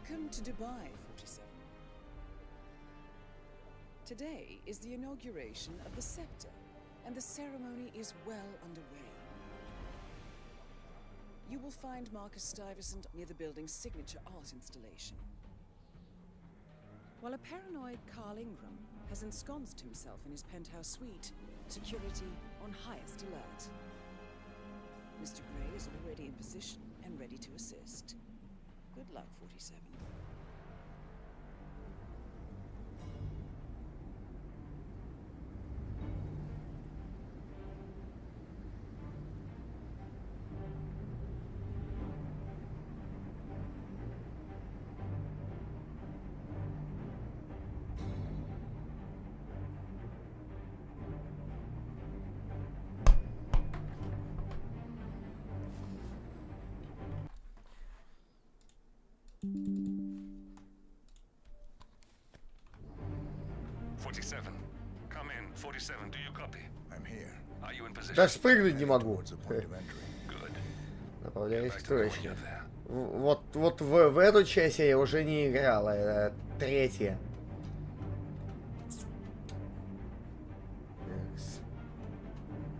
Welcome to Dubai, 47. Today is the inauguration of the scepter, and the ceremony is well underway. You will find Marcus Stuyvesant near the building's signature art installation. While a paranoid Carl Ingram has ensconced himself in his penthouse suite, security on highest alert. Mr. Gray is already in position and ready to assist. Good luck, 47. Come in. 47, do you copy? I'm here. Are you in position? Даже спрыгнуть не могу. Towards the point of entry. Good. Направляюсь Get к back to me when точке. you're there. Вот в эту часть я уже не играл, это третья.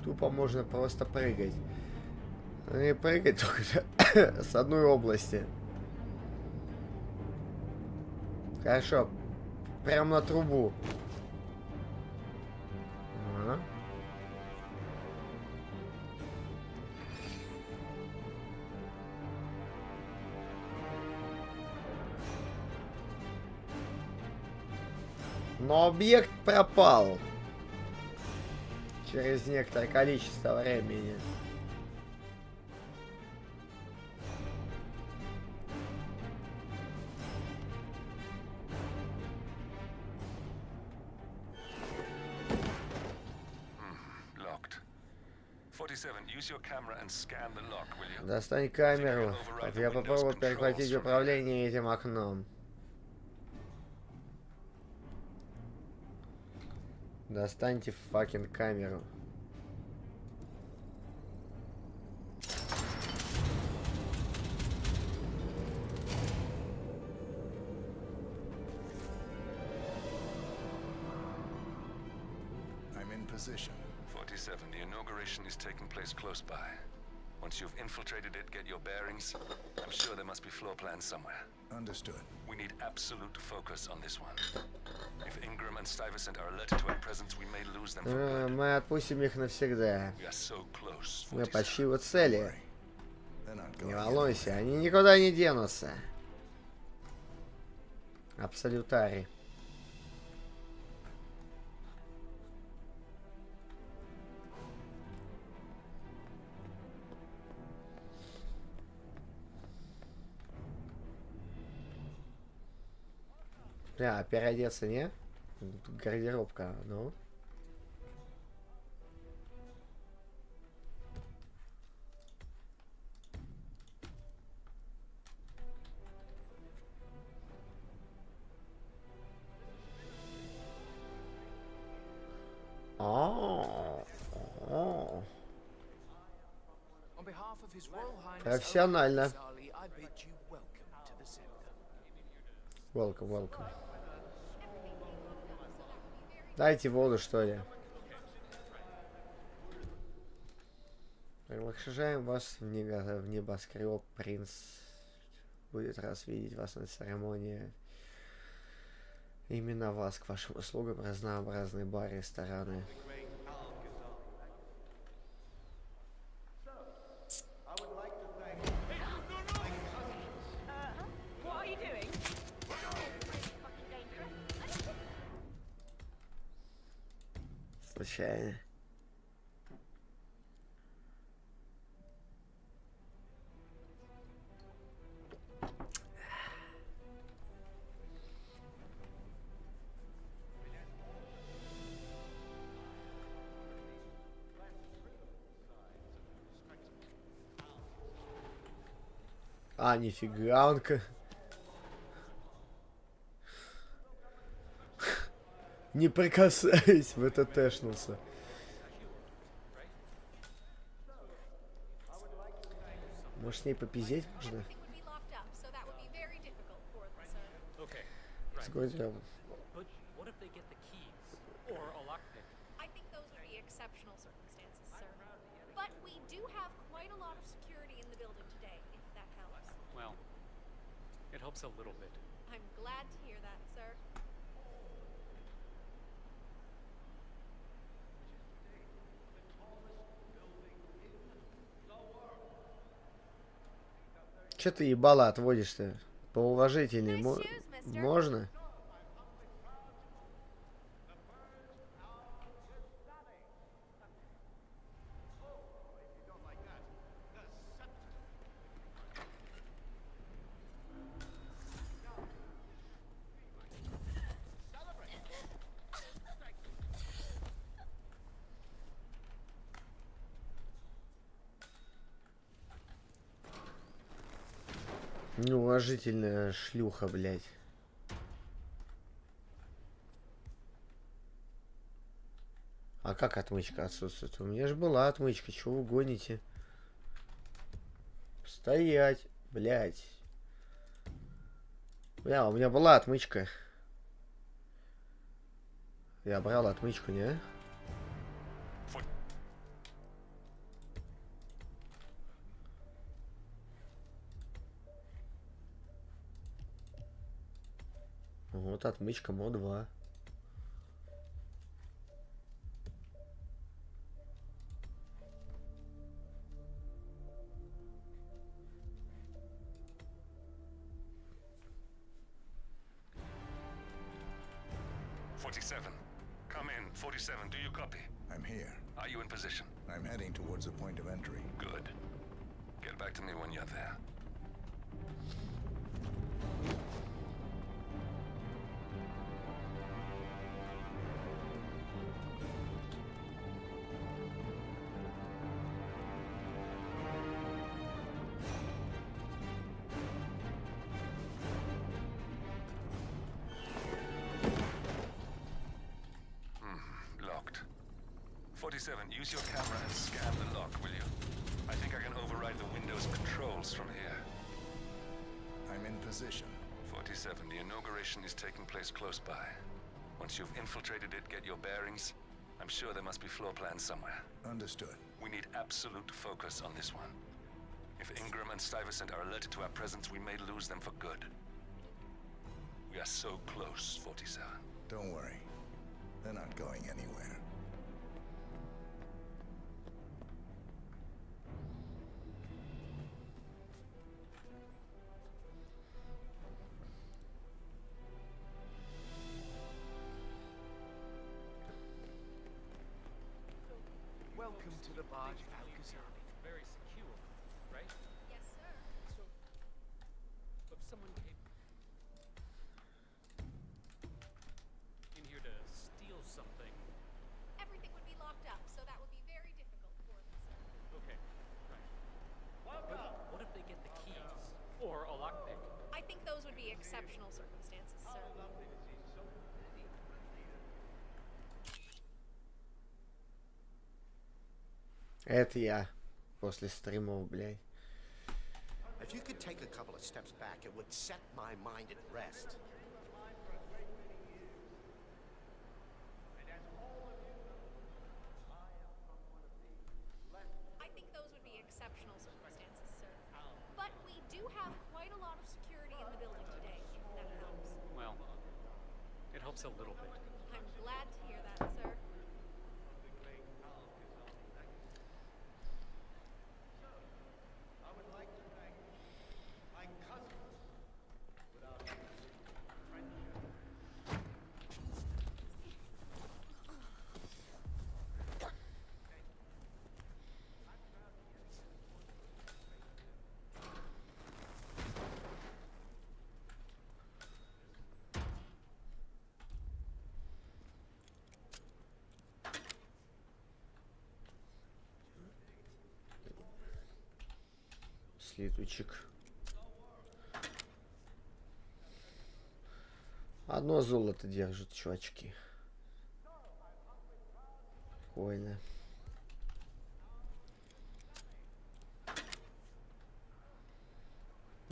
Тупо можно просто прыгать. И прыгать только с одной области. Хорошо. Прям на трубу. Ага. Но объект пропал. Через некоторое количество времени. Достань камеру. Я попробую перехватить управление этим окном. Достаньте факин камеру. I'm in position. 47, the inauguration is taking place close by. Once you've infiltrated it, get your bearings. I'm sure there must be floor plans somewhere. Understood. We need absolute focus on this one. If Ingram and Stuyvesant are alerted to our presence, we may lose them for good. Мы отпустим их навсегда. We are so close. Мы 47. почти у цели. They're not Не going волнуйся, они никуда не денутся. Абсолютари. Переодеться не? Тут гардеробка, ну. Профессионально. Welcome, welcome. Дайте воду, что ли. Приглашаем вас в небоскреб. Принц будет раз видеть вас на церемонии. Именно вас к вашим услугам разнообразные бары, рестораны. Случайно. А, нифига, он-ка. Не прикасайся, в это тэшнулся. Может, с ней попиздеть можно? Згоден. But what if they get the keys? Or a lockpick? I think those would be exceptional circumstances, sir. But we do have quite a lot of security in the building today, if that helps. Well, it helps a little bit. I'm glad to hear that, sir. Че ты ебало отводишь-то? Поуважительней Nice shoes, mister. можно? Неуважительная шлюха, блядь. А как отмычка отсутствует? У меня же была отмычка, чего вы гоните? Стоять, блядь. Бля, у меня была отмычка. Я брал отмычку, не? Вот отмычка МО 2. Come in. 47, do you copy? I'm here. Are you in position? I'm heading towards the point of entry. Good. Get back to me when you're there. Locked. 47, use your camera and scan the lock, will you? I think I can override the Windows controls from here. I'm in position. 47, the inauguration is taking place close by. Once you've infiltrated it, get your bearings. I'm sure there must be floor plans somewhere. Understood. We need absolute focus on this one. If Ingram and Stuyvesant are alerted to our presence, we may lose them for good. We are so close, 47. Don't worry. They're not going anywhere. Welcome to the barge, Alcazar. Very secure, right? Yes, sir. So, if someone came in here to steal something, Everything would be locked up, so that would be very difficult for them, sir. okay, right. But what if they get the keys? Or a lockpick? I think those would be exceptional circumstances, sir. Это я. После стримов, блядь. If you could take a couple of steps back, it would set my mind at rest. I think those would be exceptional circumstances, sir. But we do have quite a lot of security in the building today, if that helps. Well, it helps a little bit. I'm glad to hear that, sir. Слиточек. Одно золото держит, чувачки. Прикольно.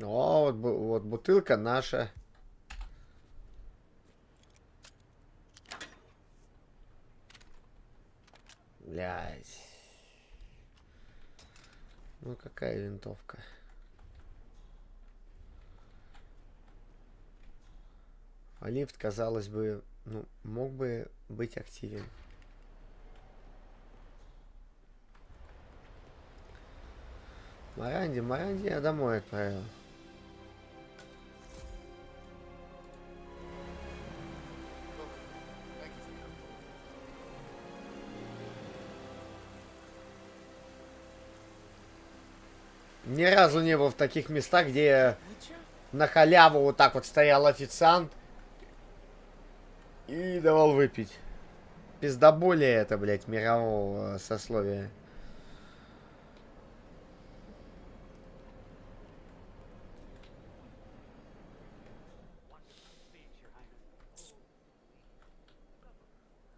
О, вот бутылка наша. Блядь. Ну какая винтовка? А лифт, казалось бы, ну, мог бы быть активен. Маранди я домой отправил. Ни разу не был в таких местах, где на халяву вот так вот стоял официант и давал выпить. Пиздоболие это, блядь, мирового сословия.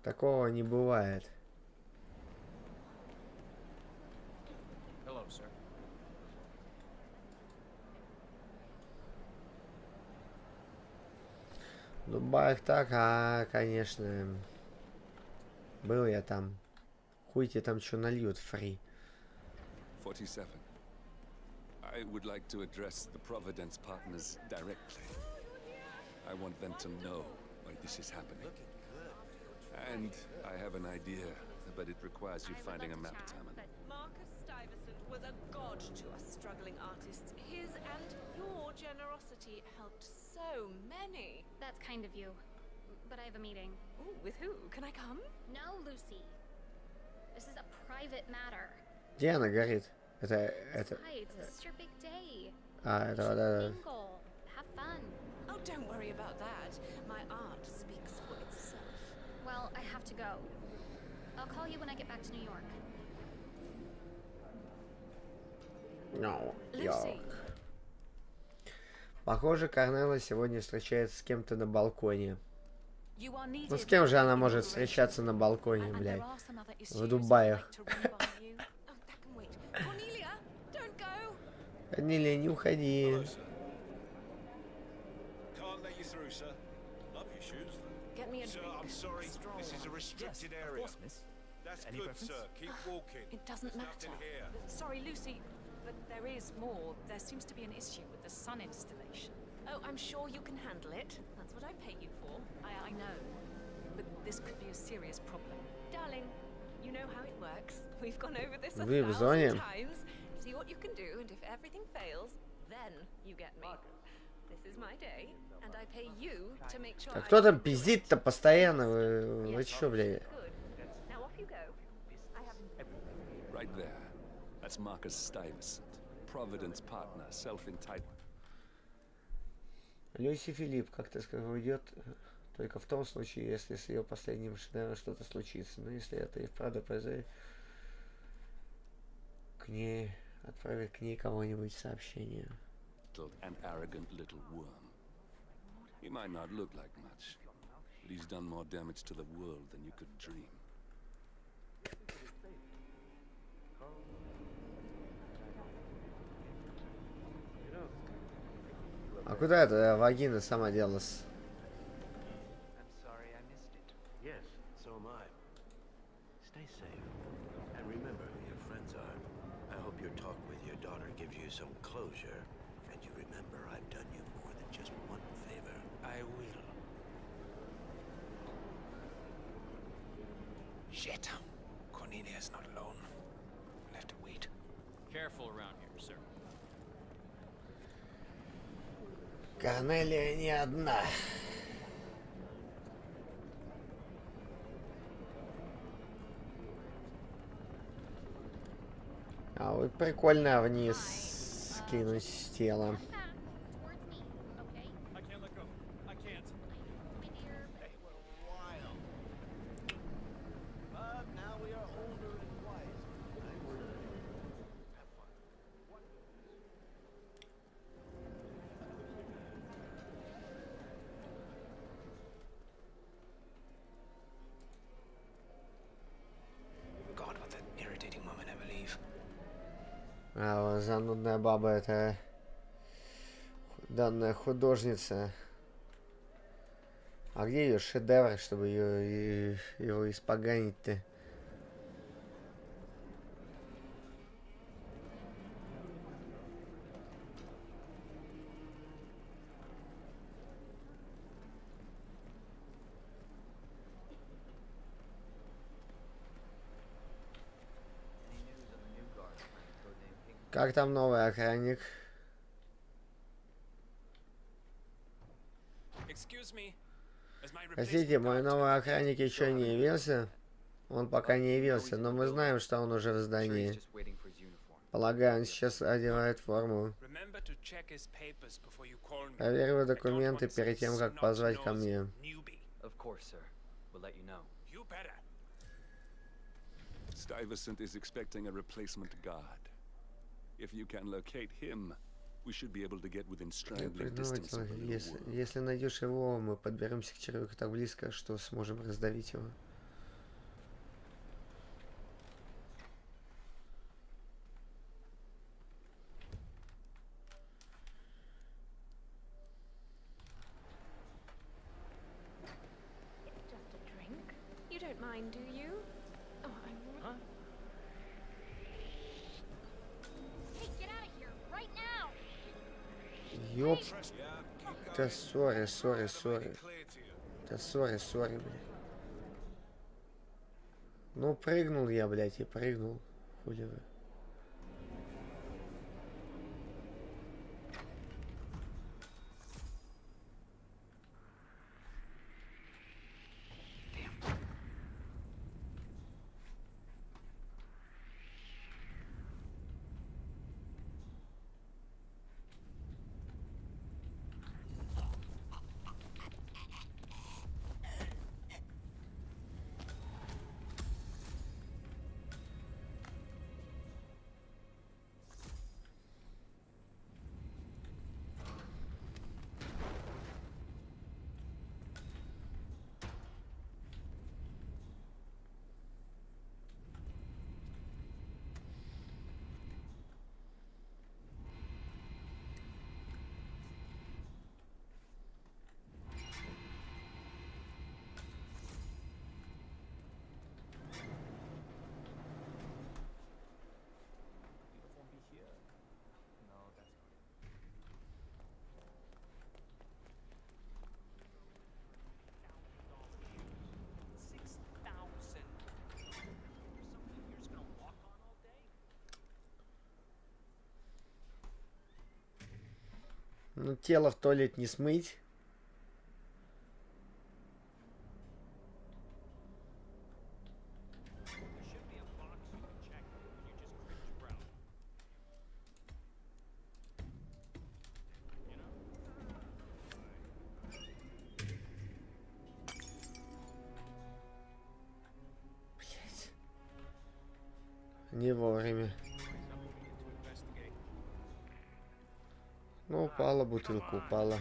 Такого не бывает. Hello, sir. В Дубаях так, конечно. Был я там. Хуй тебе там что нальют, фри. 47. I would like to address the Providence partners directly. I want them to know why this is happening. And I have an idea, but it requires you finding a map, Taman. Marcus Stuyvesant was a god to us struggling artists. His and your generosity helped so many. That's kind of you. But I have a meeting. Ooh, with who? Can I come? No, Lucy. This is a private matter. Где она горит? Это... Besides, this is your big day. Это, You should да. mingle. Have fun. Oh, don't worry about that. My art speaks for itself. Well, I have to go. I'll call you when I get back to New York. No, Lucy. Похоже, Корнелла сегодня встречается с кем-то на балконе. You are needed. Ну с кем же она может встречаться на балконе, And блядь? there are some other issues В I'd Дубаях. like to run by you. Oh, that can wait. Cornelia, don't go. Корнелия, не уходи. Can't let you through, sir. Love your shoes. Get me a Sir, drink. I'm sorry. Strong This is a one. restricted Of area. course, miss. That's Any good, preference? sir. Keep walking. It doesn't There's matter. nothing here. Sorry, Lucy, but there is more. There seems to be an issue with the sun installation. Oh, I'm sure you can handle it. That's what I pay you for. I know, but this could be a serious problem. Darling, you know how it works. We've gone over this a Вы в зоне. thousand times. See what you can do, and if everything fails, then you get me. This is my day, and I pay you to make sure А кто там пиздит-то постоянно? Вы чё, блядь? Good. Now off you go. I have Right there. That's Marcus Stuyvesant. Providence partner, self-entitled. Люси Филипп, как ты сказал, уйдет только в том случае, если с ее последним шедевром что-то случится. Но если это и вправду произойдет, к ней отправит к ней кого-нибудь сообщение. An arrogant little worm. He might not look like much, but he's done more damage to the world than you could dream. А куда эта вагина сама делась? I'm sorry I missed it. Yes, so am I. Stay safe. And remember who your friends are. I hope your talk with your daughter gives you some closure. And you remember I've done you more than just one favor. I will. Shit. Cornelia's not alone. We'll have to wait. Careful around here, sir. Корнелия не одна. А вот прикольно вниз скинуть тело. Come back towards me, okay? I can't let go. I can't. My dear, Hey, what a while. But now we are older and wiser. Have fun. God, what an irritating woman, I believe. А вот занудная баба это данная художница. А где ее шедевр, чтобы его испоганить-то? Как там новый охранник? Простите, мой новый охранник еще не явился? Он пока не явился, но мы знаем, что он уже в здании. Полагаю, он сейчас одевает форму. Проверь его документы перед тем, как позвать ко мне. Stuyvesant is expecting a replacement guard. If you can locate him, we should be able to get within strangling distance of the little world. Если найдешь его, мы подберемся к червяку так близко, что сможем раздавить его. Just a drink? You don't mind, do you? Oh, I'm... Huh? Hey, get out of here, right now! Ёп. Да сори. Да сори, блядь. Ну, прыгнул я, блядь, и прыгнул. Хули вы. Ну, тело в туалет не смыть. Блять. Не вовремя. Ну, упала бутылка, упала.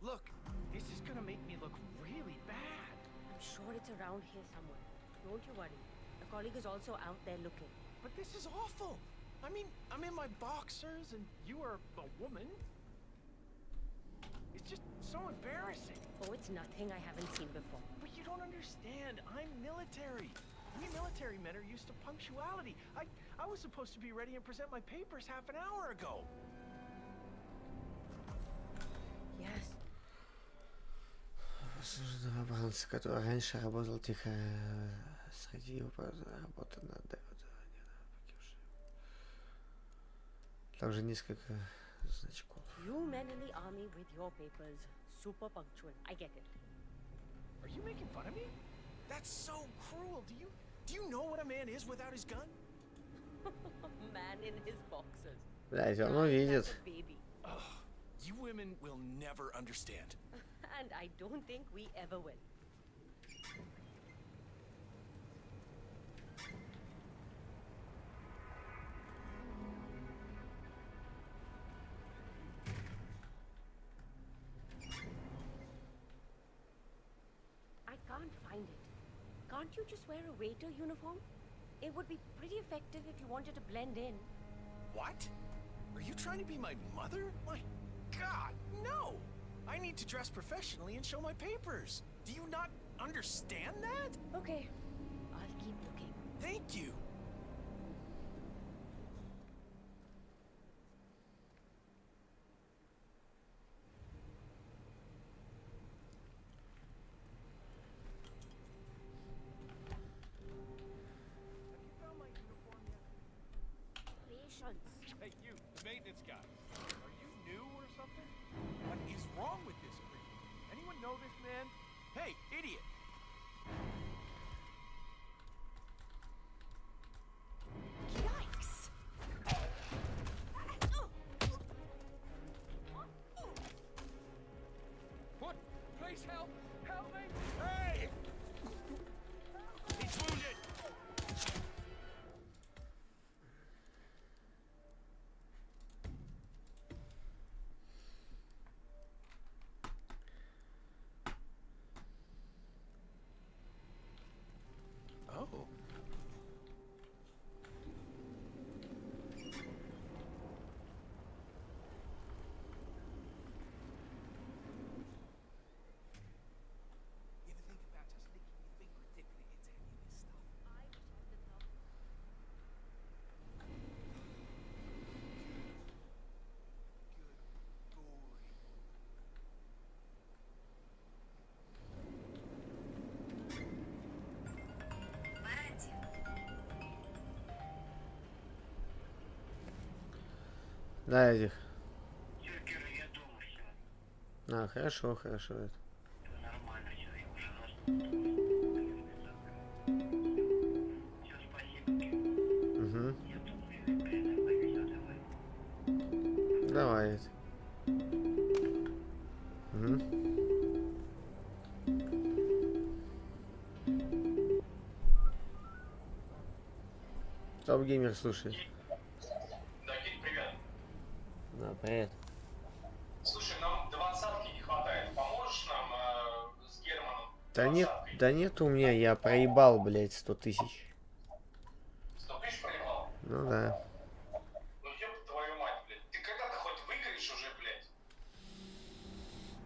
Look, this is gonna make me look really bad. I'm sure it's around here somewhere. Don't you worry. A colleague is also out there looking. But this is awful. I mean, I'm in my boxers and you are a woman. It's just so embarrassing. Oh, it's nothing I haven't seen before. But you don't understand. I'm military. We military men are used to punctuality. I was supposed to be ready and present my papers half an hour ago. Yes. Новобранца, который раньше работал тихо среди работы над... Там же несколько значков. You men in the army with your papers. Super punctual. I get it. Are you making fun of me? That's so cruel. Do you know what a man is without his gun? Man in his boxers. Блять, он увидит. You women will never understand. And I don't think we ever will. I can't find it. Can't you just wear a waiter uniform? It would be pretty effective if you wanted to blend in. What? Are you trying to be my mother? God, no! I need to dress professionally and show my papers. Do you not understand that? Okay, I'll keep looking. Thank you. Patience. Hey, you, the maintenance guy. Are you new or something? What is wrong with this creep? Anyone know this man? Hey, idiot! Yikes! What? Please help! Help me! Hey! He's wounded! Oh. You ever think about just licking your finger and dipping it into any of this stuff? I wish I could help. Good glory. Да, этих. А, хорошо, хорошо. Это. Угу. Давай. Угу. Топ геймер слушает. Да, Кит, привет. Да, привет. Слушай, нам двадцатки не хватает. Поможешь нам с Германом? Да нет у меня, я проебал, блядь, 100 тысяч. 100 тысяч проебал? Ну да. Ну ёб твою мать, блядь. Ты когда-то хоть выиграешь уже, блядь?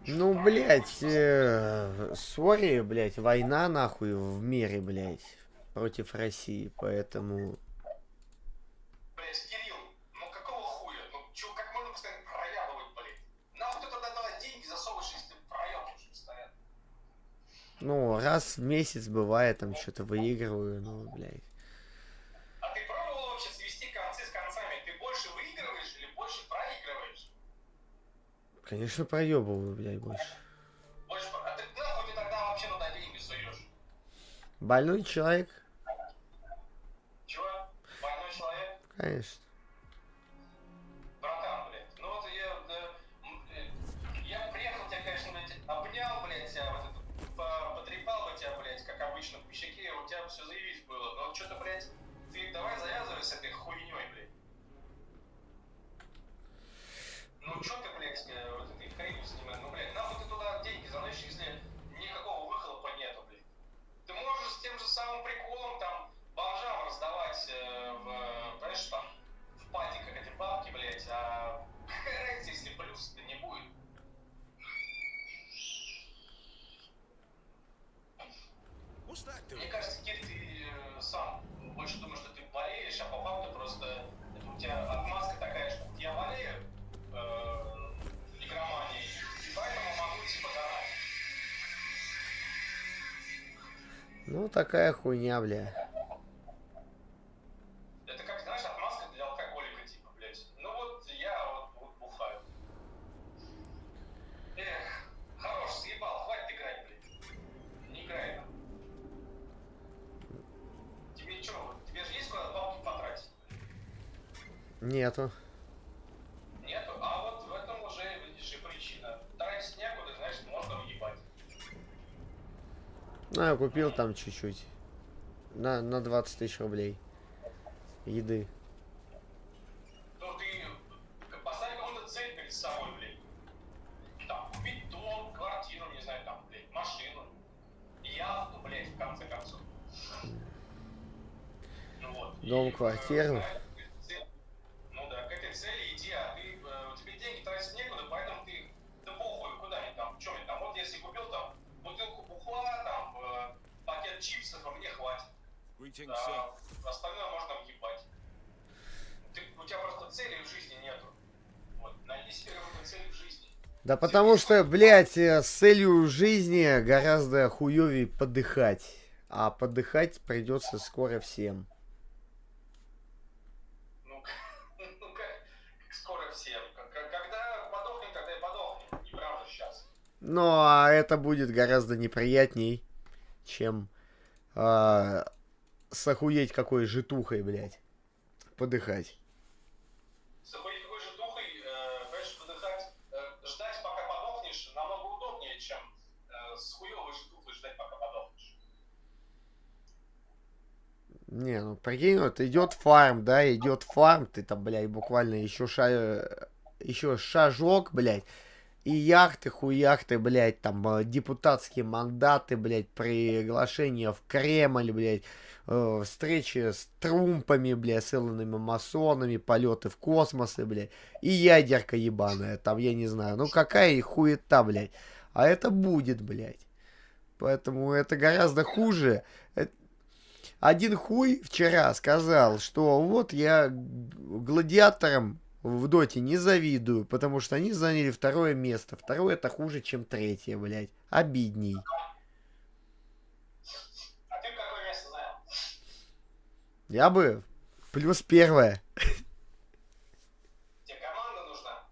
Ну, блядь, сори, блядь, война нахуй в мире, блядь, против России, поэтому... Блядь, Кирилл, ну какого хуя? Ну чё, как можно постоянно проябывать, блядь? Нахуй ты тогда давай деньги засовываешь, если ты проябываешь постоянно? Ну, раз в месяц бывает, там что-то выигрываю, ну, блядь. А ты пробовал вообще свести концы с концами? Ты больше выигрываешь или больше проигрываешь? Конечно, проебываю, блядь, больше. Больше... А ты нахуй ты тогда вообще туда деньги суешь? Больной человек? Чего? Больной человек? Конечно. Братан, блядь, ну вот я приехал тебя, конечно, блядь, обнял, блядь, тебя вот это, потрепал бы тебя, блядь, как обычно, по щеке, у тебя все заявить было, но что-то, блядь, ты давай завязывай с этой хуйней, блядь. Ну что ты, блядь, вот этой хренью снимаешь, ну, блядь, нахуй ты туда деньги заносишь, если никакого выхлопа нету, блядь. Ты можешь с тем же самым приколом, там, бомжам раздавать, понимаешь, там, в патиках эти бабки, блядь, а какая разница, если плюс-то не будет? Мне кажется, Кир, ты сам больше думаешь, что ты болеешь, а по факту просто это у тебя отмазка такая, что я болею игроманией, и поэтому могу типа донать. Ну, такая хуйня, бля. Это как, знаешь, отмазка для алкоголика, типа, блядь. Ну вот я вот бухаю. Эх, хорош, съебал, хватит играть, блядь. Не играй там. Тебе что, тебе же есть куда бабки потратить? Нету. Нету? А вот в этом уже, видишь, и причина. Тратить некуда, значит, можно уебать. Ну, я купил там чуть-чуть. На 20 тысяч рублей. Еды. Ну ты поставь какую-то цель перед собой, блядь. Там, купить дом, квартиру, не знаю, там, блядь, машину. Яхту, блядь, в конце концов. Ну вот. Дом, квартиру. Ну да, к этой цели иди, а ты, тебе деньги тратить некуда, поэтому ты Остальное можно въебать. У тебя просто цели в жизни нету. Вот, найди себе какую-то цель в жизни. Да потому что, блядь, с целью жизни гораздо хуёвее подыхать. А подыхать придется скоро всем. Ну, как скоро всем. Когда подохнем, тогда и подохнем. Не правда сейчас. Ну, а это будет гораздо неприятней, чем с охуеть какой житухой, блядь, подыхать. С охуеть какой житухой, понимаешь, подыхать, ждать, пока подохнешь, намного удобнее, чем с хуёвой житухой ждать, пока подохнешь. Не, ну прикинь, вот идет фарм, да, идет фарм, ты там, блядь, буквально еще шажок, блядь, и яхты, хуяхты, блядь, там депутатские мандаты, блядь, приглашения в Кремль, блядь, встречи с трумпами, блядь, с илонными масонами, полеты в космосы, блядь, и ядерка ебаная, там, я не знаю, ну какая и хуета, блядь, а это будет, блядь, поэтому это гораздо хуже. Один хуй вчера сказал, что вот я гладиаторам в доте не завидую, потому что они заняли второе место. Второе это хуже, чем третье, блядь. Обидней. А ты какое место занял? Я бы плюс первое. Тебе команда нужна?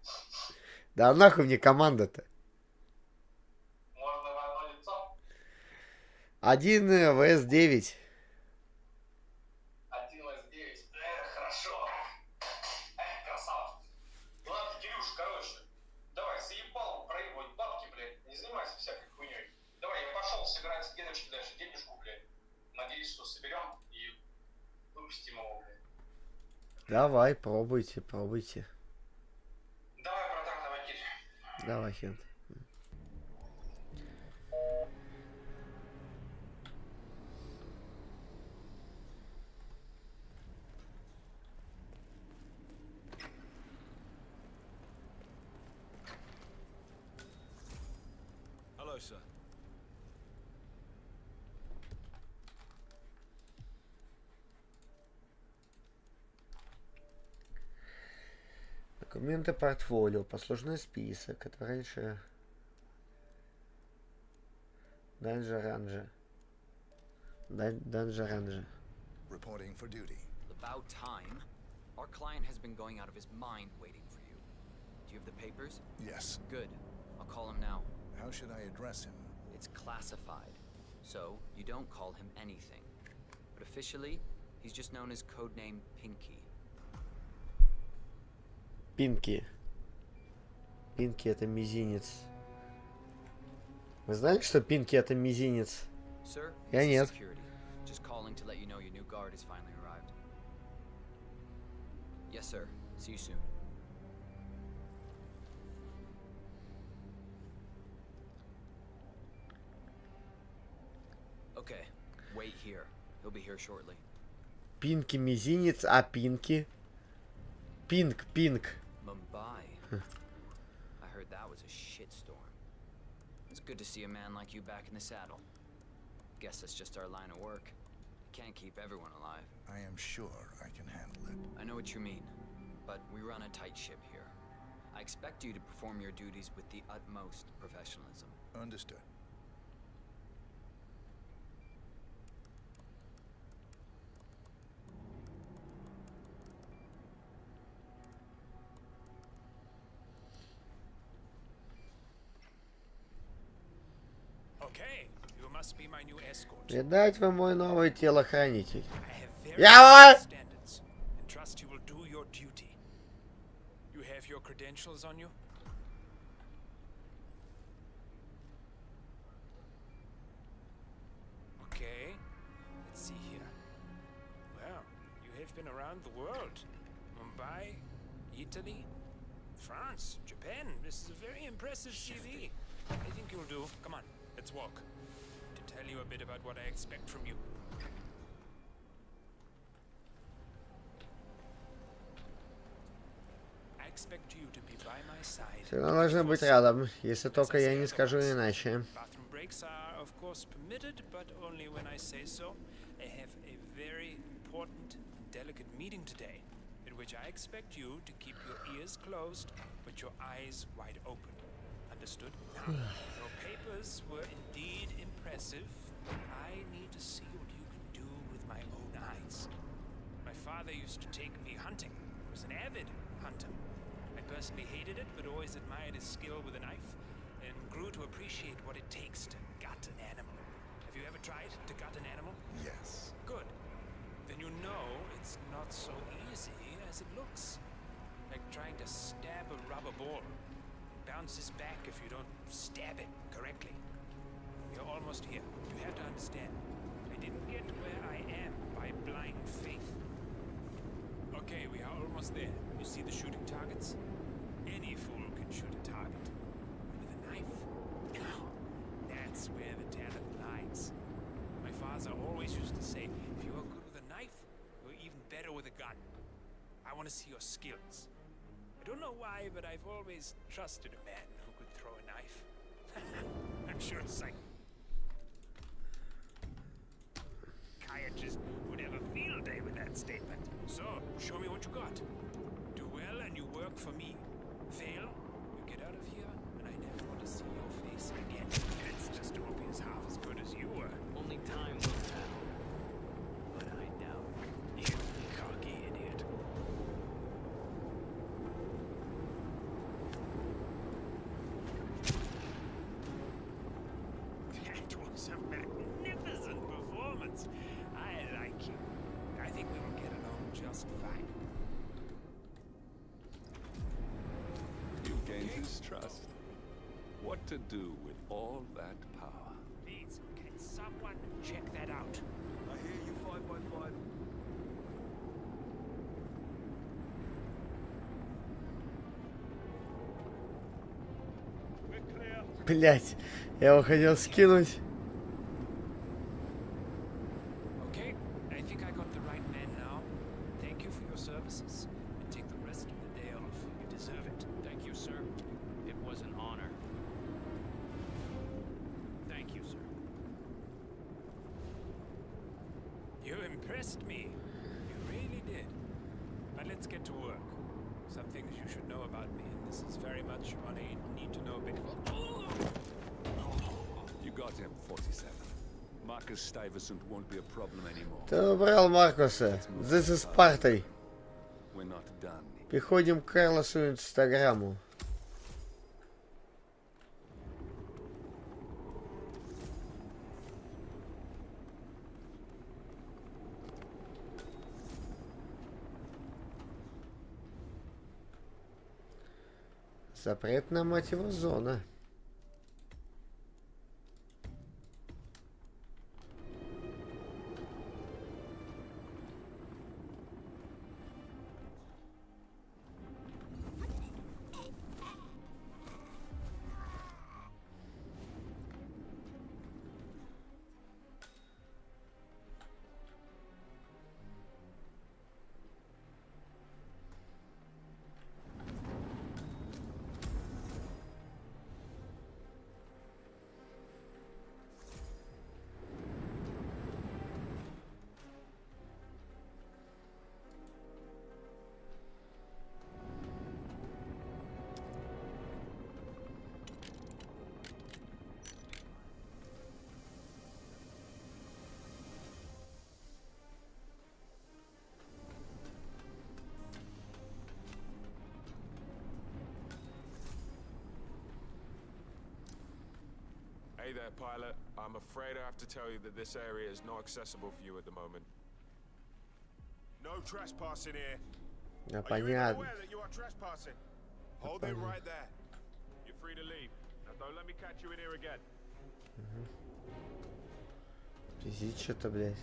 Да нахуй мне команда-то. Можно в одно лицо? 1 vs 9. 1 vs 9. Хорошо. Красава. Ладно, Кирюш, короче, давай, заебал проебывать бабки, блядь, не занимайся всякой хуйней. Давай, я пошел собирать с Геночки дальше денежку, блядь. Надеюсь, что соберем и выпустим его, блядь. Давай, пробуйте, пробуйте. Давай, братан, давай, Кирь. Давай, Хент. Hello, sir. Документы портфолио, послужной список. Это раньше... Данжа-ранжа. Данжа-ранжа. Reporting for duty. About time. Our client has been going out of his mind waiting for you. Do you have the papers? Yes. Good. I'll call him now. How should I address him? It's classified, so you don't call him anything. But officially, he's just known as codename Pinky. Пинки. Пинки это мизинец. Вы знали, что Пинки это мизинец? Sir, Я this is нет. security. Just calling to let you know your new guard has finally arrived. Yes, sir. See you soon. Okay, wait here. He'll be here shortly. Пинки мизинец, а Пинки? Пинк. Mumbai. I heard that was a shitstorm. It's good to see a man like you back in the saddle. Guess that's just our line of work. Can't keep everyone alive. I am sure I can handle it. I know what you mean, but we run a tight ship here. I expect you to perform your duties with the utmost professionalism. Understood. Okay, you must be my new escort. Видать, вы мой новый телохранитель. I have very Я high standards and trust you will do your duty. You have your credentials on you? Okay, let's see here. Well, you have been around the world. Mumbai, Italy, France, Japan. This is a very impressive CV. I think you'll do. Come on, let's walk. To tell you a bit about what I expect from you. I expect you to be by my side. Всегда должны быть рядом, если только я не скажу иначе. Bathroom breaks are, of course, permitted, but only when I say so. I have a very important and delicate meeting today, in which I expect you to keep your ears closed, but your eyes wide open. Understood? Now, your papers were indeed impressive, but I need to see what you can do with my own eyes. My father used to take me hunting. He was an avid hunter. I personally hated it, but always admired his skill with a knife, and grew to appreciate what it takes to gut an animal. Have you ever tried to gut an animal? Yes. Good. Then you know it's not so easy as it looks. Like trying to stab a rubber ball. It bounces back if you don't stab it correctly. You're almost here. You have to understand. I didn't get where I am by blind faith. Okay, we are almost there. You see the shooting targets? Any fool can shoot a target. With a knife? No. That's where the talent lies. My father always used to say, if you are good with a knife, you're even better with a gun. I want to see your skills. I don't know why, but I've always trusted a man who could throw a knife. I'm sure psychiatrist would have a field day with that statement. So, show me what you got. Do well and you work for me. Fail, you get out of here, and I never want to see your face again. It's just to hope he's half as good as you were. Only time will tell. But I doubt. You cocky idiot. That was a magnificent performance. I like you. I think we will get along just fine. You gained his trust. What to do with all that power? Please, can someone check that out? I hear you 5x5. We're clear. Блять, я его хотел скинуть. Okay, I think I got the right man now. Thank you for your services, and take the rest of the day off. You deserve it. Thank you, sir. It was an honor. Thank you, sir. You impressed me. You really did. But let's get to work. Some things you should know about me, and this is very much on a need-to-know basis. You got him, 47. Marcus Stuyvesant won't be a problem anymore. Ты убрал Маркуса. This is Sparta. We're not done. Переходим к Карлосу Инстаграму. Запретная, мать его, зона. Hey there, pilot. I'm afraid I have to tell you that this area is not accessible for you at the moment. No trespassing here. Да, Are you even понятно. aware that you are trespassing? Hold it right there. You're free to leave. Now don't let me catch you in here again. Пиздить что-то, блядь.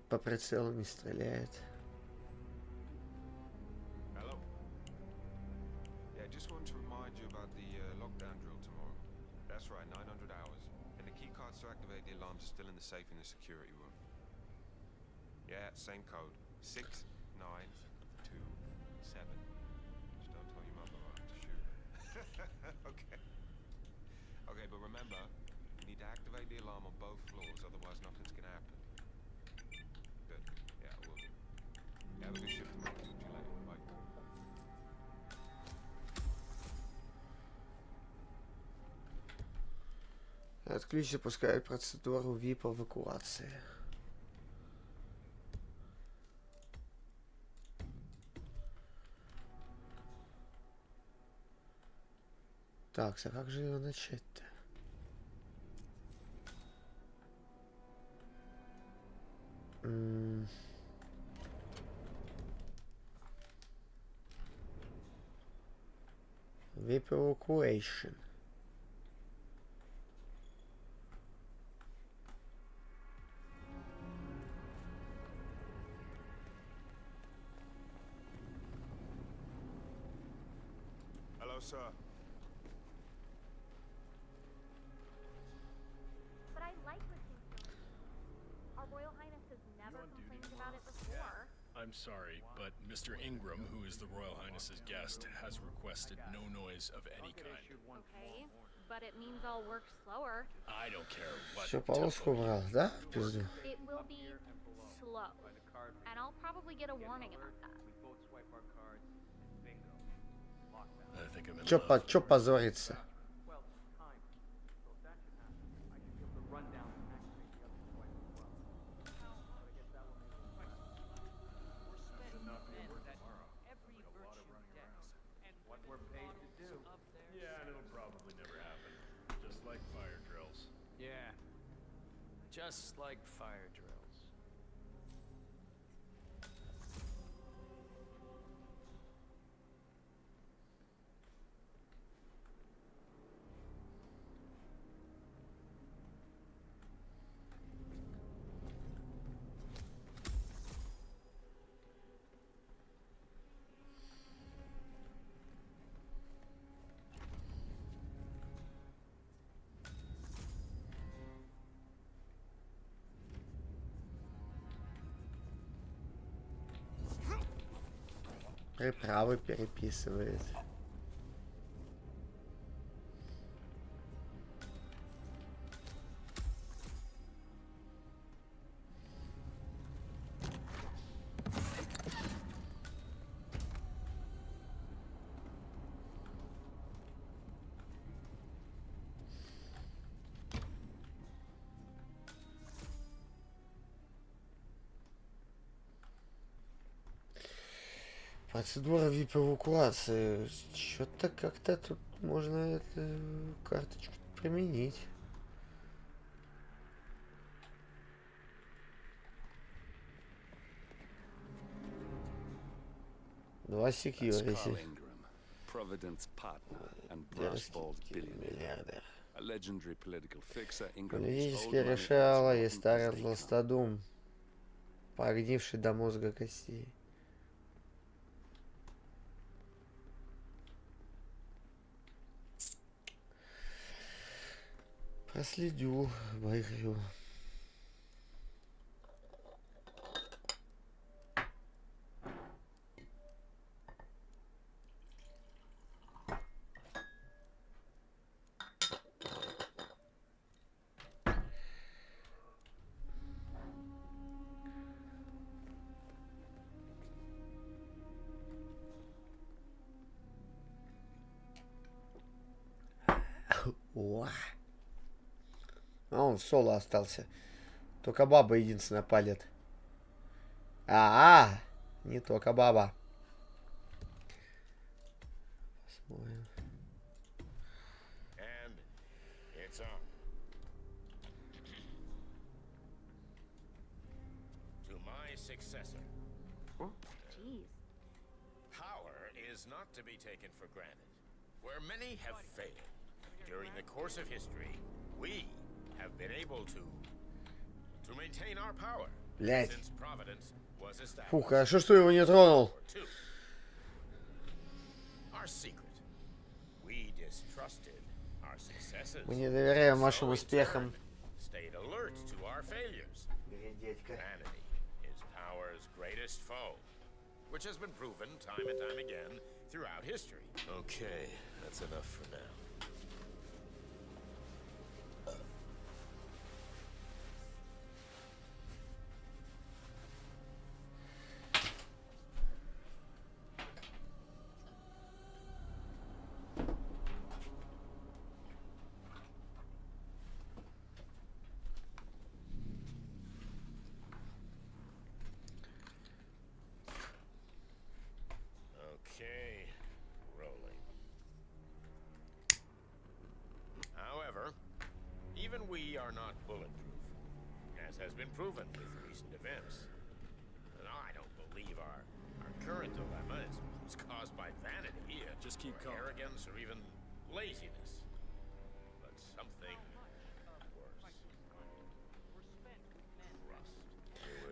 по прицелу не стреляет. Hello? Yeah, just want to remind you about the lockdown drill tomorrow. That's right, 900 hours. And the key cards to activate the alarms are still in the safe in the security room. Yeah, same code. 6927. Just don't tell your mother I have to shoot. Okay. Okay, but remember, you need to activate the alarm on both floors, otherwise nothing's gonna happen. Good. Yeah, I will do. Yeah, have a good shift tomorrow. See you later. Bye. Этот ключ запускает процедуру VIP эвакуации. Так, а как же его начать-то? VIP evacuation. Hello, sir. But I like listening to them. Our Royal Highness has never complained about it before. I'm sorry, but Mr. Ingram, who is the Royal Highness's guest, has requested no noise of any kind. Okay, but it means I'll work slower. I don't care what Все полоску убрал, да? В пизду. It will be slow, and I'll probably get a warning about that. I think I'm in Чё позориться? Yeah, and it'll probably never happen. Just like fire drills. Yeah. Just like fire drills. Приправы переписывает. Процедура VIP эвакуации. Что-то как-то тут можно эту карточку применить. Два security. Providence partner and brass-balled billionaire. A legendary political fixer, Ingram Политически решала и старый толстодум, прогнивший до мозга костей. Проследю, выиграю. О. А он соло остался. Только баба единственная палит. Не только баба. Посмотрим. And it's on. To my successor. Jeez. Power is not to be taken for granted. Where many have failed, during the course of history, we have been able to maintain our power. Блять. since Providence was established. Фу, хорошо, что его не тронул. Our secret. We distrusted our successes. Мы не доверяем вашим успехам. Stayed alert to our failures. Vanity is power's greatest foe, which has been proven time and time again throughout history. Okay, that's enough for now. Okay, rolling. However, even we are not bulletproof, as has been proven with recent events. And I don't believe our current dilemma is caused by vanity, just keep calm, arrogance, or even laziness. But something worse.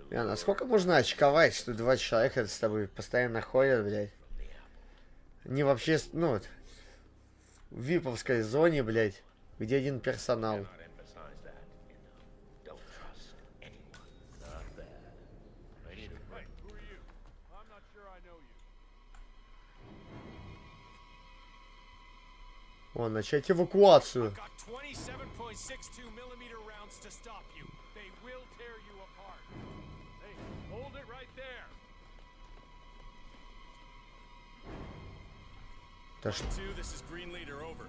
Бля, насколько можно очковать, что два человека с тобой постоянно ходят, блядь? Не вообще, ну вот, в виповской зоне, блядь, где один персонал. О, начать эвакуацию. This is Green Leader, over.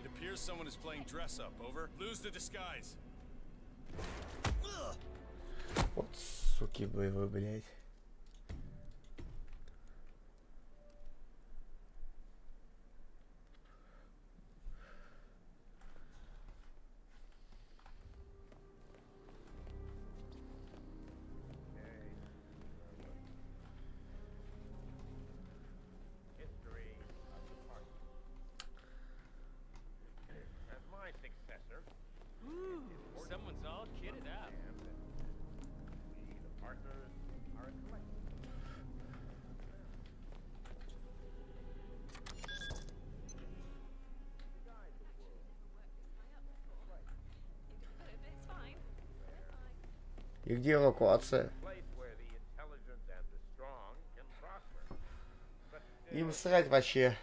It appears someone is playing dress up, over. Lose the disguise. Вот суки бы вы, блядь. Someone's all kitted up. И где эвакуация? Им срать вообще.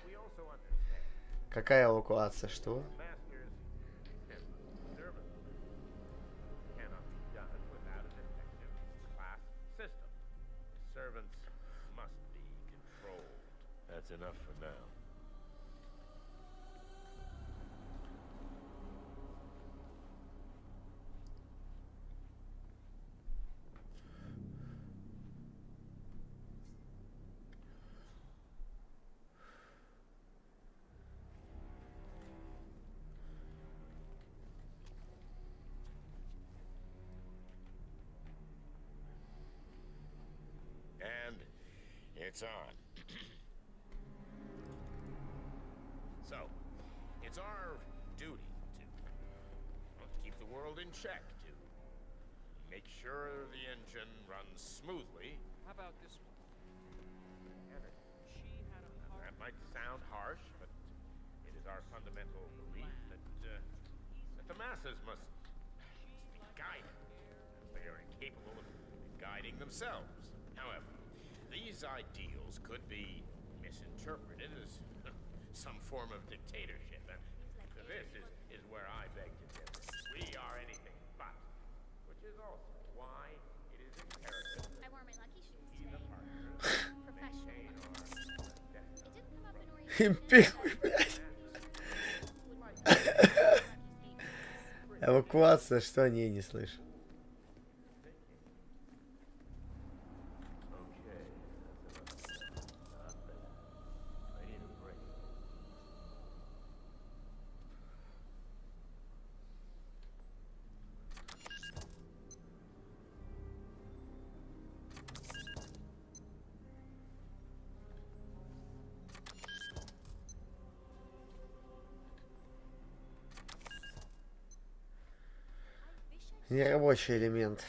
Какая эвакуация? Что? That's enough for now. And it's on. So, it's our duty to keep the world in check, to make sure the engine runs smoothly. How about this one? She had a heart. That might sound harsh, but it is our fundamental belief that the masses must be guided, as they are incapable of guiding themselves. However, these ideals could be misinterpreted as some form of dictatorship, and this is where I beg to differ. We are anything but, which is also why it is imperative. I wore my lucky shoes today. Professional. It didn't come up in Им пихуй, блядь. Эвакуация, что они не слышат? Нерабочий элемент.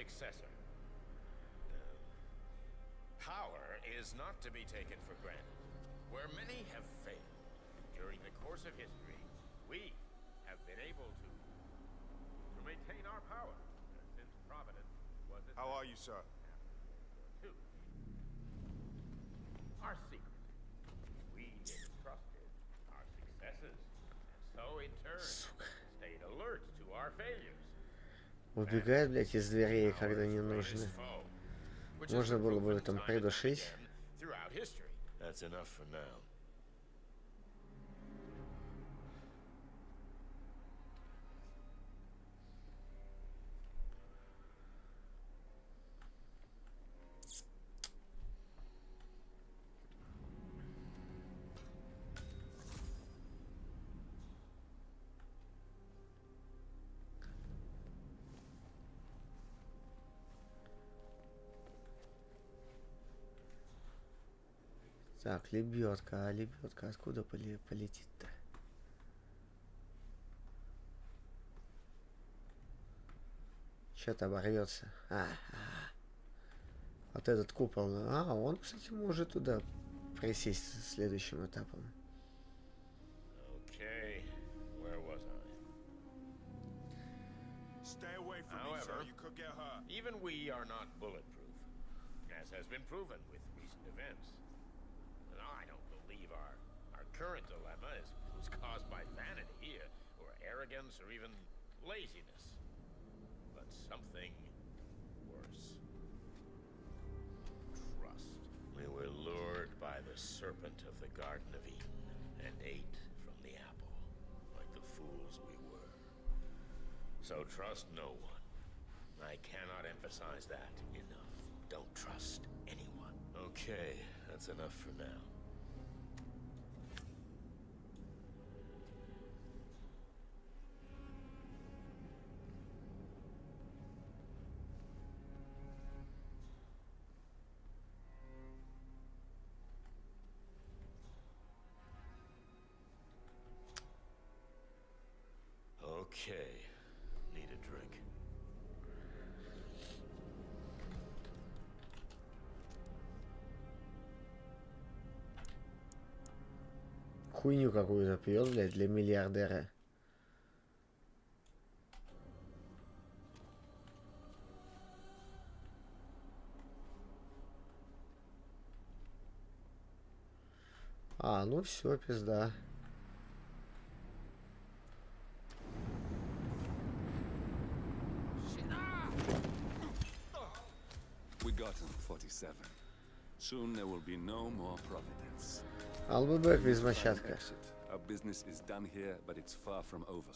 successor. Power is not to be taken for granted. Where many have failed during the course of history, we have been able to maintain our power. Since Providence was... How are you, sir? Our secret. We entrusted our successes, and so in turn stayed alert to our failures. Убегает, блядь, из дверей, когда не нужно. Можно было бы там придушить. Throughout history. That's enough for now. Так, лебедка, а лебедка откуда полетит-то? Что-то оборвется. Вот этот купол. Он, кстати, может туда присесть следующим этапом. Okay, where was I? Stay away from me, sir. You could get hurt. Even we are not bulletproof, as has been proven with recent events. I don't believe our current dilemma was caused by vanity, or arrogance, or even laziness. But something worse. Trust. We were lured by the serpent of the Garden of Eden and ate from the apple, like the fools we were. So trust no one. I cannot emphasize that enough. Don't trust anyone. Okay, that's enough for now. Okay, need a drink. Хуйню какую-то пьет, блядь, для миллиардера. Ну все, пизда. We got him, 47. Soon there will be no more Providence. I'll be back with мачатка. Our business is done here, but it's far from over.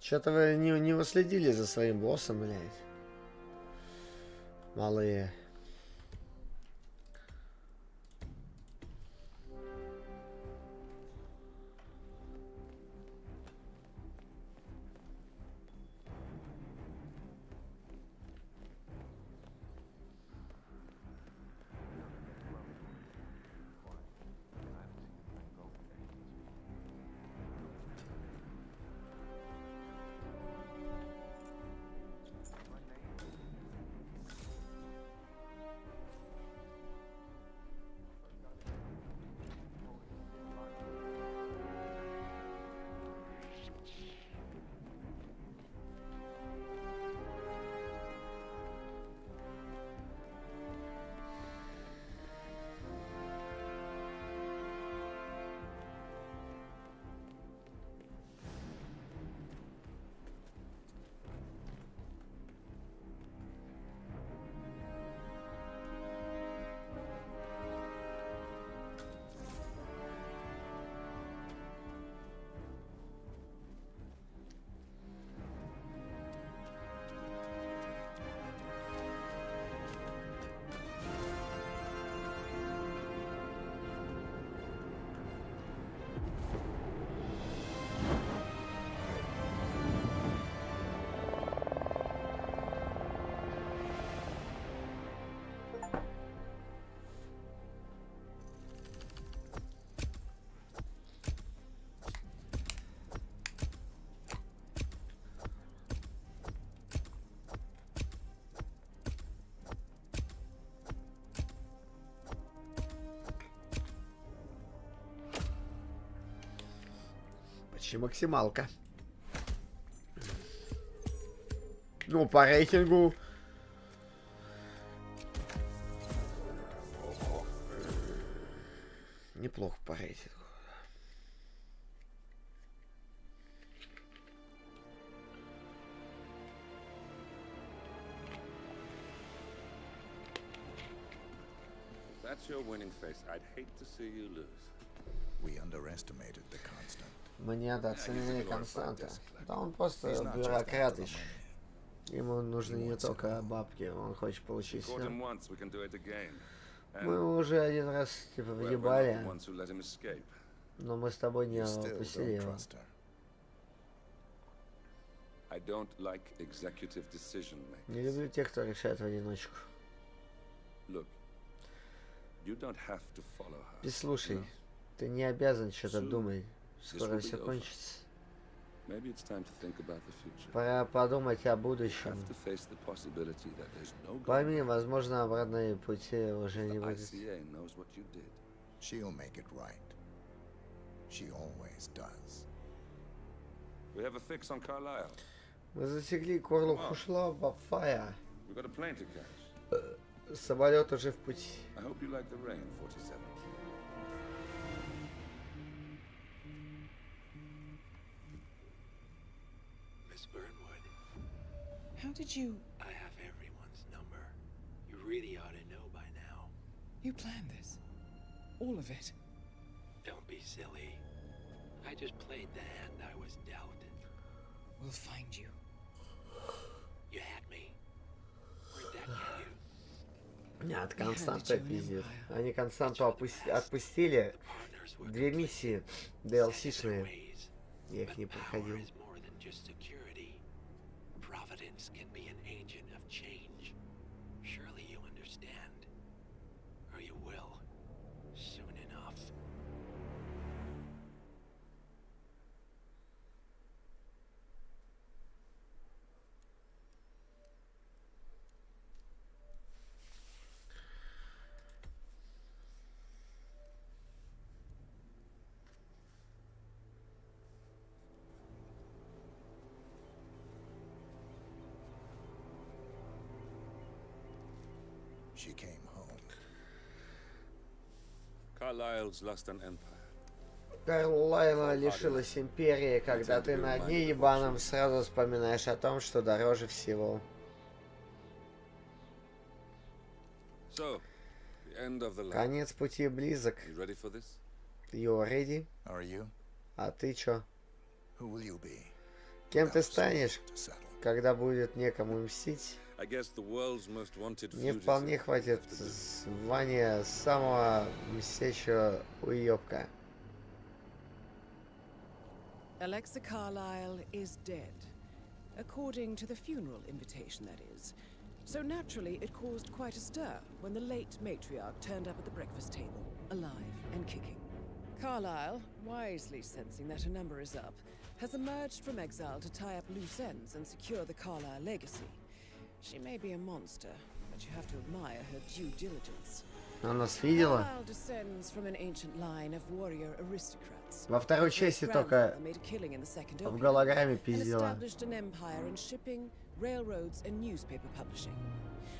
Что-то вы не уследили за своим боссом, блядь. Малые. Почти максималка. Ну, по рейтингу. Неплохо по рейтингу. That's your winning face. I'd hate to see you lose. We underestimated the constant. Мы недооценили Константа. Да он просто бюрократ еще. Ему нужны не только бабки, он хочет получить все. Мы уже один раз типа въебали, но мы с тобой не упустили его. Не люблю тех, кто решает в одиночку. Послушай, ты не обязан что-то думать. Скоро все кончится. Пора подумать о будущем. Пойми, возможно, обратной пути уже не будет. She'll make it right. She always does. We have a fix on Carlisle. Мы засекли Корлу Хушло Бабфая. We got a plane to catch. Самолет уже в пути. I hope you like the rain, 47. Miss Burnwood. How did you... I have everyone's number. You really ought to know by now. You planned this? All of it? Don't be silly. I just played the hand I was dealt. We'll find you. You had me. Where'd that get you? Нет, Константа пиздец. Они Константу отпустили. 2 миссии DLC-шные. Я их не проходил. Providence can be an agent of change. Surely you understand. Or you will. Soon enough. She came home. Carlisle's lost an empire. Карлайла лишилась империи, когда ты на дне ебаном сразу вспоминаешь о том, что дороже всего. So, the end of the line. Конец пути близок. You ready for this? You ready? Are you? А ты чё? Who will you be? Кем ты станешь, когда будет некому мстить? Мне вполне хватит звания самого мстящего уёбка. Alexa Carlisle is dead. According to the funeral invitation, that is. So naturally, it caused quite a stir when the late matriarch turned up at the breakfast table, alive and kicking. Carlisle, wisely sensing that her number is up, has emerged from exile to tie up loose ends and secure the Carlisle legacy. She may be a monster, but you have to admire her due diligence. Она нас видела? Carlisle descends from an ancient line of warrior aristocrats. Во второй части только в голограмме пиздила. Established an empire in shipping, railroads, and newspaper publishing.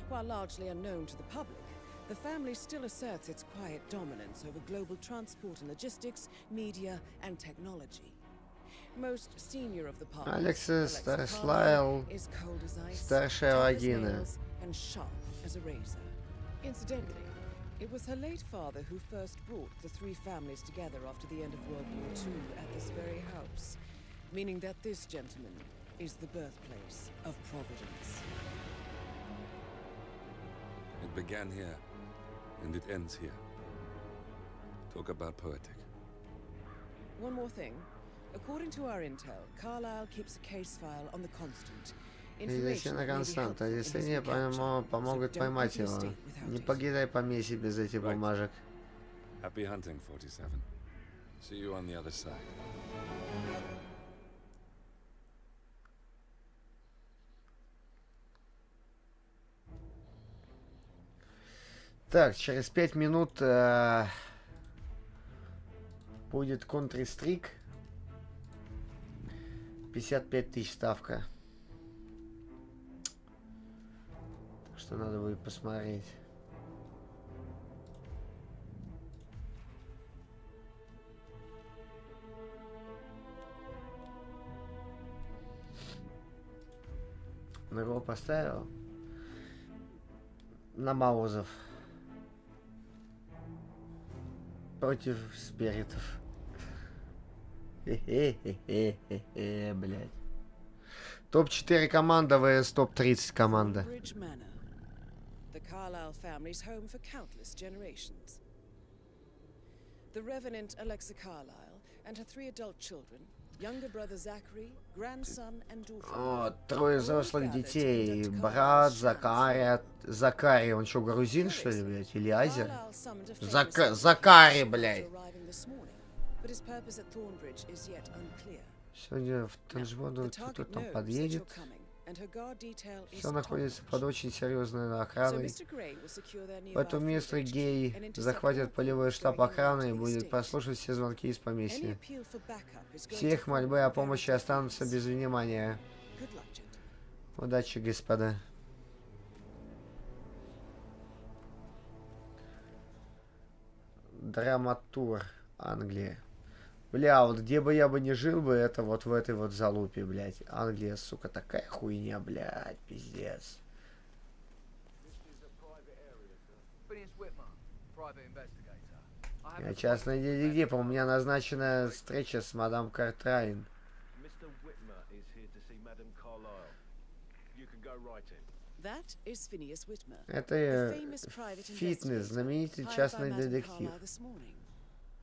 While largely unknown to the public, the family still asserts its quiet dominance over global transport and logistics, media, and technology. Most senior of the party, Alexa Carlisle, is cold as ice, старшая tough as вагина. nails, and sharp as a razor. Incidentally, it was her late father who first brought the three families together after the end of World War II at this very house, meaning that this gentleman is the birthplace of Providence. It began here, and it ends here. Talk about poetic. One more thing. According to our intel, Carlisle keeps a case file on the Constant. Идите на Константа. Если не, помогут поймать его. Не покидай поместье без этих бумажек. Happy hunting, 47. See you on the other side. Так, через 5 минут будет контр-стрик. 55 тысяч ставка. Что надо будет посмотреть. На кого поставил? На Маузов. Против спиритов. Хе-хе-хе-хе-хе, блядь. Топ-4 команда vs топ-30 команда. Thornbridge Manor. The Carlisle family's home for countless generations. The Revenant Alexa Carlisle and her 3 adult children, younger brother Zachary, grandson and daughter. О, 3 взрослых детей. Брат Закарий. Он что, грузин, что ли, блядь? Или азер? Закарий, блядь. Сегодня в Танжбоду кто-то там подъедет. Все находится под очень серьезной охраной. Поэтому мистер Гей захватит полевой штаб охраны и будет прослушивать все звонки из поместья. Все их мольбы о помощи останутся без внимания. Удачи, господа. Драматур, Англия. Бля, вот где бы я бы не жил бы, это вот в этой вот залупе, блядь. Англия, сука, такая хуйня, блядь, пиздец. Я частный детектив, у меня назначена встреча с мадам Картрайн. Это фитнес, знаменитый частный детектив.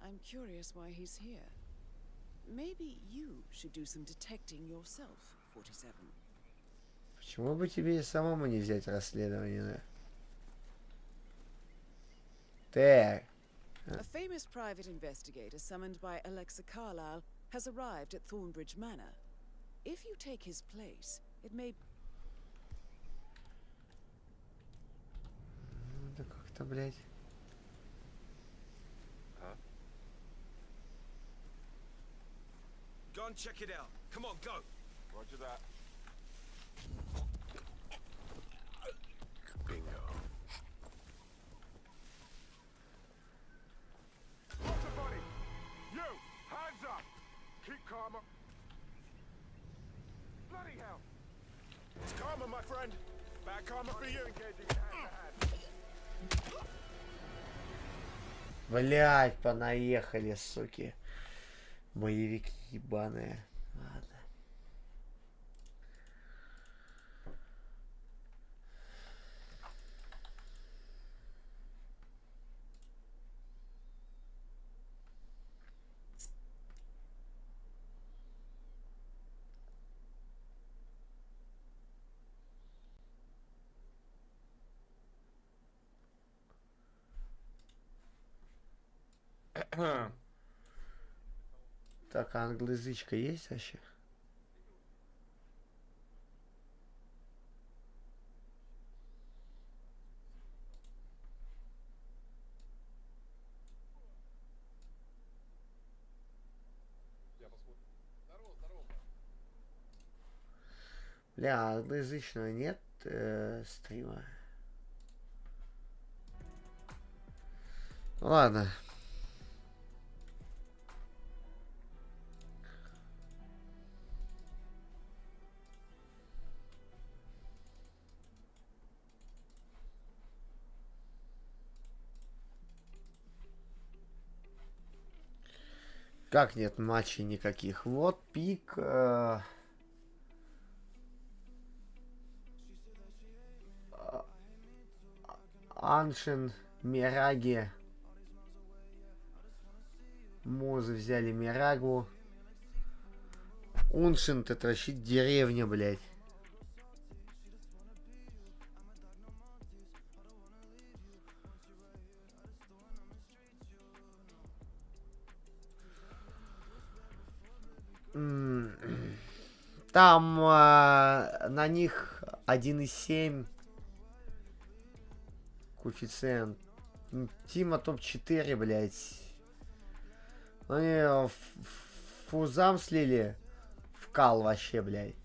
I'm curious why he's here. Maybe you should do some detecting yourself, 47. Почему бы тебе самому не взять расследование? Так. A famous private investigator summoned by Alexa Carlisle has arrived at Thornbridge Manor. If you take his place, it may... Да как-то, блядь. Go and check it out. Come on, go. Roger that. Bingo. What's the buddy? You, hands up. Keep calm. Bloody hell. It's karma, my friend. Bad karma for you. Engaging hand to hand. Блять, понаехали, суки. Боевики ебаные. Ладно. Так, а англоязычка есть вообще? Бля, англоязычного нет стрима. Ну, ладно. Как нет матчей никаких? Вот пик. Аншин, Мираги. Музы взяли Мирагу. Уншин, это вообще деревня, блядь. Там на них 1,7 коэффициент. Тима топ-4, блядь. Они фузам слили. В кал вообще, блядь.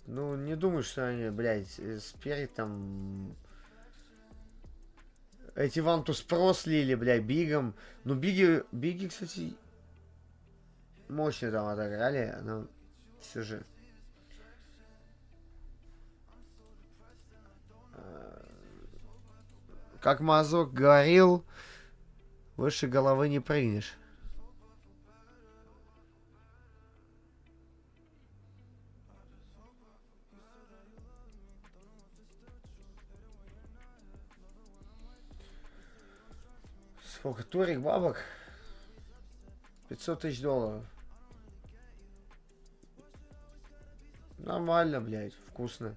Ну, не думаю, что они, блядь, спереди там... Эти Вантус Про слили, блядь, Бигом. Ну, Биги, кстати, мощно там отыграли, но все же. Как Мазок говорил, выше головы не прыгнешь. Сколько? Турик бабок? 500 тысяч долларов. Нормально, блядь, вкусно.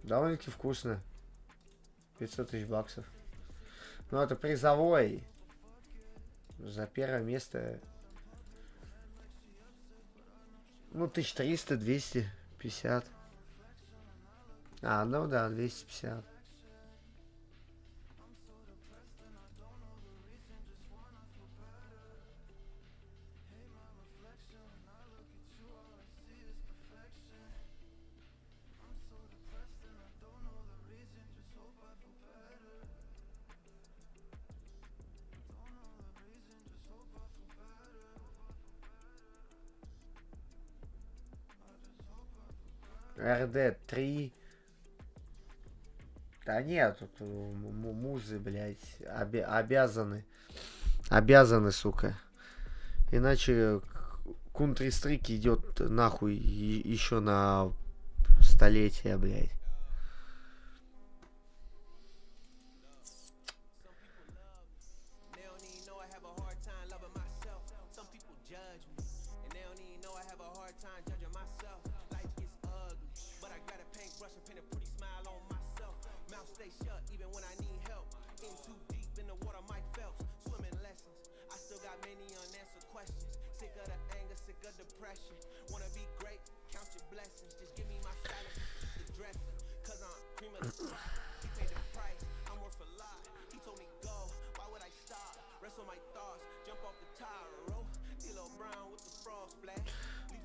Довольно-таки вкусно. 500 тысяч баксов. Ну, это призовой. За первое место. Ну, 1300, 250. А, ну да, 250. РД-3. Да нет, тут музы, блядь, обязаны. Обязаны, сука. Иначе Counter-Strike идет нахуй еще на столетие, блядь.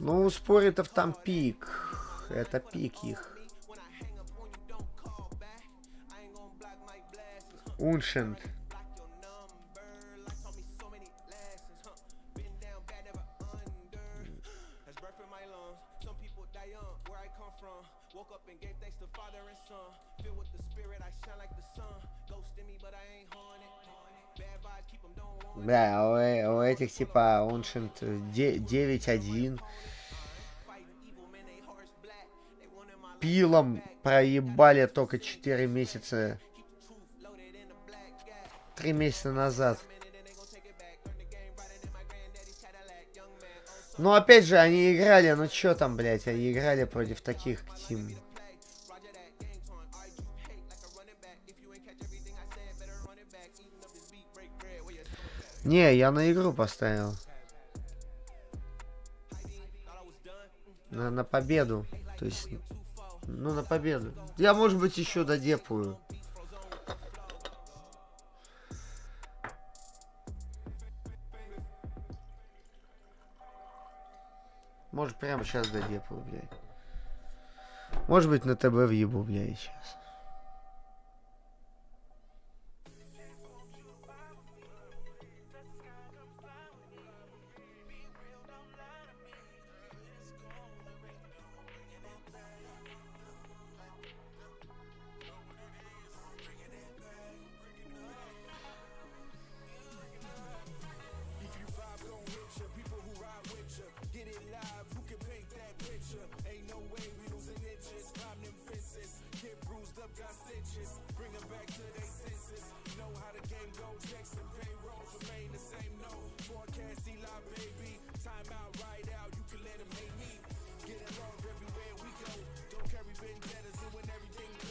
Ну, у споритов там пик. Это пик их. Уншент. Да, у этих типа Уншент 9-1. Пилом проебали только 4 месяца. 3 месяца назад. Ну, опять же, они играли, ну чё там, блядь, они играли против таких тим. Не, я на игру поставил. На победу. То есть, ну, на победу. Я, может быть, еще додепаю. Может, прямо сейчас додепаю, блядь. Может быть, на ТБ въебу, блядь, сейчас.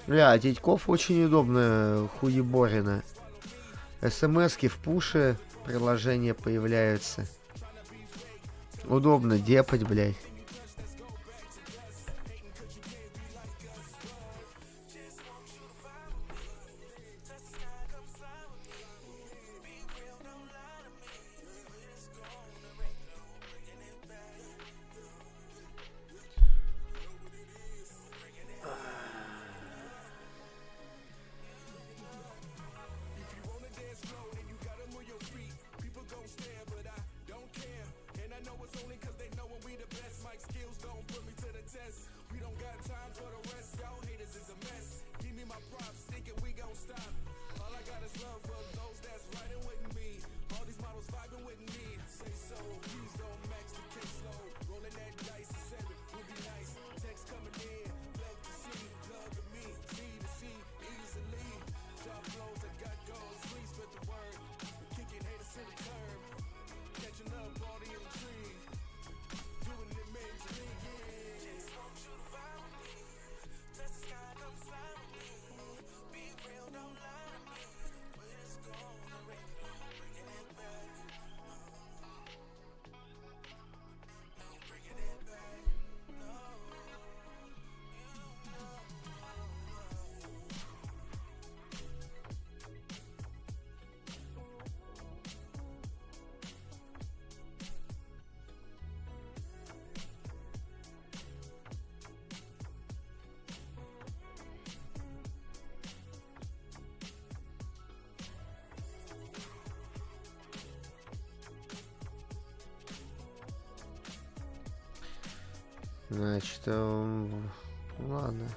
Бля, Дядьков очень удобно хуеборина. СМСки в пуше, приложения появляются. Удобно депать, блядь. Значит, ладно.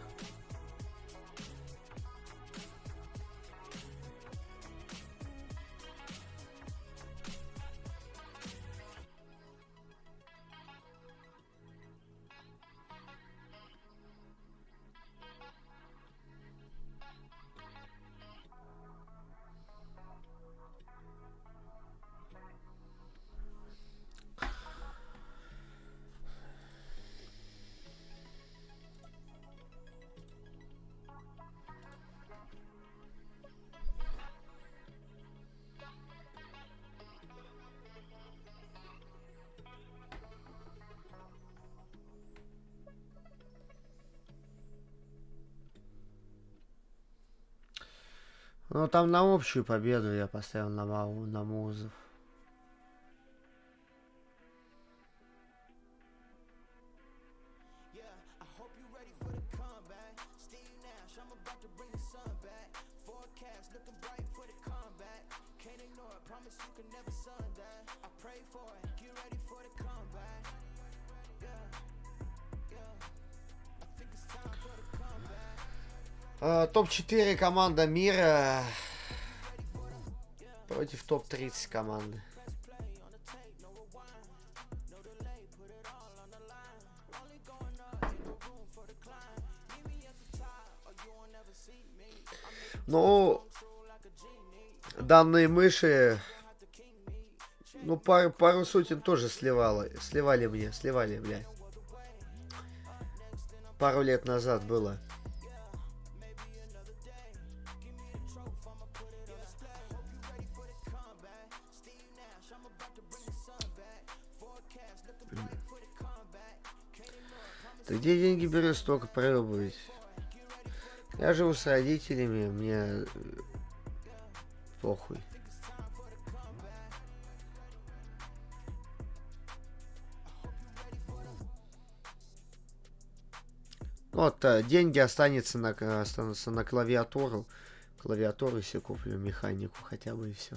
Ну, там на общую победу я поставил на Музов. Топ-4 команда мира против топ-30 команды. Ну, данные мыши, ну, пару сотен тоже сливали, бля. Пару лет назад было. Ты где деньги берешь, столько проебывать? Я живу с родителями, мне похуй. Вот, деньги останутся на клавиатуру. Клавиатуру себе куплю, механику хотя бы и все.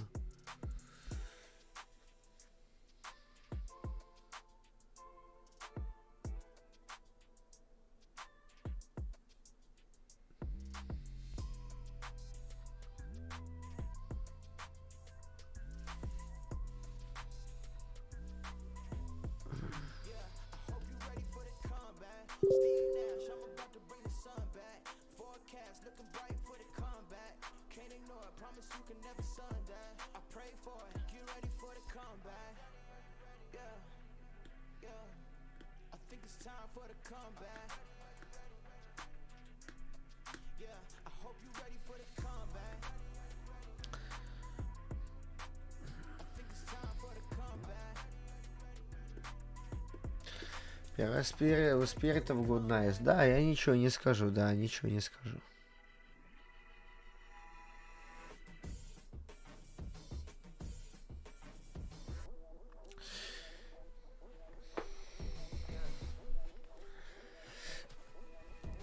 У спиритов Good Night. Да, я ничего не скажу, да, ничего не скажу.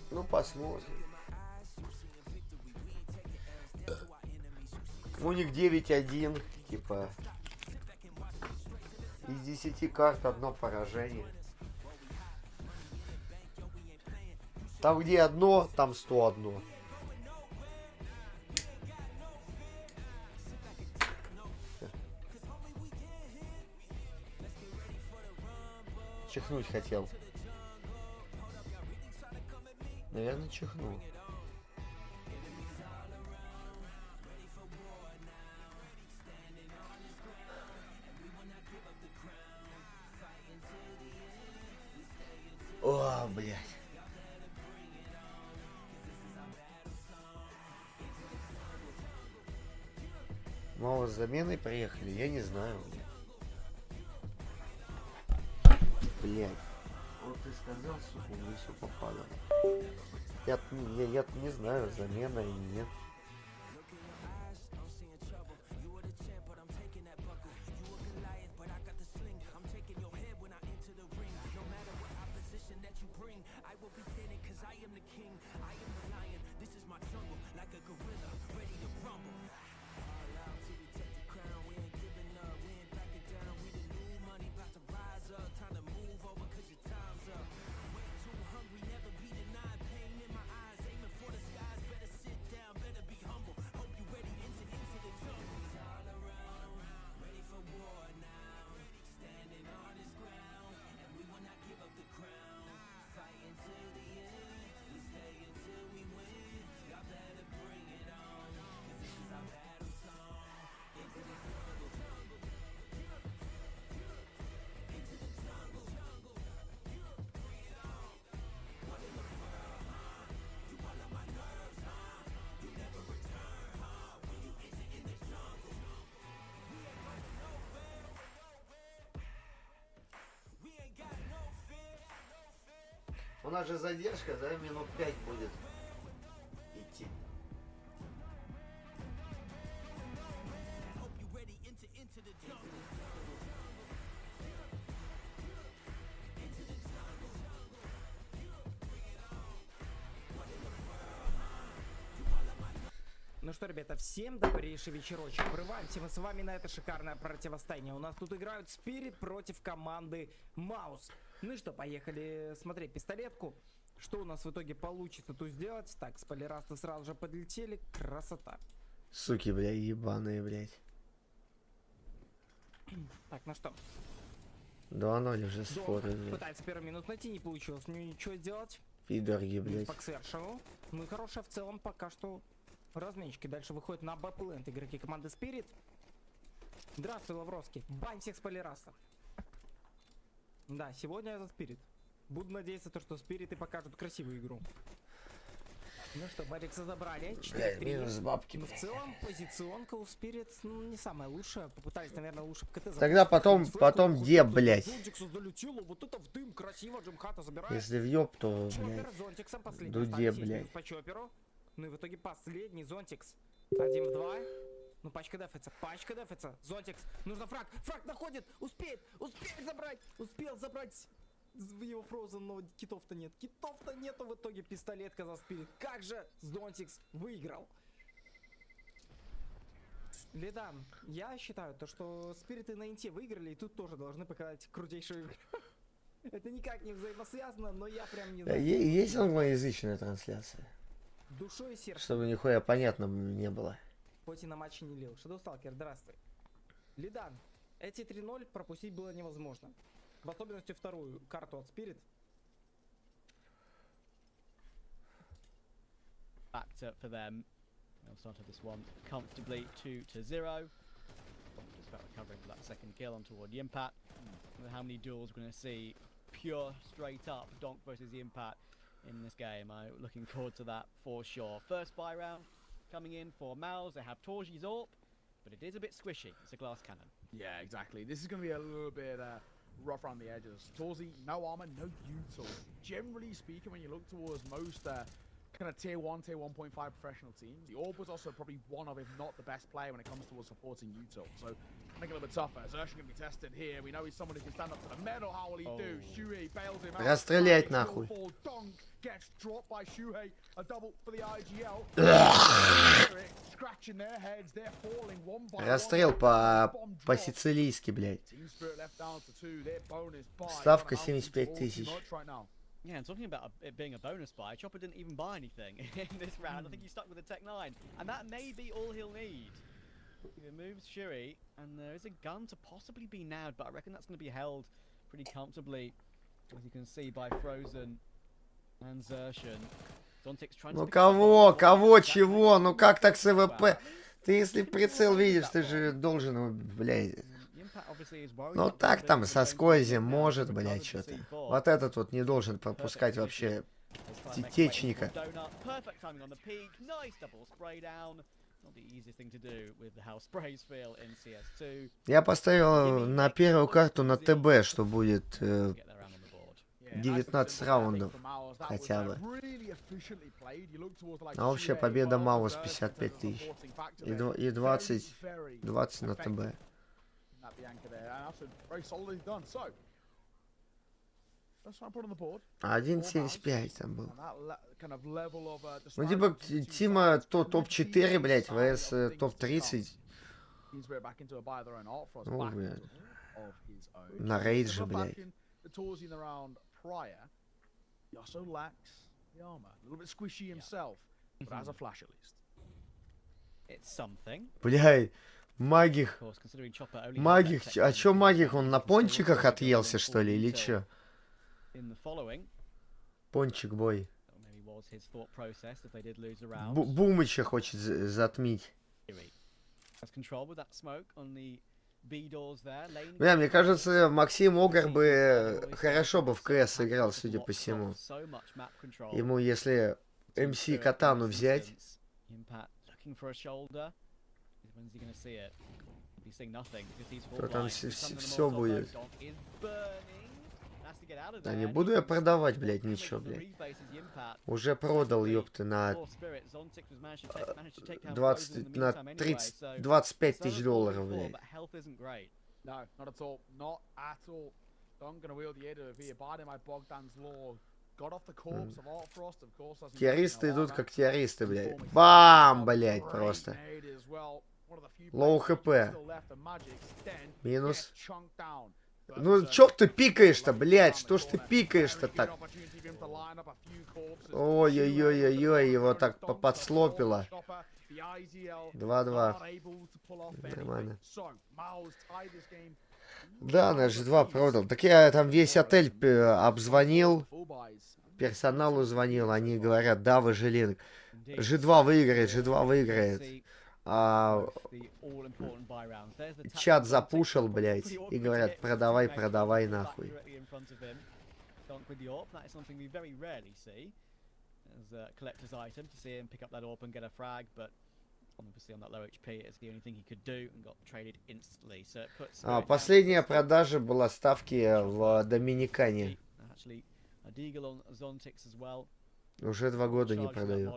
Ну, посмотрим. У них 9-1, типа, из 10 карт одно поражение. Там где одно, там 101. Чихнуть хотел. Наверное, чихнул. О, блядь. Мало с заменой приехали, я не знаю. Блядь. Вот ты сказал, сука, мне все попало. Я не знаю, замена или нет. У нас же задержка, да, минут 5 будет идти. Ну что, ребята, всем добрейший вечерочек. Врываемся мы с вами на это шикарное противостояние. У нас тут играют Спирит против команды Маус. Ну и что, поехали смотреть пистолетку. Что у нас в итоге получится тут сделать? Так, спойлерасты сразу же подлетели. Красота. Суки, бля, ебаные, блядь. Так, ну что? 2-0 уже споры, блядь. Пытается первый минут найти, не получилось. Ничего сделать. Пидорги, блядь. По Ксершеву. Ну и хорошая в целом пока что разменчики. Дальше выходят на бэпленд игроки команды Spirit. Здравствуй, Лавровский. Бань всех спойлерастов. Да, сегодня я за Spirit. Буду надеяться, что Spirit и покажут красивую игру. Ну что, Барикса забрали. 4-3. Минус бабки, Но в целом позиционка у Spirit не самая лучшая. Попытались, наверное, лучше в КТ. Тогда потом где, блядь? Вот это в дым, красиво, Джимхата забирает. Если въеб, то, блядь, дуде, блядь. По чоперу. Ну и в итоге последний Зонтикс. 1 в 2. Ну пачка дефится, Зонтикс, нужно фраг. Фраг находит, успеет забрать. Успел забрать его Фроузен, но китов-то нет. Китов-то нету, в итоге пистолетка за Спирит. Как же Зонтикс выиграл. Ледан, я считаю, что Спириты на инте выиграли, и тут тоже должны показать крутейшую игру. Это никак не взаимосвязано, но я прям не знаю. Есть англоязычная трансляция? Душой и сердцем. Чтобы нихуя понятно не было. Хоть и на матче не лил. Шадоусталкер, здравствуй. Лидан, эти 3-0 пропустить было невозможно. В особенности вторую карту от Spirit. Factor for them. They'll start off this one comfortably 2-0. Just about recovering for that second kill on toward Yimpat. How many duels we're going to see pure straight up Donk versus Yimpat in this game. I'm looking forward to that for sure. First buy round coming in for Mouse. They have Torji's AWP, but it is a bit squishy. It's a glass cannon. Yeah, exactly. This is going to be a little bit rough around the edges. Torzi, no armor, no util. Generally speaking, when you look towards most kind of tier 1, tier 1.5 professional teams, the Orb was also probably one of, if not the best player when it comes towards supporting util. So make it a little bit tougher. Zershon going to be tested here. We know he's someone who can stand up to the medal. How will he do? Shuhei bails him out. Расстрелять нахуй. Gets dropped by Shuhei. A double for the IGL. Scratching their heads. They're falling one by one. Расстрел по-сицилийски, блядь. Ставка 75 тысяч. Yeah, and talking about it being a bonus buy, Chopper didn't even buy anything in this round. I think he's stuck with a Tech 9, and that may be all he'll need. He moves Shuri, and there is a gun to possibly be nabbed, but I reckon that's going to be held pretty comfortably, as you can see by Frozen and Zershon. Zontix trying to... Ну кого, чего? Ну как так с ВП? Ты если в прицел видишь, ты же должен, блядь... Ну так там со скользем может, блядь, что-то. Вот этот вот не должен пропускать вообще течника. Я поставил на первую карту на ТБ, что будет 19 раундов хотя бы. А общая победа Маус 55 тысяч. И 20 на ТБ. 1.75 там был. Ну типа Тима топ-4, блять, ВС топ-30. Ну, блядь. На рейдже, блядь. Блядь. Магих. А чё Магих? Он на пончиках отъелся, что ли, или чё? Пончик бой. Бумыча хочет затмить. Бля, мне кажется, Максим Огар бы хорошо бы в КС играл, судя по всему. Ему, если МС Катану взять... То там все будет. Да не буду я продавать, блядь, ничего, блядь. Уже продал, ёпты, на 20, на 30, 25 тысяч долларов, блядь. No, not at all. Not at all. I'm gonna wield the aid of here, abiding by Bogdan's law. Got off the corpse of Art Frost, of course. Террористы идут как террористы, блядь. Бам, блядь, просто. Лоу хп. Минус. Ну, чё ты пикаешь-то, блядь? Что ж ты пикаешь-то так? Ой-ой-ой-ой-ой, его так подслопило. 2-2. Нормально. Да, на G2 продал. Так я там весь отель обзвонил. Персоналу звонил. Они говорят, да, Важелин. G2 выиграет, G2 выиграет. Чат запушил, блядь. И говорят, продавай, продавай нахуй. Последняя продажа была ставки в Доминикане. Уже 2 года не продаю.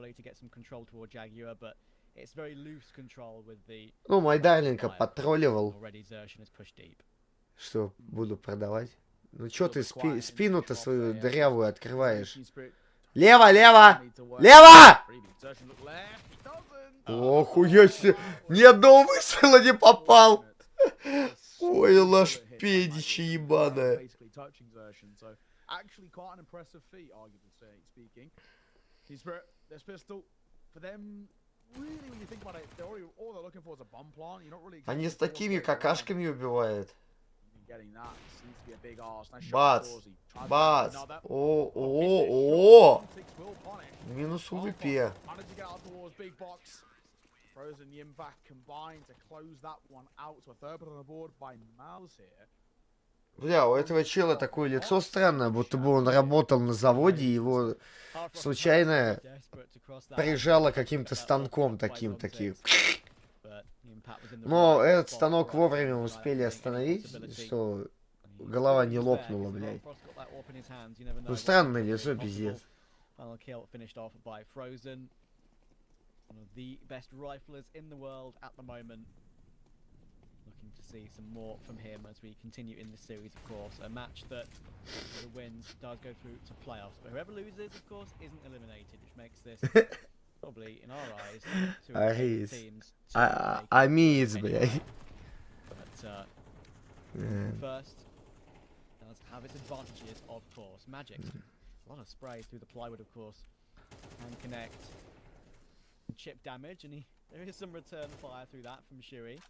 Ну, мой дарлинка подтролливал. Что, буду продавать? Ну, чё ты спину-то свою дырявую открываешь? Лево, лево! Лево! Охуя себе! Ни одного выстрела не попал! Ой, лошпедище ебаное. Они с такими какашками убивают. Бац! Бац! О-о-о! Минус УВП. Бля, у этого чела такое лицо странное, будто бы он работал на заводе, и его случайно прижало каким-то станком таким. Но этот станок вовремя успели остановить, что голова не лопнула, блядь. Ну, странное лицо, пиздец. Looking to see some more from him as we continue in this series, of course. A match that whoever wins does go through to playoffs, but whoever loses, of course, isn't eliminated, which makes this probably, in our eyes, two of the teams. Блядь. But first does have its advantages, of course. Magic. A lot of sprays through the plywood, of course. Can connect. Chip damage, and there is some return fire through that from Shuri.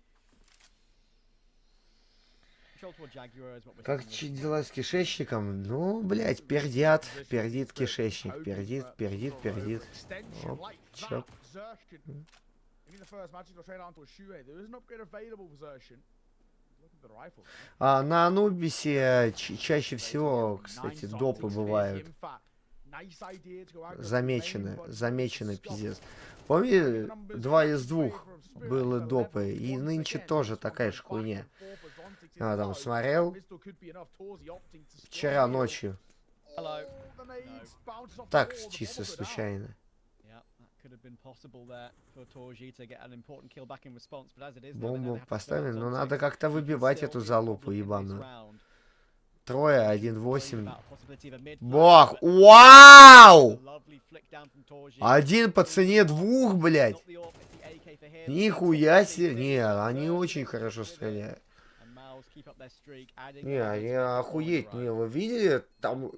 Как дела с кишечником? Ну, блядь, пердят. Пердит кишечник. Пердит. Оп, чоп. На Анубисе чаще всего, кстати, допы бывают. Замечены, пиздец. Помните, 2 из 2 было допы, и нынче тоже такая же хуйня. Я там смотрел вчера ночью. Так, чисто случайно. Бомбу поставили, но надо как-то выбивать эту залупу ебаную. 3, 1-8. Бог! Вау! 1 по цене 2, блядь. Нихуя себе. Не, они очень хорошо стреляют. Не, они охуеть. Не, вы видели? Там...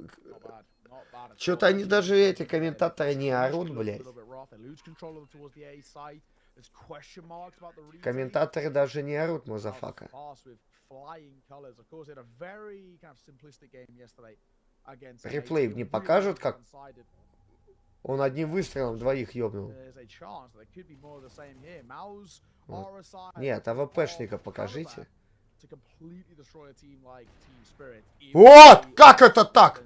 Что-то они даже, эти комментаторы, не орут, блядь. Комментаторы даже не орут, мазафака. Реплей не покажут, как он одним выстрелом 2 ёбнул. Вот. Нет, АВПшника покажите. Вот! Как это так?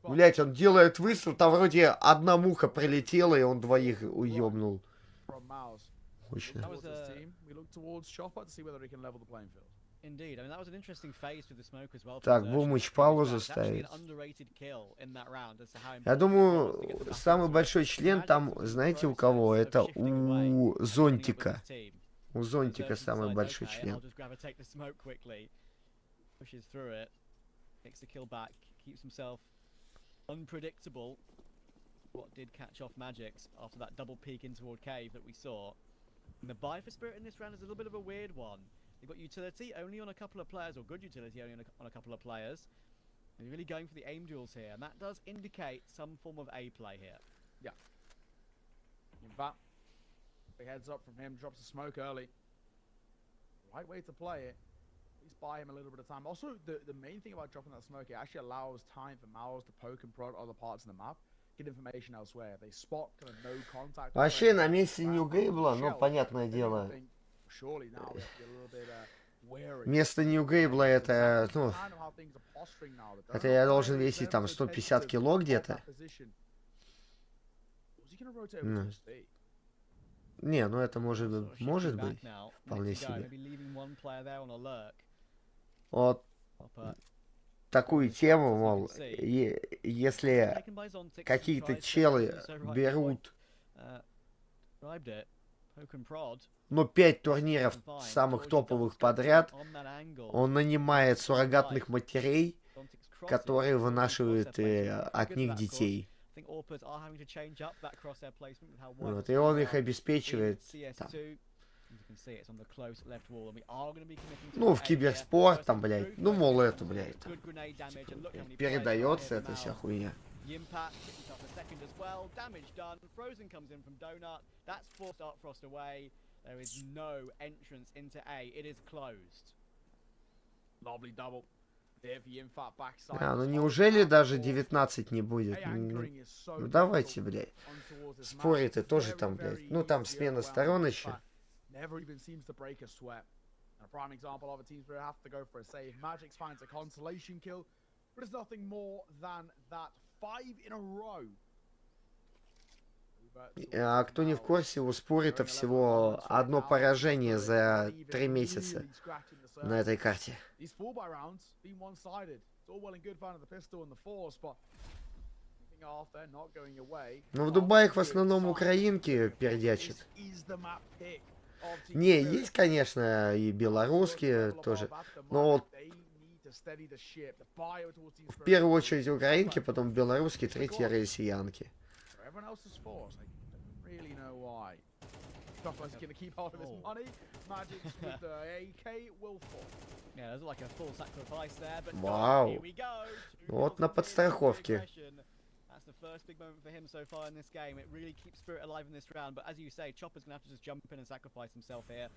Блять, он делает выстрел, там вроде 1 муха прилетела, и он 2 уебнул. Indeed. I mean, that was an interesting phase for the smoke as well. Так, Бумыч паузу ставит. Я думаю, самый большой член там, знаете, у кого? Это у Зонтика. У Зонтика самый большой член. Pushes through it, takes the kill back, keeps himself unpredictable. What did catch off Magix after that double peek in toward cave that we saw. And the buy for Spirit in this round is a little bit of a weird one. They've got utility only on a couple of players, or good utility only on a couple of players. They're really going for the aim duels here, and that does indicate some form of A play here. Yeah. In fact, big heads up from him, drops the smoke early. Right way to play it. At least buy him a little bit of time. Also, the main thing about dropping that smoke, it actually allows time for Maus to poke and prod other parts of the map. Get information elsewhere. They spot kind of no contact. Вообще на месте Ньюгейбла, ну, понятное дело. Место Ньюгейбла это, ну, это я должен весить там 150 кило где-то. Не, ну это может быть, вполне себе. Вот такую тему, мол, если какие-то челы берут, ну, 5 турниров самых топовых подряд, он нанимает суррогатных матерей, которые вынашивают от них детей. Вот, и он их обеспечивает там. Ну, в киберспорт, там, блядь. Ну, мол, это, блядь, там, передается эта вся хуйня. А, ну неужели даже 19 не будет? Ну давайте, блядь. Споры-то тоже там, блядь. Ну там смена сторон еще. Never even seems to break a sweat. And a prime example of a team spirit have to go for a save. Magix finds a consolation kill, but it's nothing more than that 5 in a row. А кто не в курсе, у Спорита всего одно поражение за 3 месяца на этой карте. Ну в Дубае в основном украинки пердячат. Не, есть, конечно, и белорусские тоже, но вот в первую очередь украинки, потом белорусские, третьи россиянки. Вау. Вот на подстраховке. That's the first big moment for him so far in this game. It really keeps Spirit alive in this round. But as you say, Chopper's going to have to just jump in and sacrifice himself here.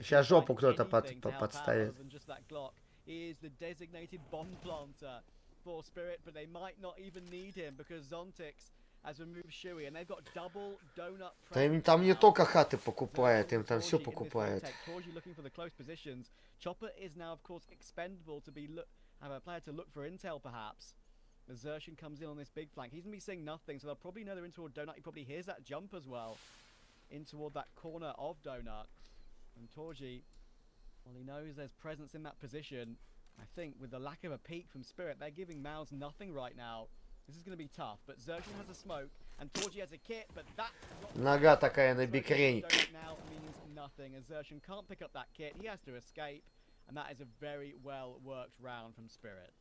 Сейчас жопу кто-то подставит. Just that Glock. He is the designated bomb planter for Spirit, but they might not even need him because Zontix has removed Shui, and they've got double donut. Там не только хаты покупает, им там все покупает. Looking for the close positions. Chopper is now, of course, expendable to be have a player to look for intel, perhaps. The Zertian comes in on this big flank. He's going to be seeing nothing, so they'll probably know they're in toward Donut. He probably hears that jump as well. In toward that corner of Donut. And Torji, well, he knows there's presence in that position. I think with the lack of a peek from Spirit, they're giving Mouse nothing right now. This is going to be tough, but Zertian has a smoke, and Torji has a kit, but that... Нога такая на бикрень. Now means nothing, as Zertian can't pick up that kit. He has to escape, and that is a very well-worked round from Spirit.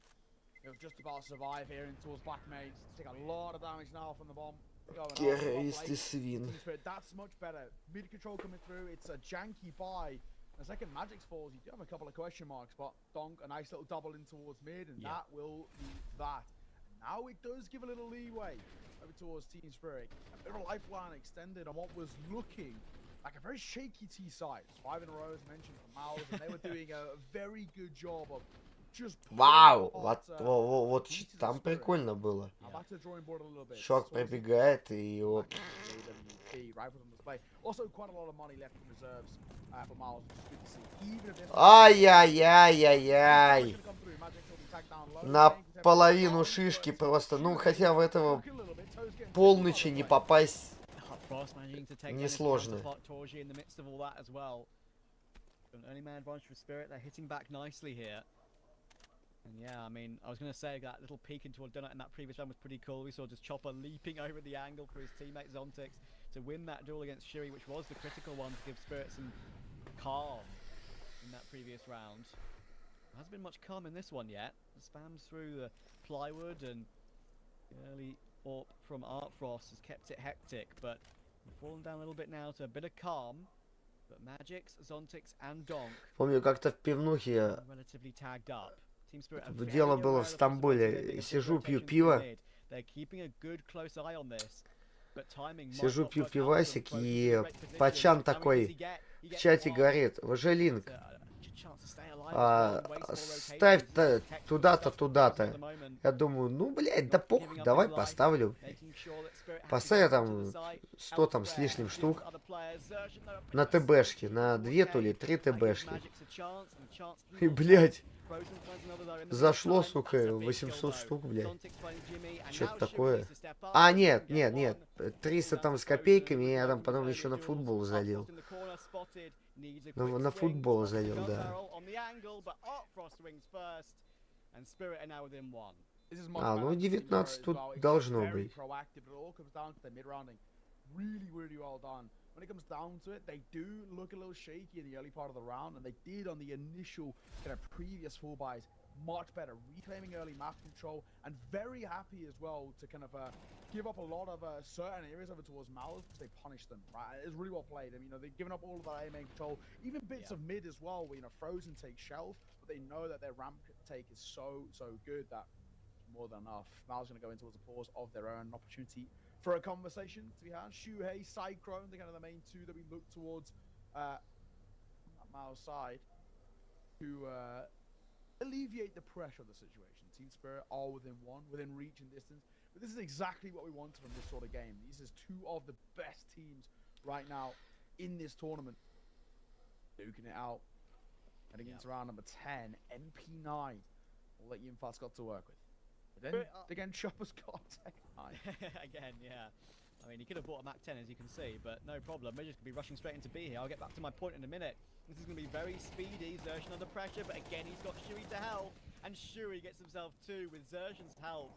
He'll just about survive here in towards Black Mage. Take a lot of damage now from the bomb. Террористы свин. That's much better. Mid control coming through. It's a janky buy. The second Magix falls, you do have a couple of question marks, but Donk, a nice little double in towards mid, and that will be that. Now it does give a little leeway over towards Team Spirit. A bit of a lifeline extended on what was looking like a very shaky T side. 5 in a row, as mentioned, from Mouse, and they were doing a very good job of Вау! Вот там прикольно было. Шок пробегает и вот. Ай-яй-яй-яй-яй. На половину шишки просто. Ну, хотя в этого полночи не попасть несложно. An early man advantage for Spirit. They're hitting back nicely here. And yeah, I mean, I was going to say that little peek into what done in that previous round was pretty cool. We saw just Chopper leaping over the angle for his teammate Zontix to win that duel against Shui, which was the critical one to give Spirit some calm in that previous round. There hasn't been much calm in this one yet. The spams through the plywood and the early AWP from Artfrost has kept it hectic, but we've fallen down a little bit now to a bit of calm. But Magix, Zontix and Donk Помню, как-то в пивнухе are relatively tagged up. Team Spirit are very дело было aware в of the possibility of there Стамбуле. being a Сижу, big пью rotation пиво. through mid. They're keeping a good close eye on this. But timing might Сижу, not пью work out for them. пивасик, Frozen's in и a great position. пачан How many does he такой get? He в gets чате one. говорит: Важелинг, Chance to stay alive as well and wasteful ставь rotations. He's protecting туда-то, himself туда-то. at the moment. Я думаю, ну, блядь, да Not похуй, giving up давай his life, поставлю. making sure that Spirit have to Поставил get to the там site 100 там с elsewhere. лишним Give штук other players Zersh no на ТБшки, на 2 то ли 3 ТБшки. Magic's a chance, and a chance he И, wants. блядь, Frozen finds another though in the зашло, meantime. сука, That's a big kill 800 though. штук, блядь. Zontix finds Jimmy, and Что-то now Shui такое. needs to step up. А, He нет, can get нет, one. нет. 300 That's там с Frozen. копейками, Good я run там from потом his еще на early футбол duels. залил. Artfrost in the corner, spotted. Needs a На quick футбол swing. Spots the залил, gun да. barrel on the angle, but Artfrost swings first, and Spirit are now within one. This is А, ну much better than 19 as тут well. It's должно very быть. proactive. It all comes down to the mid-rounding. Really, really well done. When it comes down to it, they do look a little shaky in the early part of the round, and they did on the initial kind of previous full buys much better, reclaiming early map control, and very happy as well to kind of give up a lot of certain areas over towards Malice because they punished them, right? It's really well played. I mean, they've given up all of that A main control, even bits of mid as well, where, Frozen takes Shelf, but they know that their ramp take is so good that more than enough. Mal's going to go in towards a pause of their own opportunity for a conversation to be had. Shuhei, Cyclone, they're kind of the main two that we look towards Mal's side to alleviate the pressure of the situation. Team Spirit are within one, within reach and distance. But this is exactly what we wanted from this sort of game. These are two of the best teams right now in this tournament. Duking it out. Heading into round number 10, MP9. We'll let Yinfat's got to work with. But then, again, Chopper's got Tech 9. Again, yeah. I mean, he could have bought a Mac 10, as you can see, but no problem. We're just going to be rushing straight into B here. I'll get back to my point in a minute. This is going to be very speedy. Zersh under pressure, but again, he's got Shui to help. And Shui gets himself two with Zershan's help.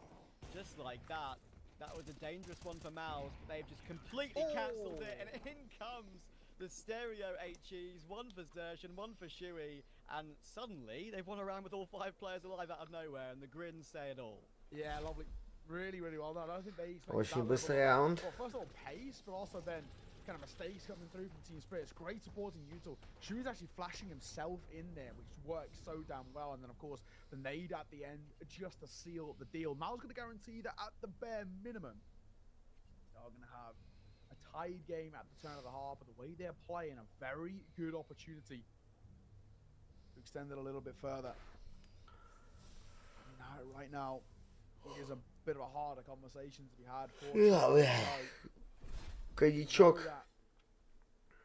Just like that. That was a dangerous one for Mouse, but they've just completely cancelled it. And in comes the stereo HEs, one for Zersh and one for Shui. And suddenly, they've won a round with all 5 players alive out of nowhere, and the grins say it all. Yeah, lovely. Really, really well done. I don't think they expected Очень that быстрый level раунд. well, first of all, pace, but also then kind of mistakes coming through from Team Spirit. It's great supporting Util. Shui's actually flashing himself in there, which works so damn well. And then, of course, the nade at the end just to seal the deal. Mal's going to guarantee that at the bare minimum, they're going to have a tied game at the turn of the half. But the way they're playing, a very good opportunity to extend it a little bit further. Right now, it is a bit of a harder conversation to be had for Коньячок.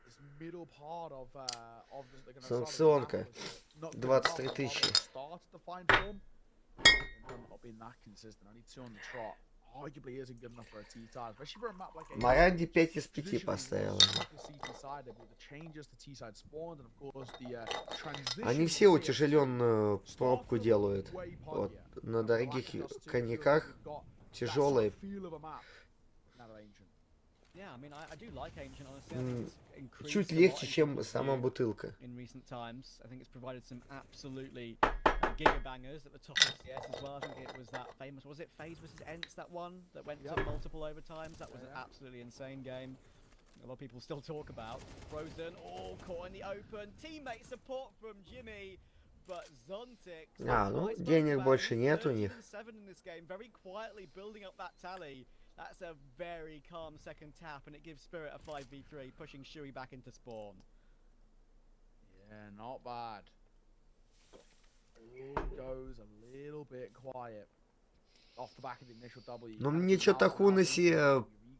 this middle part of the Санкционка. 23 тысячи. start to find form. Not being that consistent, only 2 on the trot. Arguably isn't good enough for a T-side, especially for a map like Маранди 5 из 5 поставила. Они все утяжеленную пробку делают. Вот, на дорогих коньяках тяжелые. Чуть легче, чем сама бутылка. Giga bangers at the top of CS as well. I think it was that famous, was it FaZe vs Ents, that one that went to multiple overtimes? That was an absolutely insane game. A lot of people still talk about. Frozen, all caught in the open. Teammate support from Jimmy, but Zontix. Ну, денег больше нет у них. 7 in this game, very quietly building up that tally. That's a very calm second tap, and it gives Spirit a 5v3, pushing Shui back into spawn. Yeah, not bad. Goes a little bit quiet off the back of the initial W. Но мне что-то Хунаси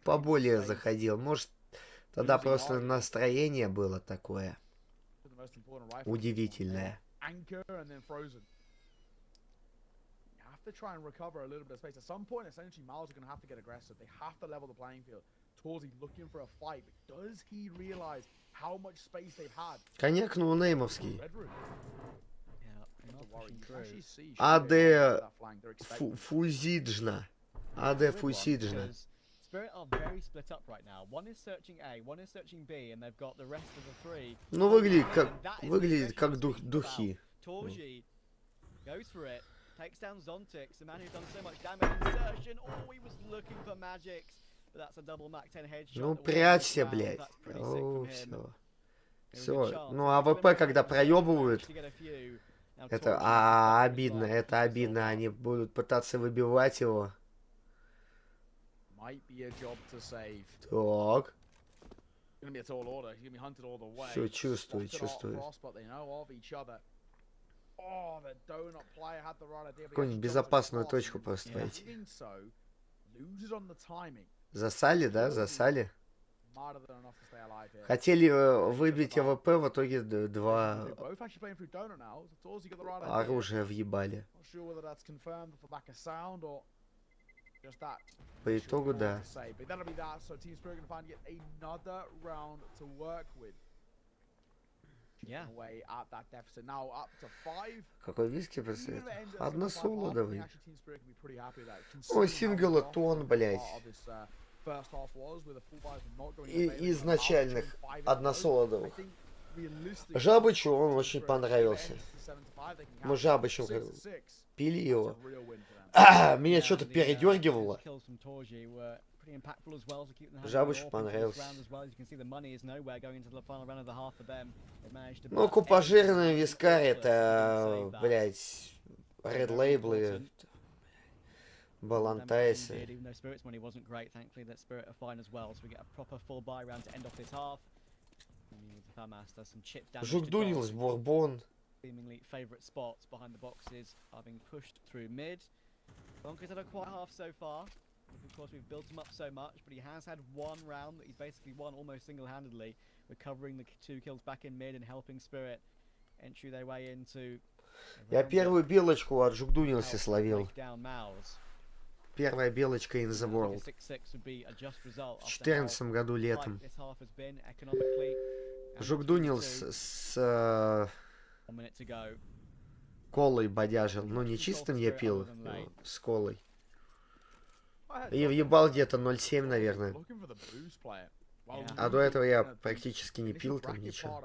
поболее заходил. Может, тогда просто настроение было такое удивительное. Anchor and then Frozen. You have have to try and recover a little bit of space. At some point, essentially, Miles are going to have to get aggressive. They have to level the playing field. Torzy looking for a fight, but does he realize how much space they've had? Коньяк ноунеймовский. Фузиджна. Фусиджна. Spirit are very split up right now. One is searching A, one is searching B, and they've got the rest of the three. Ну, выглядит как духи. Torzy goes for it, takes down Zontix, the man who's done so much damage. Insertion, he was looking for magics, but that's a double Mac 10 headshot. Ну, прячься, блядь. О, все. Все. Ну, АВП, когда проебывают, это обидно, это обидно. Они будут пытаться выбивать его. Так. Все чувствую, чувствую. Какую-нибудь безопасную точку просто пойти. Засали, да? Засали. Хотели выбить АВП, в итоге два оружия въебали. По итогу, да. Какой виски представляет? Односолодовый. О, синглтон, блядь. Изначальных односолодовых. Жабычу он очень понравился. Мы Жабычем пили его. Меня что-то передергивало. Жабычу понравился. Ну, купажирные вискари, это, блядь, Red Label, Балантайсы. Жукдунилс, Бурбон. Favorite spots behind the boxes are being pushed through mid. Bonkers had a quiet half so far. Of course, we've built him up so much, but he has had one round that he's basically won almost single-handedly, recovering the 2 kills back in mid and helping Spirit entry their way into. Я первую белочку от Жукдунилса словил. Первая белочка in the world. В 2014 году летом. Жукдунилс с колой бодяжил. Ну, не чистым я пил, с колой. И въебал где-то 0.7, наверное. А до этого я практически не пил там ничего.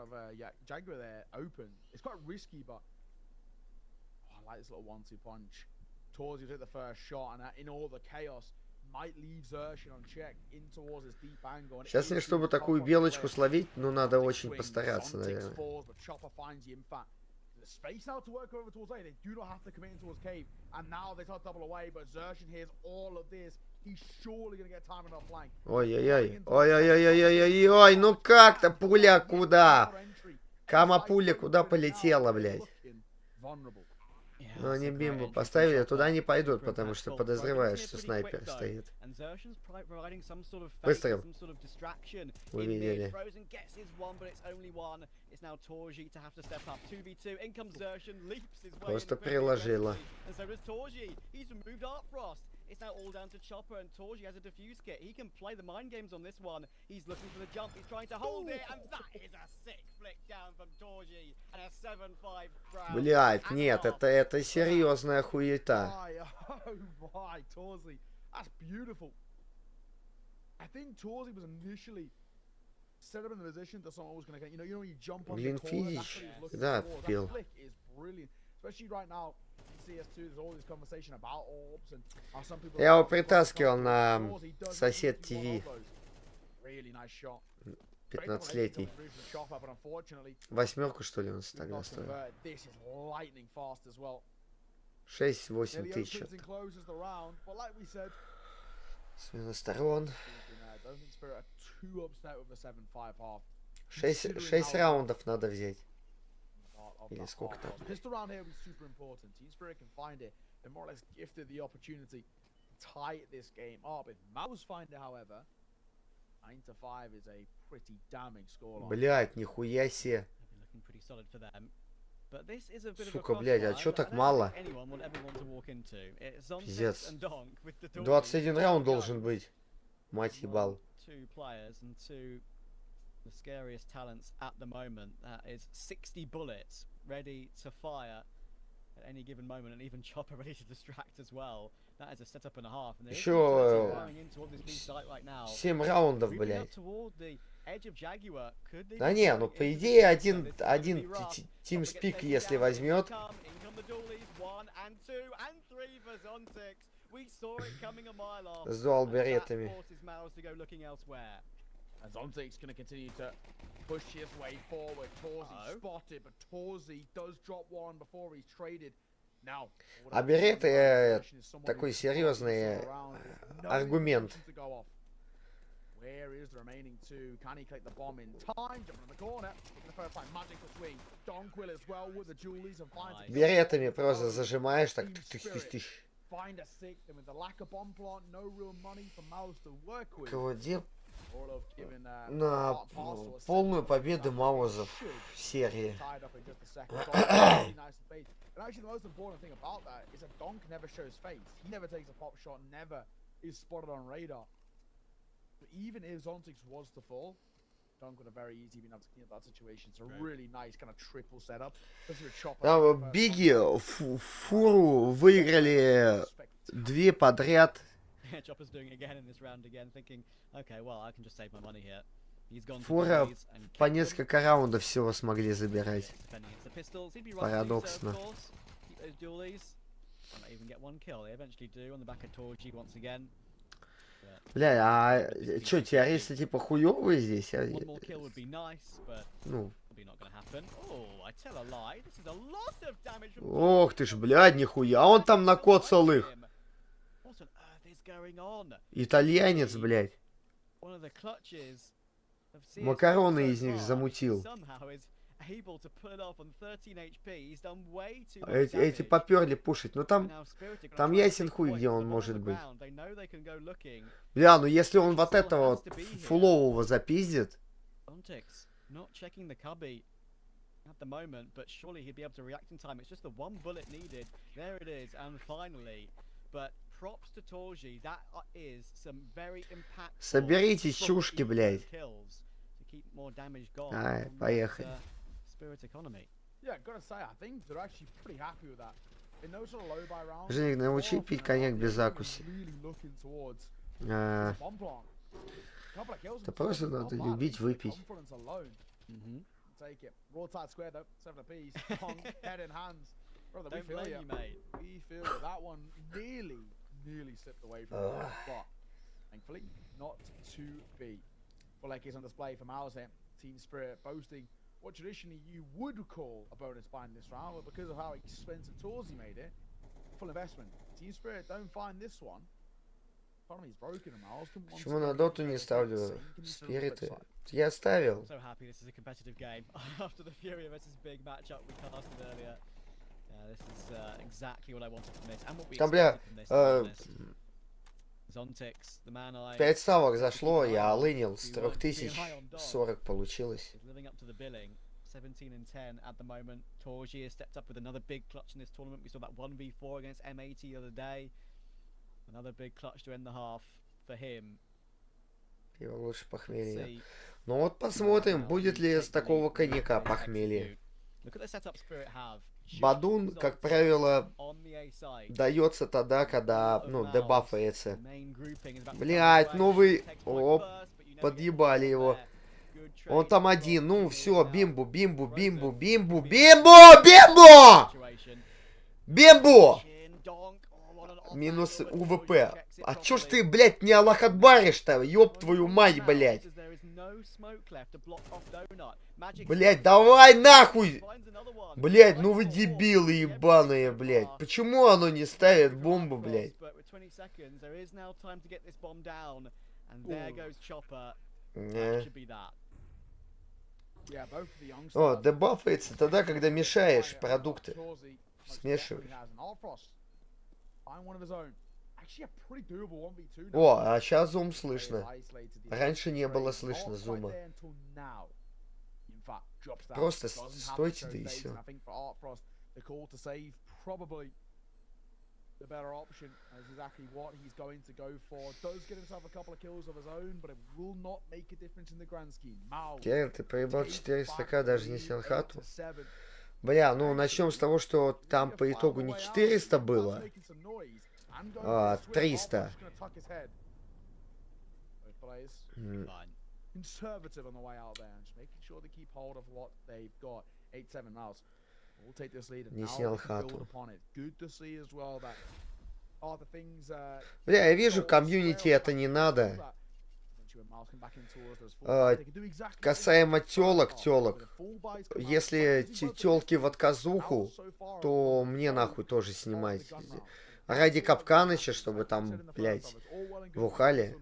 Сейчас мне, чтобы такую белочку словить, ну, надо очень постараться, наверное. Space now to work over towards A. They do not have to commit in towards cave, and now they start double away. But Zershin hears all of this. He's surely gonna get time enough flank. Ой-ой-ой, ой-ой-ой-ой-ой, ну как-то пуля куда? Кама пуля куда полетела, блядь? Ну они бимбу поставили, туда не пойдут, потому что подозревают, что снайпер стоит. Выстрел. Увидели. Просто приложила. It's now all down to Chopper, and Torji has a defuse kit. He can play the mind games on this one. He's looking for the jump. He's trying to hold it, and that is a sick flick down from Torji, and a 7-5 round. Блять, нет, это серьезная хуета. Oh my, Torzi, that's beautiful. I think Torzi was initially set up in the position that someone was going to get. You know when you jump on the corner, that's what he was looking да, for. пил. That flick is brilliant, especially right now. Я его притаскивал на сосед ТВ. 15-летний. 8, что ли, он тогда стоил? 6-8 тысяч. С минус сторон. 6 раундов надо взять. Или сколько там? Pistol round here was super important. Team Spirit can find it. They're more or less gifted the opportunity to tie this game up. If Mouse find it, however, 9-5 is a pretty damning scoreline. Блять, нихуя себе. Looking pretty solid for them. Сука, блядь, а чё так мало? Пиздец. 21 раунд должен быть. Мать ебал. The scariest talents at the moment. That is 60 bullets ready to fire at any given moment, and even Chopper ready to distract as well. That is a setup and a half. And Еще 7 раундов, блядь. Да не, ну по идее один TeamSpeak, если возьмет. С дуал-беретами. And Zontic's going to continue to push his way forward. Torzi spotted, but Torzi does drop one before he's traded. Now, а береты такой серьезный аргумент. Where is the remaining two? Can he collect the bomb in time? Jumping in the corner. Taking the first time, magical swing. Donquill as well with the jewelies and finds Беретами просто зажимаешь так тыщ-тыщ-тыщ. Find a sixth, and with the lack of bomb plant, no real money for Mouse to work with. Кого где? На полную победу Маузов в серии. And actually, the most important thing about that is that Donk never shows face. He never takes a pop shot, never is spotted on radar. But even if Zontix was to fall, Donk would have very easily been able to clean up that situation. It's a really nice kind of triple setup. Там Биги фуру выиграли 2 подряд. Chopper's doing it again in this round again, thinking, okay, well, I can just save my money here. He's gone Фура по несколько раундов всего смогли забирать. Парадоксно. Бля, а чё, террористы типа хуёвые здесь? Ну. Ох ты ж, блядь, нихуя, он там накоцал их. Итальянец, блядь. Макароны из них замутил. Эти поперли пушить. Ну там ясен хуй, где он может быть. Бля, ну если он вот этого вот фулового запиздит. At the moment, but surely he'd be able to react in time. It's just the one bullet needed. There it is, and finally. But props to Torji. That is some very impactful. Соберите чушки, блядь. Ай, поехали. Spirit economy. Yeah, gotta say, I think they're actually pretty happy with that. In those sort of low buy rounds. Женик, научи пить коньяк без закуси. Это просто надо любить выпить. Take it. Raw tight square though, 7 apiece. Pong, head in hands. Brother, we feel you, mate. We feel that one nearly slipped away from us, but thankfully not to be. Full is on display for Mouse here. Team Spirit boasting what traditionally you would call a bonus buy in this round, but because of how expensive Torzi made it, full investment. Team Spirit don't find this one. Почему на доту не ставлю спириты? Я ставил. Там, бля, 5 ставок зашло, я олынил с 3000, 40 получилось. 17-10 at the moment. Torji has stepped up with another big clutch in this tournament. We saw that 1v4 against M80 the other day. Another big clutch to end the half for him. Его лучше похмелье. Ну вот посмотрим, будет ли с такого коньяка похмелье. Бадун, как правило, дается тогда, когда, ну, дебафается. Блять, ну вы... Оп, подъебали его. Он там один. Ну, все, бимбу, бимбу, бимбу, бимбу, бимбу, бимбу! Бимбу! Минус УВП. А чё ж ты, блядь, не аллахатбаришь-то? Ёб твою мать, блядь. Блядь, давай нахуй! Блядь, ну вы дебилы ебаные, блядь. Почему оно не ставит бомбу, блядь? О, дебафается тогда, когда мешаешь продукты. Смешиваешь. О, а сейчас зум слышно. Раньше не было слышно зума. Yimfat drops down. Просто Doesn't have the стойте, да show и phase, все. and I think for Art Frost, the call to save probably the better option as exactly what he's going to go for. Does get himself a couple of kills of his own, but it will not make a difference in the grand scheme. Mao, Кевин, ты проебал 400к, даже не снял хату. 7. Бля, ну начнем с того, что там по итогу не 400 было, а 300. Conservative on the way out there, and just making sure they keep hold of what they've got. 8-7 Mouse will take this lead and Не now снял build хату. upon it. Good to see as well that the things. Бля, я вижу, комьюнити это не надо. Касаемо телок, если телки в отказуху, то мне нахуй тоже снимать. Ради Капканыча, чтобы там, блядь, бухали.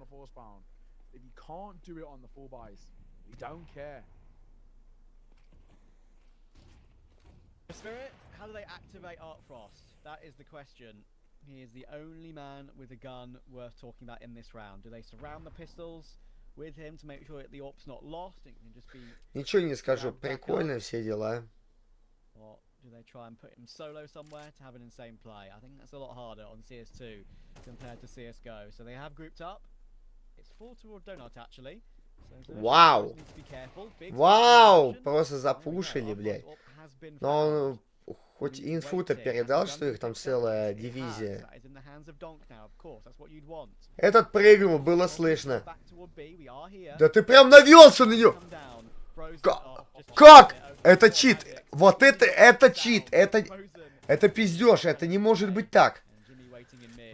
Spirit, how do they activate Art Frost? That is the question. He is the only man with a gun worth talking about in this round. Do they surround the pistols with him to make sure that the AWP's not lost? It can just be. Ничего не скажу, прикольно все дела. Or do they try and put him solo somewhere to have an insane play? I think that's a lot harder on CS2 compared to CSGO. So they have grouped up. It's 4 toward Donut actually. Вау! Вау! Просто запушили, блядь. Но он хоть инфу-то передал, что их там целая дивизия. Этот прыгнул, было слышно. Да ты прям навелся на нее! Как? Это чит! Вот это чит! Это пиздеж, это не может быть так.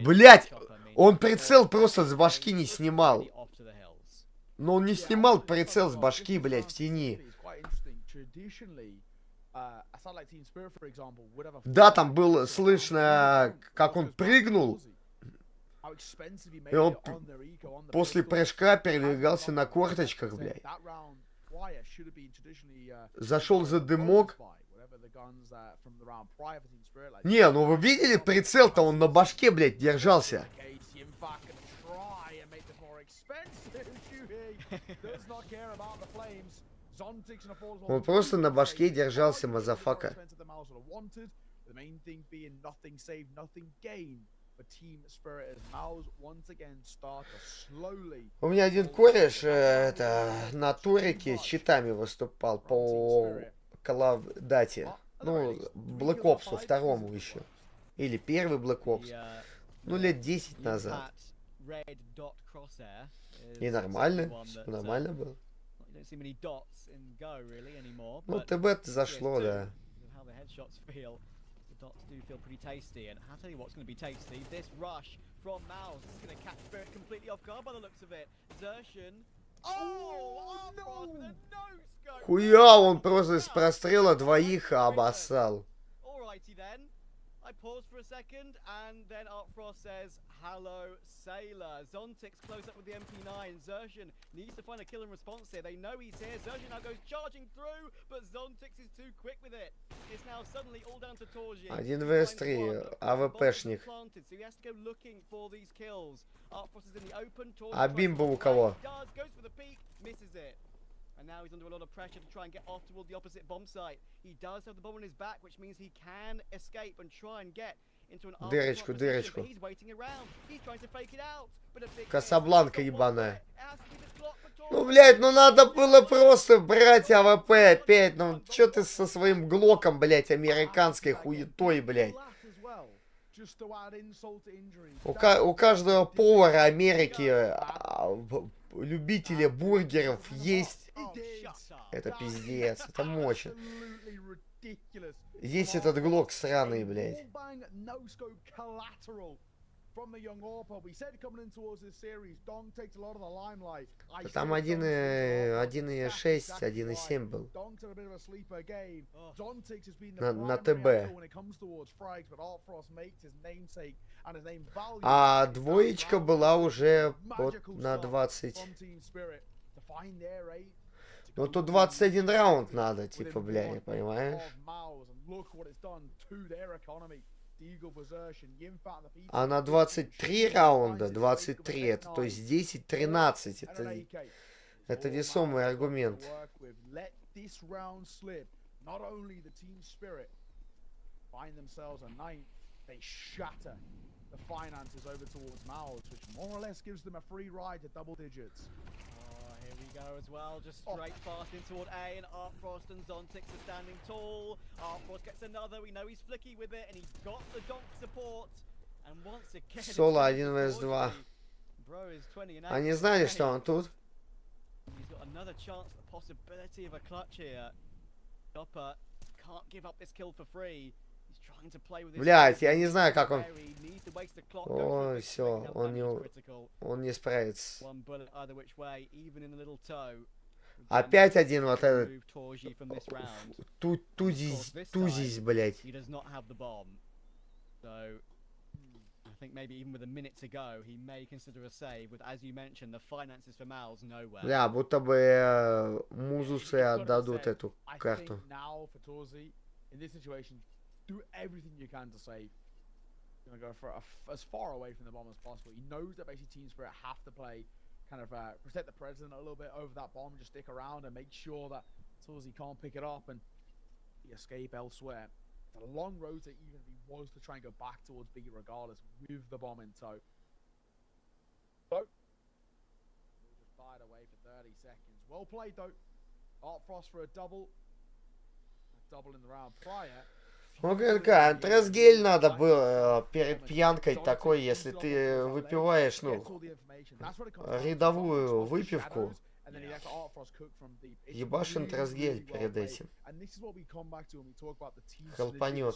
Блядь, он прицел просто с башки не снимал. Но он не снимал прицел с башки, блядь, в тени. Да, там было слышно, как он прыгнул. И он после прыжка передвигался на корточках, блядь. Зашел за дымок. Не, ну вы видели прицел-то, он на башке, блядь, держался. Он просто на башке держался, мазафака. У меня один кореш на турике с читами выступал по Коловдате. Ну, Black Ops второму еще. Или первый Black Ops. Ну, лет 10 назад. И нормально, нормально было. Ну, ТБ зашло, да. Dots do feel pretty tasty, and I'll tell you what's going to be tasty. This rush from Mouse is going to catch Spirit completely off guard by the looks of it. Zertian. Oh, no! Хуя, он просто из прострела двоих обоссал. Alrighty then. I pause for a second, and then Art Frost says, "Hello, Sailor." Zontix close up with the MP9. Zertian needs to find a kill in response here. They know he's here. Zertian now goes charging through, but Zontix is too quick with it. It's now suddenly all down to Torji. 1v3, АВПшник. So he has to go looking for these kills. Art Frost is in the open. А бимба у кого? Goes for the peak, misses it. And now he's under a lot of pressure to try and get off toward the opposite bomb site. He does have the bomb on his back, which means he can escape and try and get into an Дырочку, дырочку. He's waiting around. He's trying to fake it out. But a big Касабланка ебаная. Ну, блядь, ну надо было просто брать АВП опять. Ну, чё ты со своим глоком, блядь, американской хуетой, блядь. У каждого повара Америки, любителя бургеров есть. Это пиздец, это мощно. Есть этот глок сраный, блядь. Там 1.6, 1.7 был. На ТБ. А двоечка была уже вот на 20. Ну тут 21 раунд надо, типа, бля, понимаешь? А на 23 раунда, 23, это, то есть 10-13, это весомый аргумент. this round slip, not only the team spirit find themselves a ninth, they shatter the finances over towards Mouths, which more or less gives them a free ride to double digits. Oh, here we go as well, just straight fast in toward A, and Artfrost and Zontix are standing tall. Artfrost gets another, we know he's flicky with it, and he's got the donk support. And once again, Соло 1 vs 2. Bro is 20 and Они знали, что он тут. He's got another chance, the possibility of a clutch here. Chopper can't give up this kill for free. He's trying to play with his. Блять, я не знаю, как он. Ой, все, он не справится. Опять один вот этот. Тузись, блять. I think maybe even with a minute to go, he may consider a save. With, as you mentioned, the finances for Mal's nowhere. Бля, будто бы музусы отдадут эту карту. Now for Torzi, in this situation, do everything you can to save. Gonna go for as far away from the bomb as possible. He knows that basically Team Spirit have to play, kind of protect the president a little bit over that bomb, just stick around and make sure that Torzi can't pick it up and escape elsewhere. It's a long road to even if he was to try and go back towards B regardless with the bomb in tow. So, we'll just buy it away for 30 seconds. Well played though. Artfrost for a double. A double in the round prior. Ну, ГНК, трезгель надо было перед пьянкой такой, если ты выпиваешь, ну, рядовую выпивку. Ебашен трезгель перед этим. Хелпанет.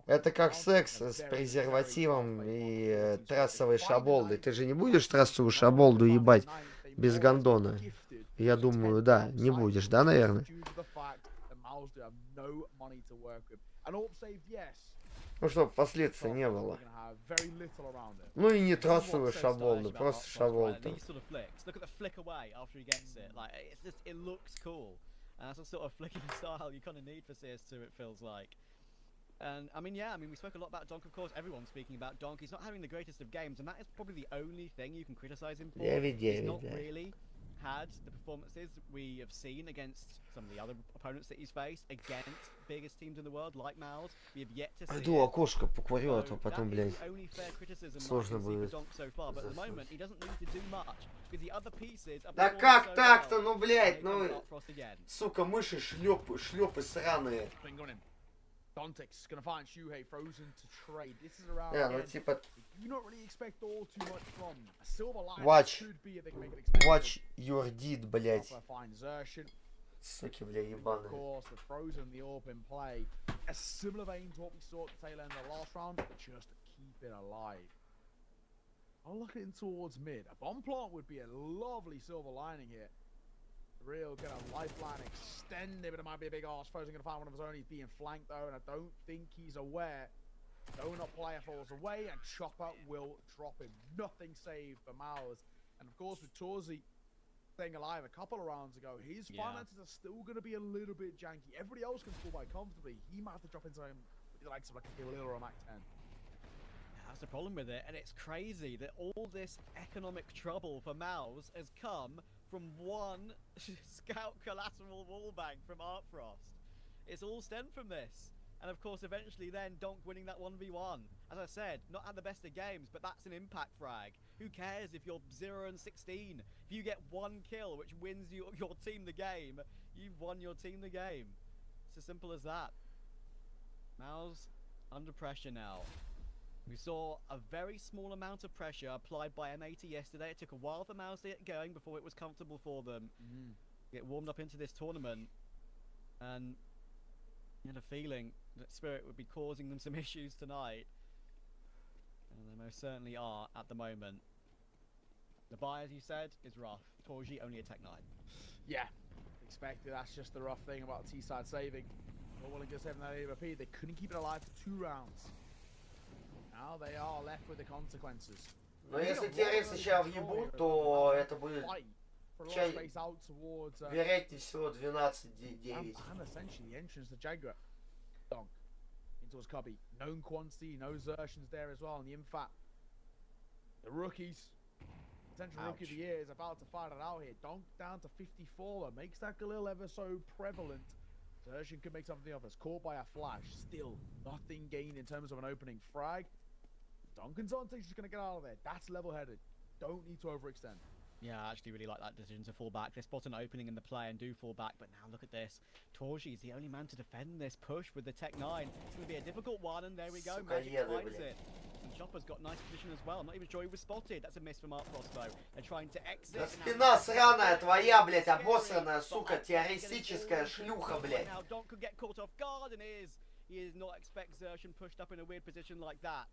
Это как секс с презервативом и трассовой шаболдой. Ты же не будешь трассовую шаболду ебать без гондона? Я думаю, да, не будешь, да, наверное? Ну, чтобы последствий не было. Ну и не трассовую шаболду, просто шаболду. And I mean, yeah, I mean, we spoke a lot about Donk, of course. Everyone's speaking about Donk. He's not having the greatest of games, and that is probably the only thing you can criticize him for. He's not really had the performances we have seen against some of the other opponents that he's faced, against biggest teams in the world, like Mal's. We have yet to see. Пойду окошко покурю, а то потом, блядь, сложно будет. Да как так-то, ну, блядь, ну, сука, мыши шлёпы сраные. Dontix gonna find Shuhei frozen to trade. This is around. Yeah, ну типа. You don't really expect all too much from a silver line. Watch your deed, блять. Суки, бля, ебаные. Of course, the frozen, the orb in play. A similar vein to what we saw at the tail end of the last round, but just to keep it alive. I'm looking towards mid. A bomb plant would be a lovely silver lining here. Real kind of lifeline extended, but it might be a big arse. Frozen gonna find one of his own. He's being flanked though, and I don't think he's aware. Donut player falls away, and Chopper will drop him. Nothing saved for Mowers. And of course, with Torzi staying alive a couple of rounds ago, his finances are still gonna be a little bit janky. Everybody else can pull by comfortably. He might have to drop into him with the likes of like a Gilil or a Mac 10. That's the problem with it, and it's crazy that all this economic trouble for Mouse has come from one scout collateral wallbang from Artfrost. It's all stemmed from this. And of course, eventually then, Donk winning that 1v1. As I said, not at the best of games, but that's an impact frag. Who cares if you're 0-16? If you get one kill, which wins your team the game, you've won your team the game. It's as simple as that. Mouse under pressure now. We saw a very small amount of pressure applied by M80 yesterday. It took a while for Mouse to get going before it was comfortable for them. Get warmed up into this tournament. And I had a feeling that Spirit would be causing them some issues tonight. And they most certainly are at the moment. The buy, as you said, is rough. Torji only a Tech 9. Yeah, expected. That's just the rough thing about T-side saving. Well, willing to save that AWP. They couldn't keep it alive for 2 rounds. Now they are left with the consequences. Но если те сейчас въебут, то это будет вероятнее всего 12-9. And essentially the entrance to Jaguar. Donk into his cubby. Known quantity, no Zertions there as well. And the Infat, the rookies, potential rookie of the year is about to find it out here. Donk down to 54. That makes that Galil ever so prevalent. Zershin could make something of us. Caught by a flash. Still nothing gained in terms of an opening frag. Duncan's on just going to get out of there. That's level-headed. Don't need to overextend. Yeah, I actually really like that decision to fall back. They spot an opening in the play and do fall back, but now look at this. Torji is the only man to defend this push with the Tech 9. It's going to be a difficult one, and there we go. Magic finds it. And Chopper's got nice position as well. I'm not even sure he was spotted. That's a miss from Art Frost, though. They're trying to exit. Да спина сраная твоя, блядь, обосранная, сука, террористическая шлюха, блядь. Now Donk could get caught off guard, and he is not expect Zershin pushed up in a weird position like that.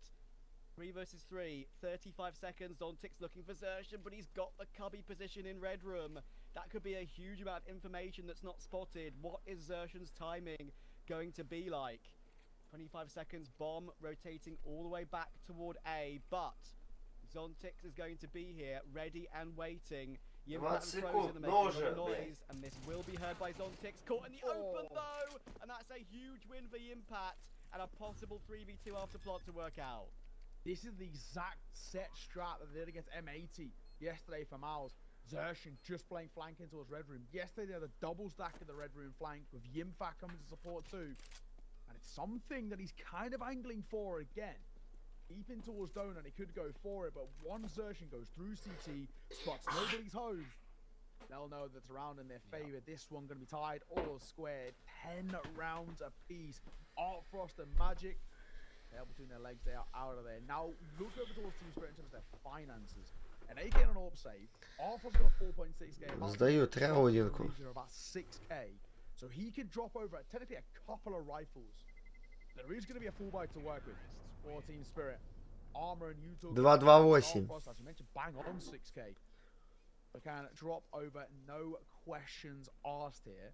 3 versus 3, 35 seconds. Zontic's looking for Zershin, but he's got the cubby position in Red Room. That could be a huge amount of information that's not spotted. What is Zershin's timing going to be like? 25 seconds, bomb rotating all the way back toward A, but Zontix is going to be here, ready and waiting. Yimpat and Frozen are making a lot of noise, and this will be heard by Zontix. Caught in the open, though, and that's a huge win for Yimpat, and a possible 3v2 afterplot to work out. This is the exact set strat that they did against M80 yesterday for Miles. Zershin just playing flanking towards Red Room. Yesterday they had a double stack in the Red Room flank with Yimfat coming to support too. And it's something that he's kind of angling for again. Deep in towards Donut, he could go for it, but once Zershin goes through CT, spots nobody's home, they'll know that's around in their favor. This one going to be tied all squared. 10 rounds apiece. Art Frost and Magic. Tail between their legs, they are out of there. Now, look over towards Team Spirit in terms of their finances. An 8k on an AWP save. Alpha's got a 4.6k. Сдают раудинку. About 6k. So he can drop over technically a couple of rifles. There is going to be a full bike to work with for Team Spirit. Armor and Utah. 228. As you mentioned, bang on 6k. They can drop over, no questions asked here.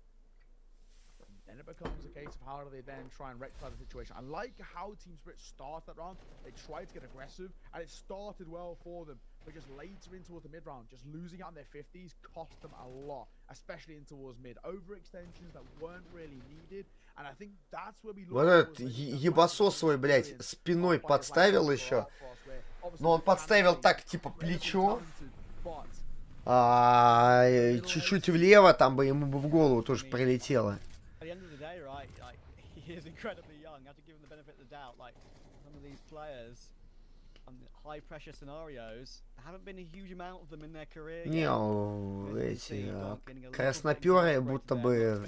Then it becomes a case of how do they then try and rectify the situation. I like how Team Spirit started that round. They tried to get aggressive, and it started well for them. But just later in towards the mid round, just losing out on their 50s cost them a lot, especially in towards mid. Overextensions that weren't really needed, and I think that's where we. Вот этот ебасос свой, блядь, спиной подставил еще. Но он подставил так, типа, плечо. А чуть-чуть влево, там бы ему бы в голову тоже прилетело. At the end of the day, right, like, he is incredibly young. You have to give him the benefit of the doubt. Like, some of these players on high pressure scenarios, there haven't been a huge amount of them in their career. Не, эти красноперые будто бы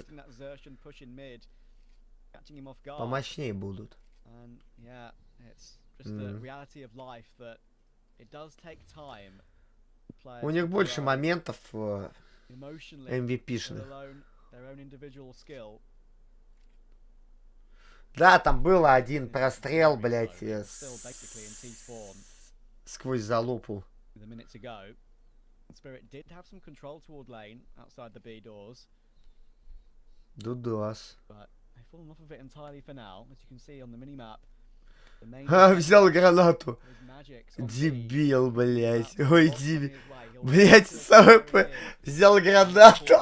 помощнее будут. And yeah, it's just the reality of life that it does take time. У них больше моментов MVP-шных. Да, там был один прострел, блядь, сквозь залупу. Дудос. Взял гранату. Дебил, блядь. Ой, дебил. Блядь, взял гранату.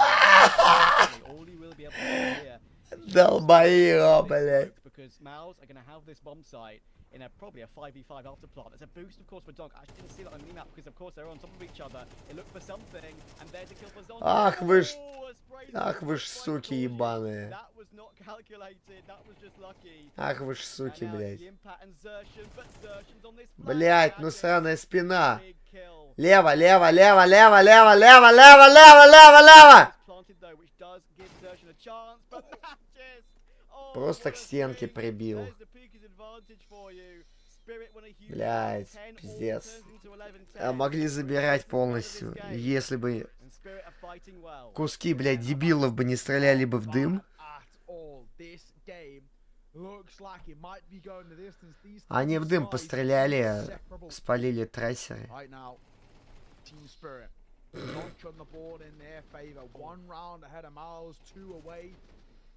Долбоёб, блядь. Because Mouse are going to have this bomb site in probably a 5v5 afterplot. There's a boost, of course, for Donk. I actually didn't see that on the map because, of course, they're on top of each other. They look for something, and there's a kill for Zonk. Ах вы ж суки ебаные. Ах вы ж суки, блядь. Блядь, ну сраная спина. Лево, лево, лево, лево, лево, лево, лево, лево, лево, лево. Просто к стенке прибил. Блядь, пиздец. А могли забирать полностью, если бы куски, блядь, дебилов бы не стреляли бы в дым. Они в дым постреляли, спалили трассеры.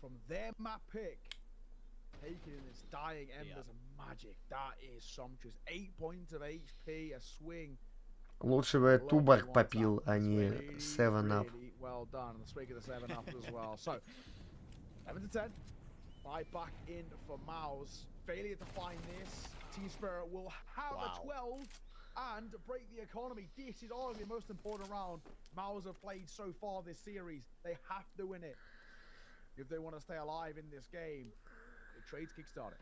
From their map pick, taking in its dying embers of Magic. That is sumptuous. 8 points of HP, a swing. Лучше бы Тубарк попил, а не 7-up. Well done. The swing of the 7-up as well. So, 7 to 10. Right back in for Mouse. Failure to find this. Team Spirit will have a 12. and break the economy. This is arguably the most important round Maus have played so far this series. They have to win it if they want to stay alive in this game. The trade's kickstarted.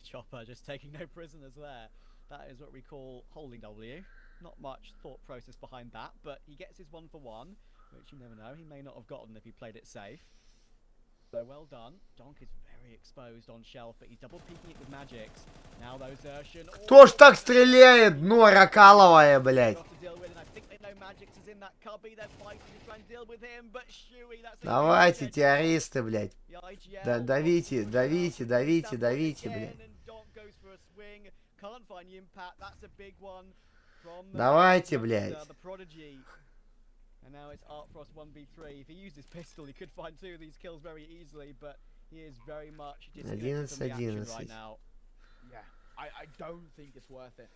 Chopper just taking no prisoners there. That is what we call holding W. Not much thought process behind that, but he gets his 1 for 1, which you never know. He may not have gotten if he played it safe. So well done. Donk is very exposed on shelf, but he's double peeking it with magics. Now those Urshan. Кто ж так стреляет? Дно ракаловое, блядь. Давайте, террористы, блядь. Да, давите, давите, давите, давите, блядь. Давайте, блядь. And now it's Art Frost 1v3. If he used his pistol, he could find 2 of these kills very easily, but he is very much disconnected from the action right now. Yeah, I don't think it's worth it.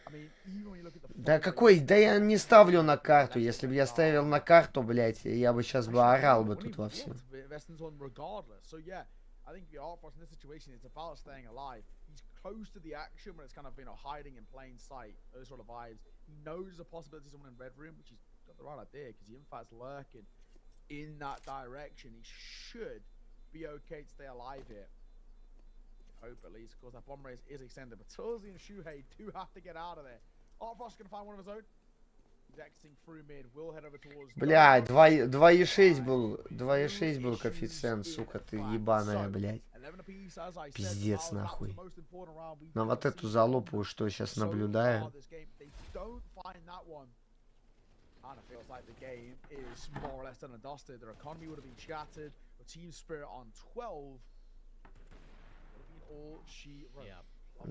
I mean, even when you look at the Да какой? Да я не ставлю на карту. Если бы я ставил на карту, блядь, я бы сейчас бы орал бы тут во всем. So yeah, I think the Art Frost in this situation, it's about staying alive. He's close to the action, but it's kind of, you know, hiding in plain sight. Those sort of vibes. He knows the possibility of someone in red room, which he's got the right idea because the infat's lurking in that direction. He should be okay to stay alive here. Hope at least. Of course, that bomb race is extended, but Tulsi and Shuhei do have to get out of there. Art Frost gonna find one of his own. He's exiting through mid. Will head over towards. Блядь, 2,6 был, 2,6 был коэффициент, сука, ты ебаная, блядь. Пиздец, нахуй. На вот эту залупу, что сейчас наблюдаю. And it feels like the game is more or less done and dusted. Their economy would have been shattered. The team spirit on 12 would have been all she wrote. Yeah.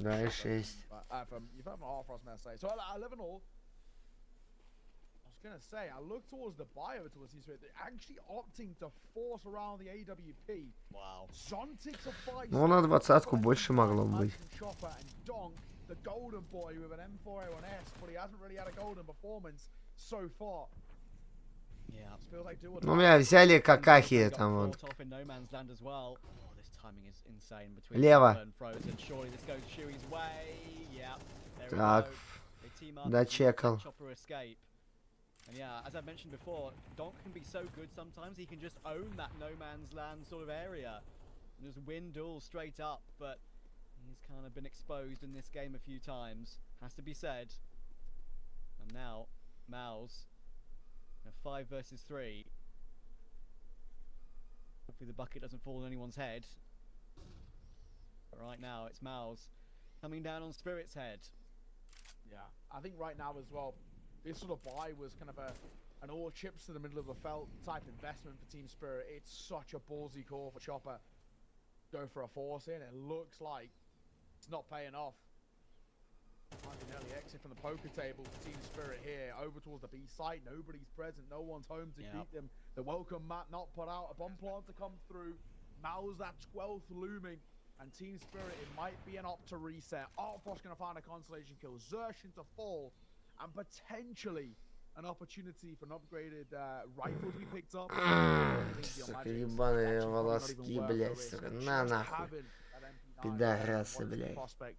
2,6. You've had an Art Frost message. So 11 all. I was gonna say, I look towards the bio towards the team spirit. They're actually opting to force around the AWP. Wow. Zontics of 5. Ну, на 20-ку больше могло быть. Chopper and Donk, the golden boy with an M4A1S, but he hasn't really had a golden performance so far. Yeah. Ну, меня взяли какахи там вот. Лево. Так. Дочекал. And yeah, as I mentioned before, Donk can be so good sometimes, he can just own that no man's land sort of area. And just win duels straight up, but he's kind of been exposed in this game a few times, has to be said. And now, Maus, 5 versus 3. Hopefully the bucket doesn't fall on anyone's head. But right now, it's Maus coming down on Spirit's head. Yeah, I think right now as well, this sort of buy was kind of an all chips to the middle of the felt type investment for Team Spirit. It's such a ballsy call for Chopper. Go for a force in. It looks like it's not paying off. Might be an early exit from the poker table for Team Spirit here. Over towards the B site. Nobody's present. No one's home to beat them. The welcome mat not put out. A bomb plant to come through. Maus that 12th looming. And Team Spirit, it might be an op to reset. Art Frost going to find a consolation kill. Zershin to fall. And potentially an opportunity for an upgraded rifles we picked up. Сука, ебаные волоски, блядь, сука. На нахуй. Пидорасы, блядь.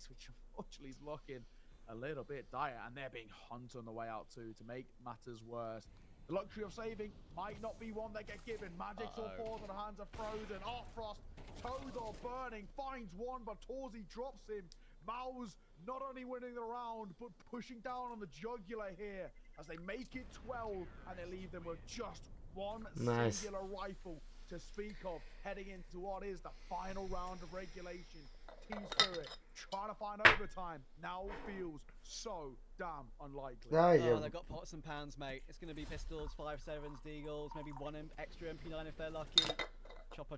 Which unfortunately is looking a little bit dire, and they're being hunted on the way out too to make matters worse. The luxury of saving might not be one they get given. Magics all falls in the hands of Frozen. Art Frost, toes are burning, finds one, but Torzi drops him. Maus not only winning the round, but pushing down on the jugular here as they make it 12, and they leave them with just one singular rifle to speak of, heading into what is the final round of regulation. Team Spirit trying to find overtime now feels so damn unlikely. Oh, they've got pots and pans, mate. It's going to be pistols, 5.7s, deagles, maybe one extra MP9 if they're lucky.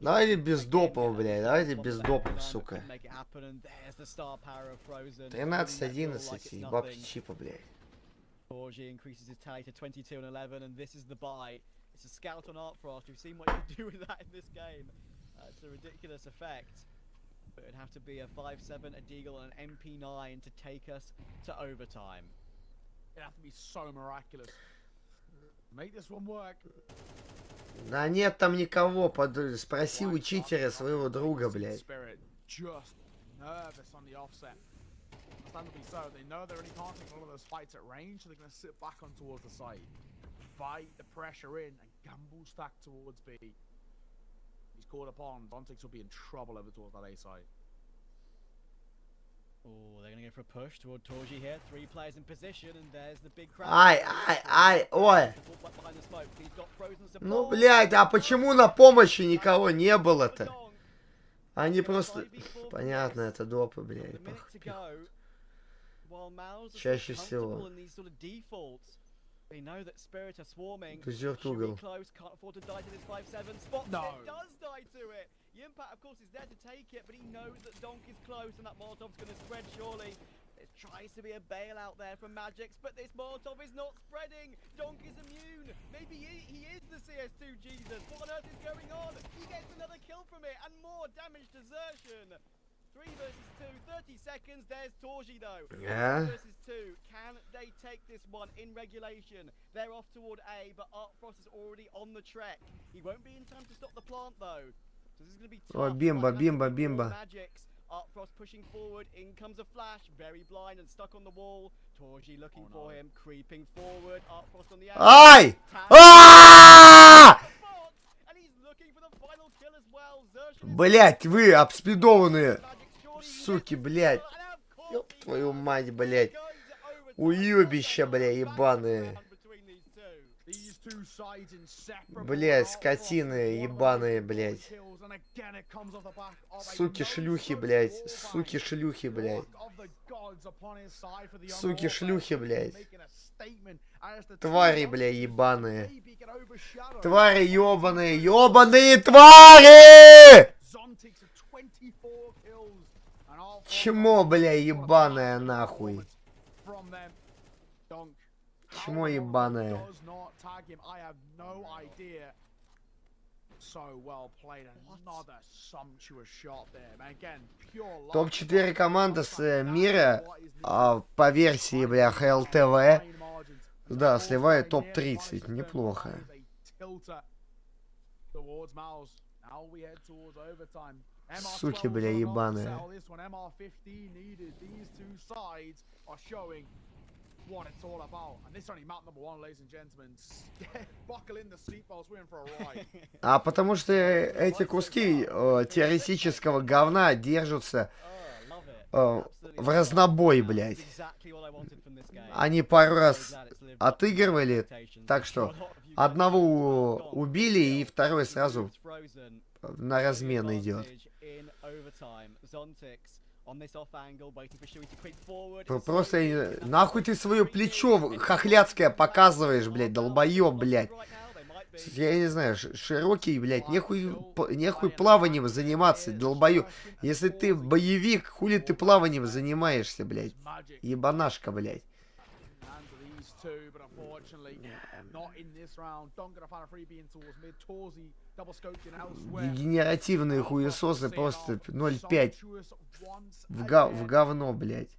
Давайте без допов, блядь, давайте без допов, сука. 13-11 и бабки чипа, блядь. Torji increases his tally to 22 and 11, and this is the buy. It's a scout on Art Frost. We've seen what you do with that in this game. It's a ridiculous effect. But it'd have to be a 5.7, a deagle, and an MP9 to take us to overtime. It'd have to be so miraculous. Make this one work. Да нет там никого, спроси у читера своего друга, блядь. Understandably so. They know they only can't take a lot of those fights at range, so they're going to sit back on towards the site, fight the pressure in, and gamble stack towards B. He's called upon. Zontix will be in trouble over towards that A site. Oh, they're going to go for a push toward Torji here. 3 players in position, and there's the big crowd. Ой. Ну, блядь, а почему на помощи никого не было-то? Они просто... Понятно, это допы, блядь. Чаще всего. They know that Spirit are swarming. Дозерт угол. Close, can't afford to die to this 5-7. Spots No. it, does die to it. Yimpat, of course, is there to take it, but he knows that Donk is close and that Molotov's going to spread, surely. There tries to be a bailout there from Magix, but this Molotov is not spreading. Donk is immune. Maybe he is the CS2 Jesus. What on earth is going on? He gets another kill from it and more damage desertion. 3 versus 2, 30 seconds. There's Torji though. Yeah. 3 versus 2. Can they take this one in regulation? They're off toward A, but Artfrost is already on the trek. He won't be in time to stop the plant though. So this is going to be tough. О, бимба, бимба, бимба. Magix. Artfrost pushing forward. In comes a flash. Very blind and stuck on the wall. Torji looking for him. Creeping forward. Artfrost on the edge. Ай! Aaaaaaah! And he's looking for the final kill as well. Zertian Блять, вы обспидованные. Суки, блядь. Ёб твою мать, блядь. Уёбища, бля, ебаные. Блядь, скотины ебаные, блядь. Суки шлюхи, блядь. Суки шлюхи, блядь. Суки шлюхи, блядь. Твари, бля, ебаные. Твари ебаные. Ебаные твари! Чмо, бля, ебаное, нахуй. Чмо ебаное. Топ-4 команда с мира по версии, бля, ХЛТВ. Да, сливает топ-30. Неплохо. Суки, бля, ебаные. What it's all about. And this is only map number 1, ladies and gentlemen. Buckle in the seatbelts, we're in for a ride. А потому что эти куски теоретического говна держатся в разнобой, блядь. Они пару раз отыгрывали, так что одного убили, и второй сразу на размен идет. Просто нахуй ты свое плечо хохляцкое показываешь, блядь, долбоёб, блядь. Я не знаю, широкий, блядь, нехуй плаванием заниматься, долбоёб. Если ты боевик, хули ты плаванием занимаешься, блядь. Ебанашка, блядь. Дегенеративные хуесосы просто 0.5 в говно, блядь.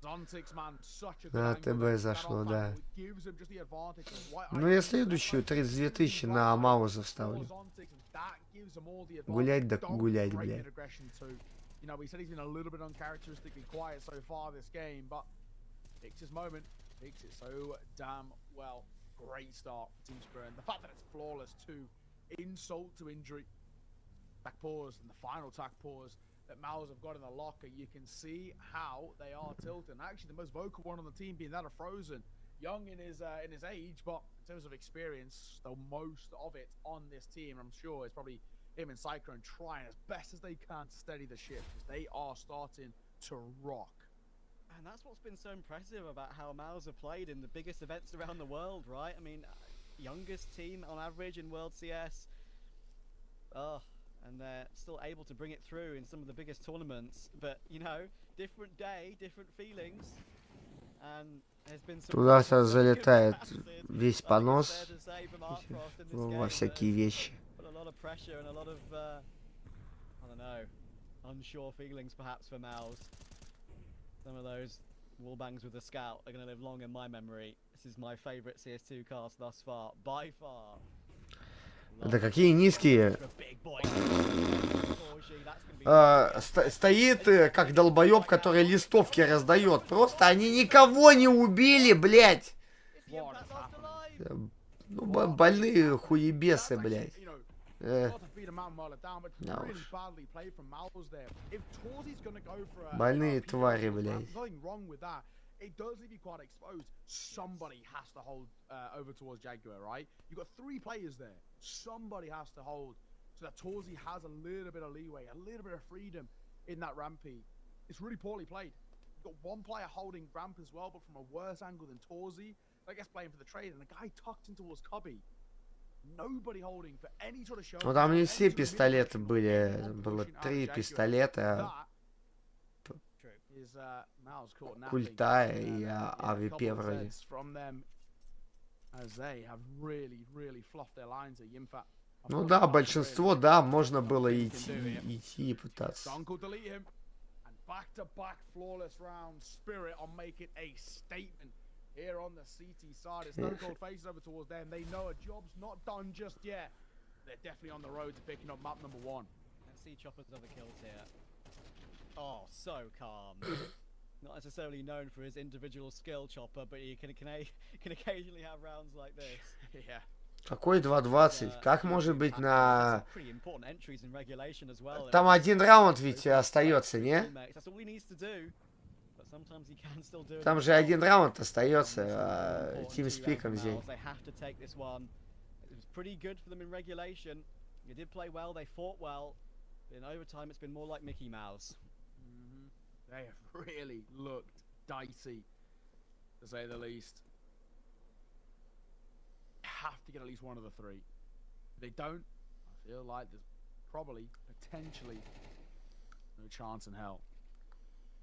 На ТБ зашло, да. Ну я следующую 32 тысячи на Мауза вставлю. Гулять да гулять, блядь. Great start for Team Spirit, and the fact that it's flawless too. Insult to injury. Back pause and the final attack pause that Maus have got in the locker. You can see how they are tilting. Actually, the most vocal one on the team being that of Frozen. Young in his age, but in terms of experience, the most of it on this team. I'm sure it's probably him and Cyclone trying as best as they can to steady the ship, because they are starting to rock. And that's what's been so impressive about how Maus have played in the biggest events around the world, right? I mean, youngest team on average in World CS. And they're still able to bring it through in some of the biggest tournaments. But, you know, different day, different feelings. And there's been some... Туда залетает весь понос во всякие вещи. A lot of pressure and a lot of, I don't know, unsure feelings perhaps for Maus. Some of those wall bangs with the scout are going to live long in my memory. This is my favorite CS2 cast thus far, by far. Да какие низкие. стоит как долбоеб, который листовки раздает. Просто они никого не убили, блядь. Ну, больные хуебесы, блядь. Да уж. Больные твари, блядь. It does leave you quite exposed. Somebody has to hold over towards Jaguar, right? You've got 3 players there. Somebody has to hold so that Torzi has a little bit of leeway, a little bit of freedom in that rampy. It's really poorly played. You've got one player holding ramp as well, but from a worse angle than Torzi. I guess playing for the trade, and the guy tucked in towards Cubby. Nobody holding for any sort of show. Ну там не все пистолеты были. Было 3 пистолета. Культа и АВП вроде. Ну да, большинство, да, можно было идти и пытаться. Here on the CT side, it's no cold faces over towards them. They know a job's not done just yet. They're definitely on the road to picking up map number 1. Let's see Chopper's other kills here. Oh, so calm. Not necessarily known for his individual skill, Chopper, but he can occasionally have rounds like this. Yeah. Какой 2:20? Как может быть на... Там 1 раунд ведь остается, не? Там же 1 раунд остается Тим с пиком здесь. They have really looked dicey, to say the least. Have to get at least one of the 3. If they don't, I feel like there's probably, potentially, no chance in hell.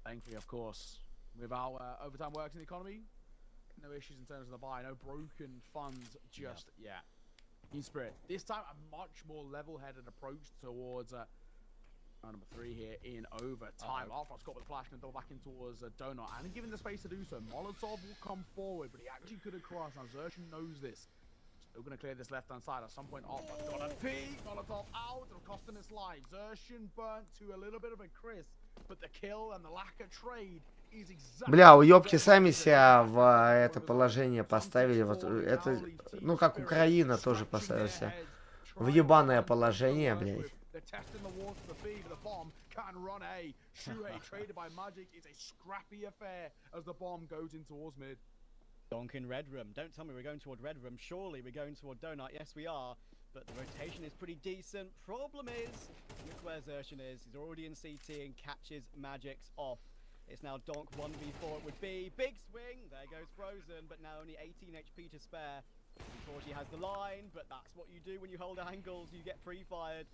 Thankfully, of course, with our overtime works in the economy, no issues in terms of the buy, no broken funds just yet. Team Spirit, this time a much more level-headed approach towards round number 3 here in overtime. Alfred's got with the flash and double back in towards Donut, and given the space to do so, Molotov will come forward, but he actually could have crossed. Now Zershin knows this. Still going to clear this left-hand side at some point. Alfred's got a peek. Molotov out. It'll cost him his life. Zershin burnt to a little bit of a crisp, but the kill and the lack of trade is exactly... Бля, уёбки сами себя в это положение поставили. Вот это, ну как Украина тоже поставила себя в ебаное положение, блядь. They're testing the waters for B, but the bomb can run A. Shuhei traded by Magic is a scrappy affair as the bomb goes in towards mid. Donk in Red Room. Don't tell me we're going toward Red Room. Surely we're going toward Donut. Yes, we are. But the rotation is pretty decent. Problem is, look where Zershin is. He's already in CT and catches Magic's off. It's now Donk 1v4 it would be. Big swing. There goes Frozen, but now only 18 HP to spare. Before she has the line, but that's what you do when you hold angles. You get pre-fired.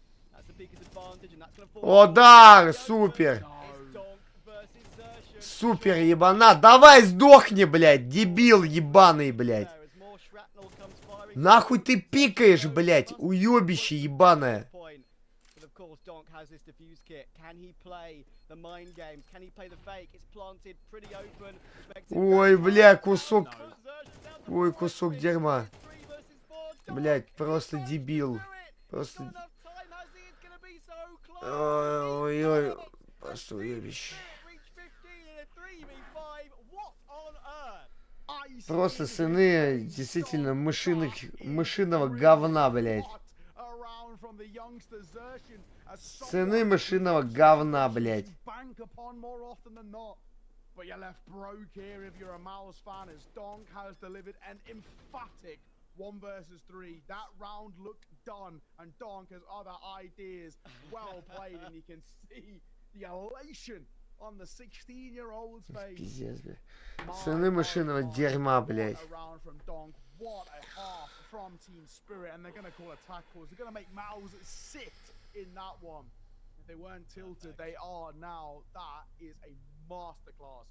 О, да, супер. Супер, ебана. Давай сдохни, блядь, дебил ебаный, блядь. Нахуй ты пикаешь, блядь, уёбище ебаное. Ой, бля, кусок. Ой, кусок дерьма. Блядь, просто дебил. Просто... Ой-ой, просто уебище. Просто сыны действительно мышиного говна, блядь. Сыны мышиного говна, блядь. But you're left broke here if you're a Mouse fan, as Donk has delivered an emphatic 1 versus 3. That round looked done, and Donk has other ideas. Well played, and you can see the elation on the 16-year-old's face. Пиздец, блядь. Сыны мышиного дерьма, блядь. What a half from Team Spirit, and they're going to call attack calls. They're going to make Mouse sit in that one. If they weren't tilted, they are now. That is a masterclass.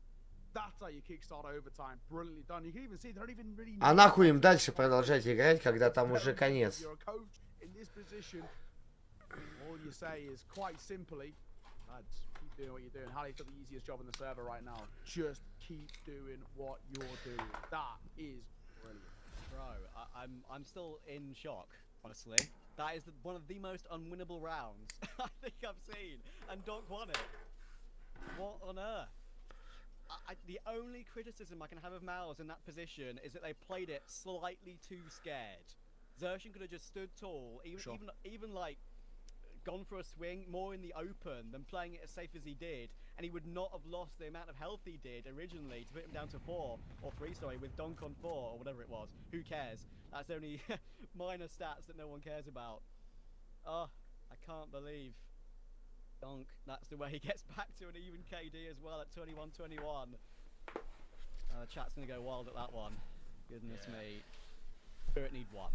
That's how you kickstart overtime. Brilliantly done. You can even see they don't even really. А нахуй им дальше продолжать играть, когда там уже конец? You're a coach in this position. All you say is quite simply, lads, keep doing what you're doing. Hallie's got the easiest job on the server right now. Just keep doing what you're doing. That is brilliant. Bro, I'm still in shock. Honestly, that is one of the most unwinnable rounds I think I've seen, and Donk won it. What on earth? The only criticism I can have of Mouse in that position is that they played it slightly too scared. Xerxian could have just stood tall, even like gone for a swing more in the open than playing it as safe as he did, and he would not have lost the amount of health he did originally to put him down to 4 or 3, sorry, with Donk on 4 or whatever it was. Who cares? That's only minor stats that no one cares about. Oh, I can't believe Donk. That's the way he gets back to an even KD as well at 21-21. The chat's gonna go wild at that one. Goodness me. Spirit need 1.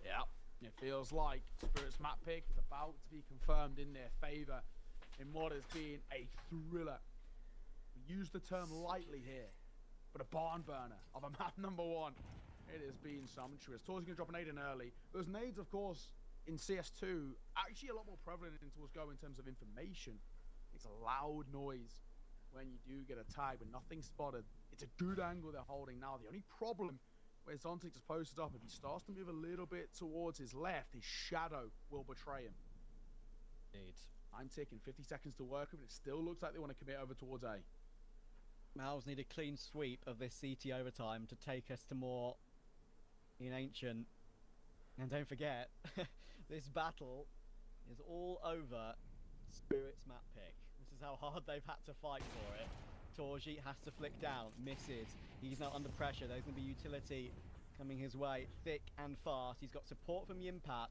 Yeah, it feels like Spirit's map pick is about to be confirmed in their favor in what has been a thriller. We use the term lightly here, but a barn burner of a map number 1. It has been sumptuous. Tor's going to drop a nade in early. Those nades, of course, in CS2, actually a lot more prevalent in Tor's Go in terms of information. It's a loud noise when you do get a tag, but nothing spotted. It's a good angle they're holding now. The only problem where Zontic is posted up, if he starts to move a little bit towards his left, his shadow will betray him. Indeed. I'm taking 50 seconds to work with it. It still looks like they want to commit over towards A. Mouse need a clean sweep of this CT overtime to take us to more in Ancient. And don't forget, this battle is all over Spirit's map pick. This is how hard they've had to fight for it. Torji has to flick down, misses. He's now under pressure. There's going to be utility coming his way thick and fast. He's got support from Yimpat.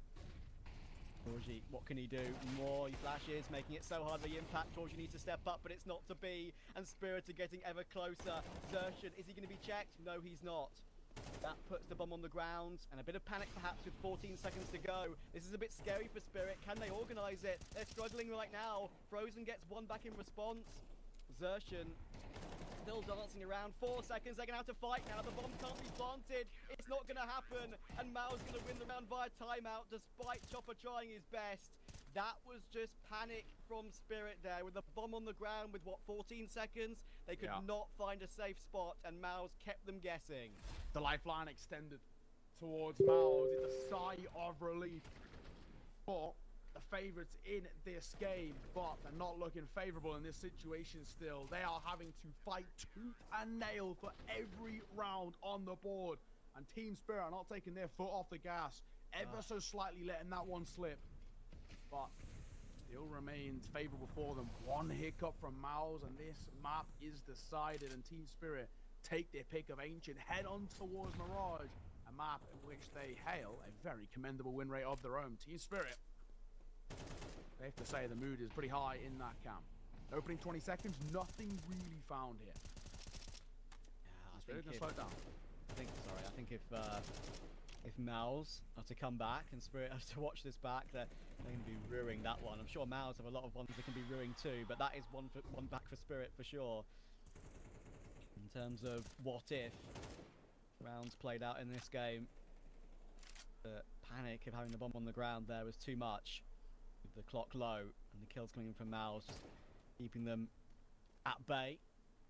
Torji, what can he do? More, he flashes, making it so hard for Yimpat. Torji needs to step up, but it's not to be. And Spirit are getting ever closer. Xerxian, is he going to be checked? No, he's not. That puts the bomb on the ground, and a bit of panic perhaps with 14 seconds to go. This is a bit scary for Spirit. Can they organize it? They're struggling right now. Frozen gets 1 back in response. Xerxian still dancing around. 4 seconds, they're gonna have to fight now. The bomb can't be planted. It's not gonna happen, and Mao's gonna win the round via timeout despite Chopper trying his best. That was just panic from Spirit there with the bomb on the ground with, what, 14 seconds? They could not find a safe spot, and Mao's kept them guessing. The lifeline extended towards Mao. It's a sigh of relief for the favourites in this game, but they're not looking favourable in this situation still. They are having to fight tooth and nail for every round on the board, and Team Spirit are not taking their foot off the gas, ever so slightly letting that one slip. But still remains favourable for them. 1 hiccup from Mouse, and this map is decided, and Team Spirit take their pick of Ancient, head on towards Mirage, a map in which they hail a very commendable win rate of their own. Team Spirit, they have to say the mood is pretty high in that camp. Opening 20 seconds, nothing really found here. Yeah, Spirit gonna slow it down. I think if Mouse are to come back and Spirit has to watch this back, they're going to be ruining that one. I'm sure Mouse have a lot of ones that can be ruined too, but that is one back for Spirit for sure. In terms of what if rounds played out in this game, the panic of having the bomb on the ground there was too much. With the clock low and the kills coming in from Mouse, keeping them at bay.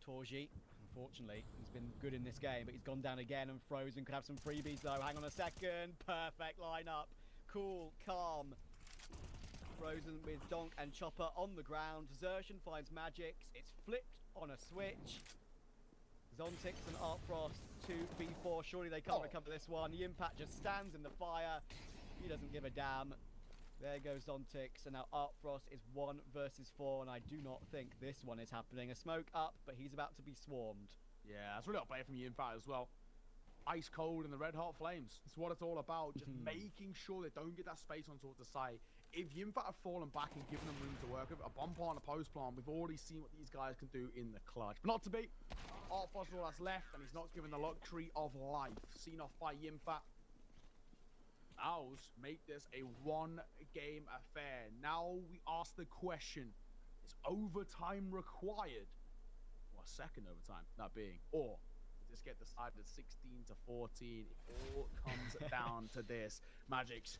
Torji, unfortunately, he's been good in this game, but he's gone down again, and Frozen could have some freebies though. Hang on a second. Perfect lineup. Cool, calm. Frozen with Donk and Chopper on the ground. Xerxian finds Magix. It's flipped on a switch. Zontix and Artfrost 2v4. Surely they can't recover this one. Yimpat just stands in the fire. He doesn't give a damn. There goes Zontix, and now Artfrost is 1 versus 4, and I do not think this one is happening. A smoke up, but he's about to be swarmed. Yeah, that's really not play from Yimpat as well. Ice cold and the red hot flames. It's what it's all about. Just making sure they don't get that space on towards the side. If Yimpat have fallen back and given them room to work with, a bomb plant, a post plant, we've already seen what these guys can do in the clutch. But not to be. Artfrost is all that's left, and he's not given the luxury of life. Seen off by Yimpat. Owls make this a 1-game affair. Now we ask the question, is overtime required? Or second overtime, that being. Or does this get decided 16-14? It all comes down to this. Magic's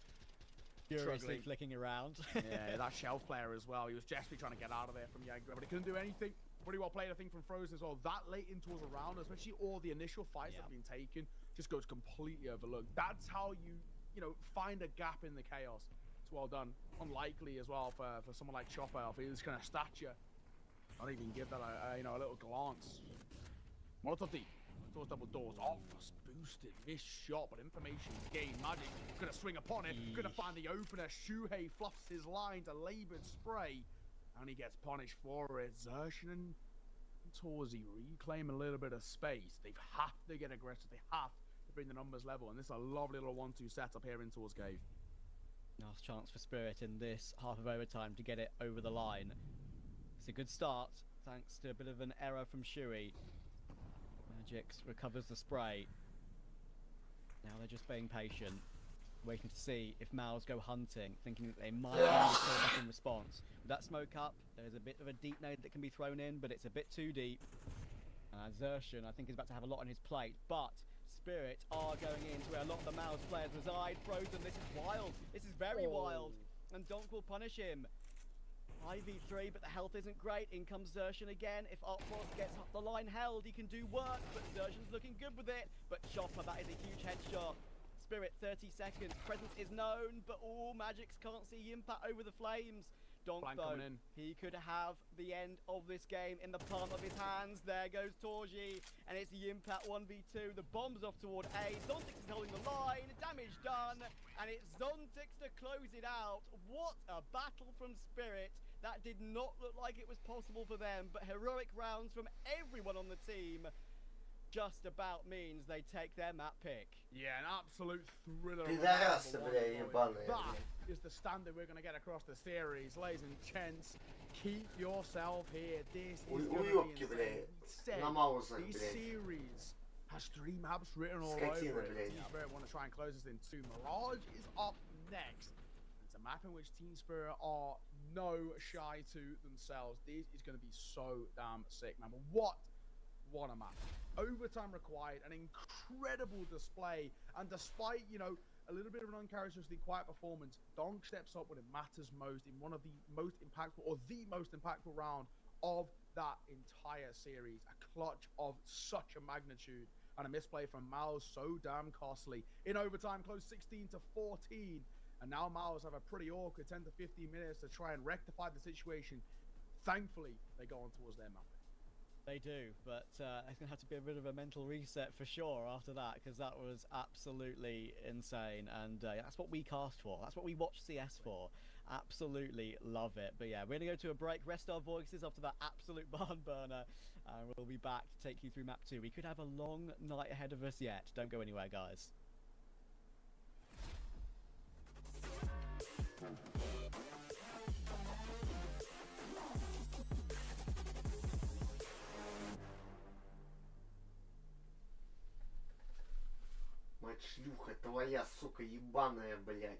Furiously flicking around. Yeah, that shelf player as well. He was desperately trying to get out of there from Jaeger, but he couldn't do anything. Pretty well played, I think, from Frozen as well. That late into around, especially all the initial fights that have been taken, just goes completely overlooked. That's how you you know, find a gap in the chaos. It's well done. Unlikely as well for someone like Chopper of his kind of stature. Not even give that a little glance. Molotov deep. Doors double doors off. Boosted. Missed shot, but information gained. Magic gonna swing upon it. Gonna find the opener. Shuhei fluffs his line to labored spray. And he gets punished for it. Zershin and Torzi reclaim a little bit of space. They have to get aggressive. They have to bring the numbers level. And this is a lovely little 1-2 setup here in Tor's Cave. Last chance for Spirit in this half of overtime to get it over the line. It's a good start, thanks to a bit of an error from Shui. Magix recovers the spray. Now they're just being patient, waiting to see if Maos go hunting, thinking that they might back in response. With that smoke up, there's a bit of a deep nade that can be thrown in, but it's a bit too deep. Zershin, I think, is about to have a lot on his plate, but Spirit are going into where a lot of the Maos players reside. Frozen, this is wild. This is very wild. And Donk will punish him. 5v3, but the health isn't great. In comes Zershin again. If Artfrost gets the line held, he can do work, but Zershin's looking good with it. But Chopper, that is a huge headshot. Spirit, 30 seconds. Presence is known, but all Magix can't see Impact over the flames. Donk, though, he could have the end of this game in the palm of his hands. There goes Torji, and it's the Impact 1v2. The bomb's off toward A. Zontix is holding the line. Damage done, and it's Zontix to close it out. What a battle from Spirit. That did not look like it was possible for them, but heroic rounds from everyone on the team just about means they take their map pick. Yeah, an absolute thriller. That is the standard we're going to get across the series. Ladies and gents, keep yourself here. This is going to be insane. This series has 3 maps written all over it. Team Spirit want to try and close this in 2. Mirage is up next. It's a map in which Team Spirit are no shy to themselves. This is going to be so damn sick, man. But what a map. Overtime required, an incredible display, and despite, you know, a little bit of an uncharacteristically quiet performance, Donk steps up when it matters most in one of the most impactful, or the most impactful round of that entire series. A clutch of such a magnitude, and a misplay from Maos so damn costly. In overtime, close 16-14, and now Maos have a pretty awkward 10 to 15 minutes to try and rectify the situation. Thankfully, they go on towards their map. They do, but it's going to have to be a bit of a mental reset for sure after that, because that was absolutely insane, and that's what we cast for. That's what we watch CS for. Absolutely love it. But yeah, we're going to go to a break, rest our voices after that absolute barn burner, and we'll be back to take you through map 2. We could have a long night ahead of us yet. Don't go anywhere, guys. Мать шлюха, твоя, сука, ебаная, блядь.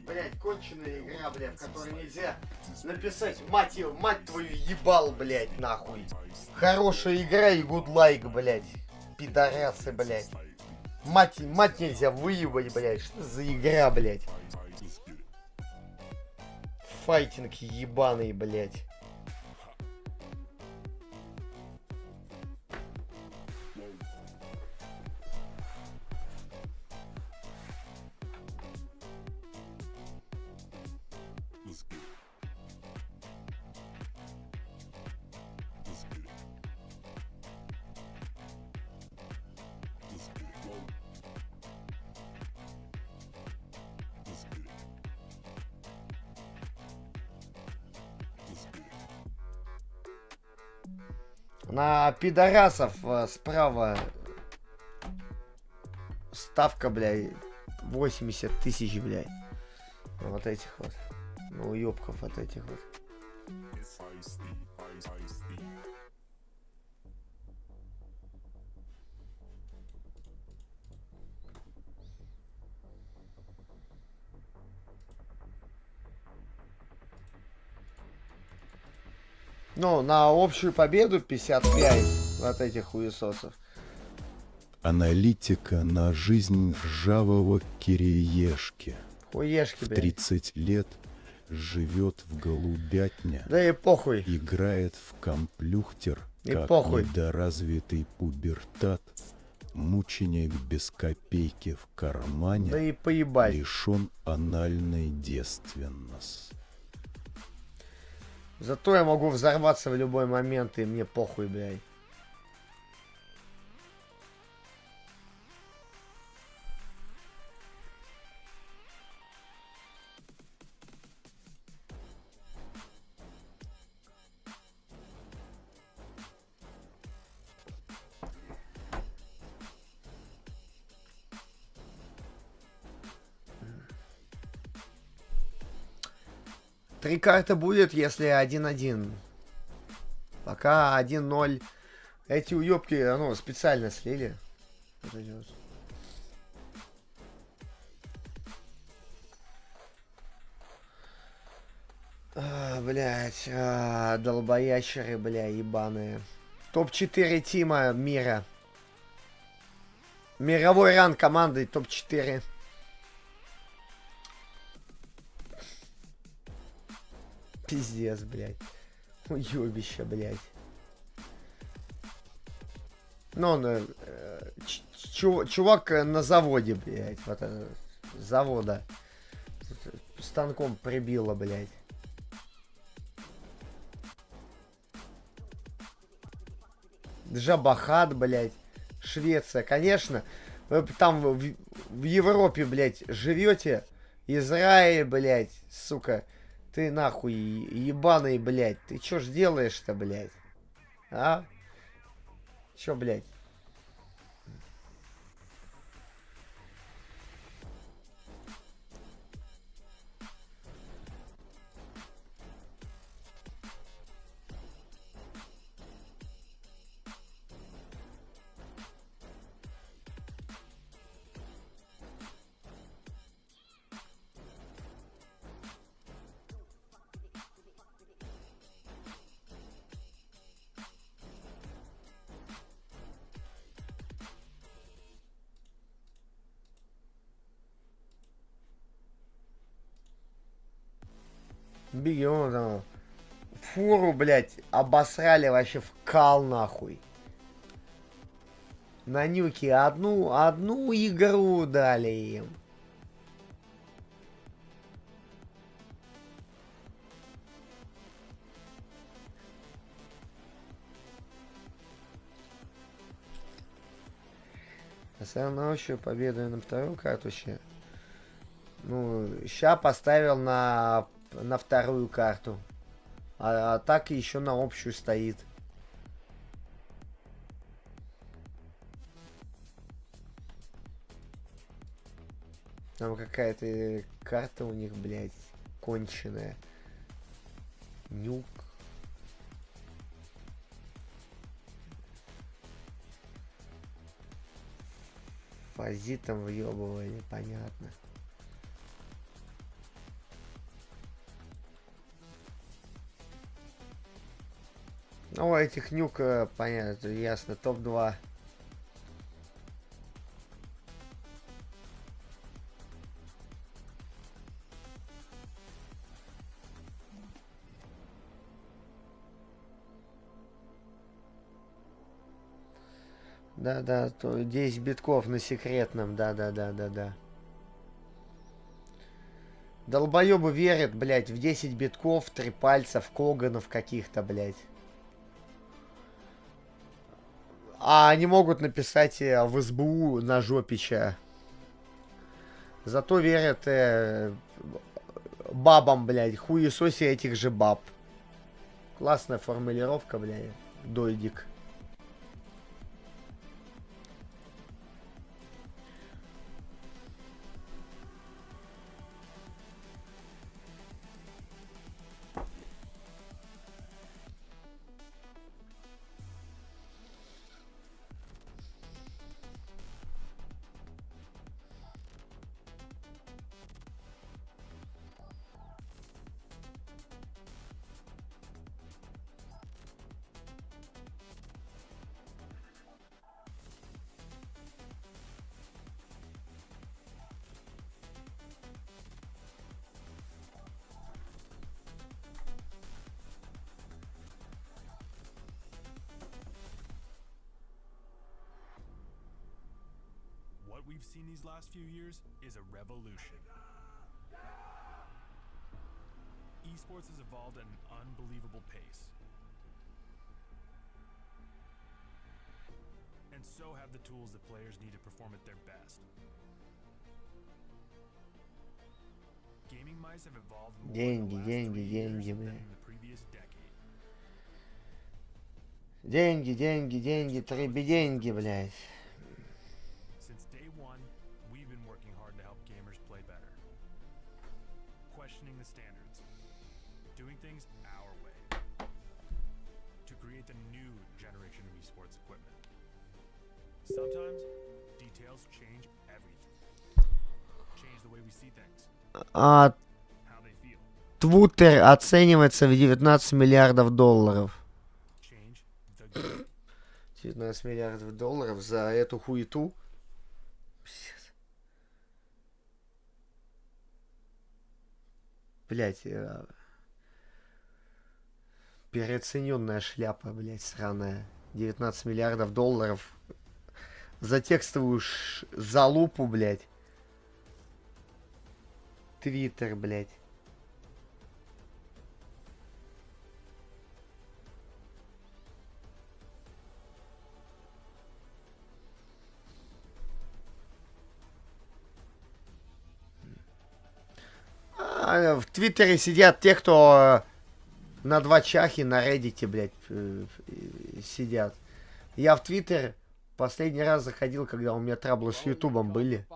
Блять, конченая игра, блядь, в которой нельзя написать мать ее, мать твою ебал, блядь, нахуй. Хорошая игра и good like, блядь. Пидорасы, блядь. Мать нельзя выебать, блядь. Что за игра, блядь? Файтинг ебаный, блядь. На пидорасов справа ставка, блядь, 80 тысяч, блядь. Вот этих вот. Ну, уёбков от этих вот. Ну, на общую победу 55 от этих хуесосов. Аналитика на жизнь ржавого кириешки. Хуешки, блядь. 30 лет живет в голубятне. Да и похуй. Играет в комплюхтер, И как похуй. недоразвитый пубертат. Мученик без копейки в кармане. Да и поебать. Лишен анальной девственности. Зато я могу взорваться в любой момент, и мне похуй, блядь. Три карты будет, если 1-1. Пока 1-0. Эти уёбки, ну, специально слили. Вот эти вот. Блять, долбоящеры, бля, ебаные. Топ-4 тима мира. Мировой ранг команды топ-4. Пиздец, блядь. Уёбище, блядь. Ну, чувак на заводе, блядь. Вот это, завода. Станком прибило, блядь. Джабахат, блядь. Швеция. Конечно, вы там в Европе, блядь, живете. Израиль, блядь, сука. Ты нахуй ебаный, блядь. Ты чё ж делаешь-то, блядь? А? Чё, блядь? Бегем там. Фуру, блядь, обосрали вообще в кал, нахуй. На нюке одну игру дали им. Оставил еще победу на вторую карту ще. Ну, ща поставил на вторую карту. А так еще на общую стоит. Там какая-то карта у них, блядь, конченая. Нюк. Фазитом въебывали, понятно. Ну, у этих нюк, понятно, ясно, топ-2. Да-да, то 10 битков на секретном, да-да-да-да-да. Долбоёбы верят, блядь, в 10 битков, 3 пальца, в Коганов каких-то, блядь. А они могут написать в СБУ на жопича. Зато верят бабам, блядь, хуесоси этих же баб. Классная формулировка, блядь, дойдик. What we've seen these last few years is a revolution. Esports has evolved at an unbelievable pace. And so have the tools that players need to perform at their best. Gaming mice have evolved more in the last 3 years than in the previous decade. Деньги, требеденьги, блядь. Since day one, we've been working hard to help gamers play better. Questioning the standards. Doing things our way. To create the new generation of esports equipment. Sometimes, details change everything. Change the way we see things. А Твиттер оценивается в 19 миллиардов долларов. 19 миллиардов долларов за эту хуету. Блять, переоцененная шляпа, блять, сраная. 19 миллиардов долларов за текстовую залупу, блять. Твиттер, блять. В Твиттере сидят те, кто на 2 чахи на Reddit, блядь, сидят. Я в Твиттер последний раз заходил, когда у меня траблы с Ютубом были.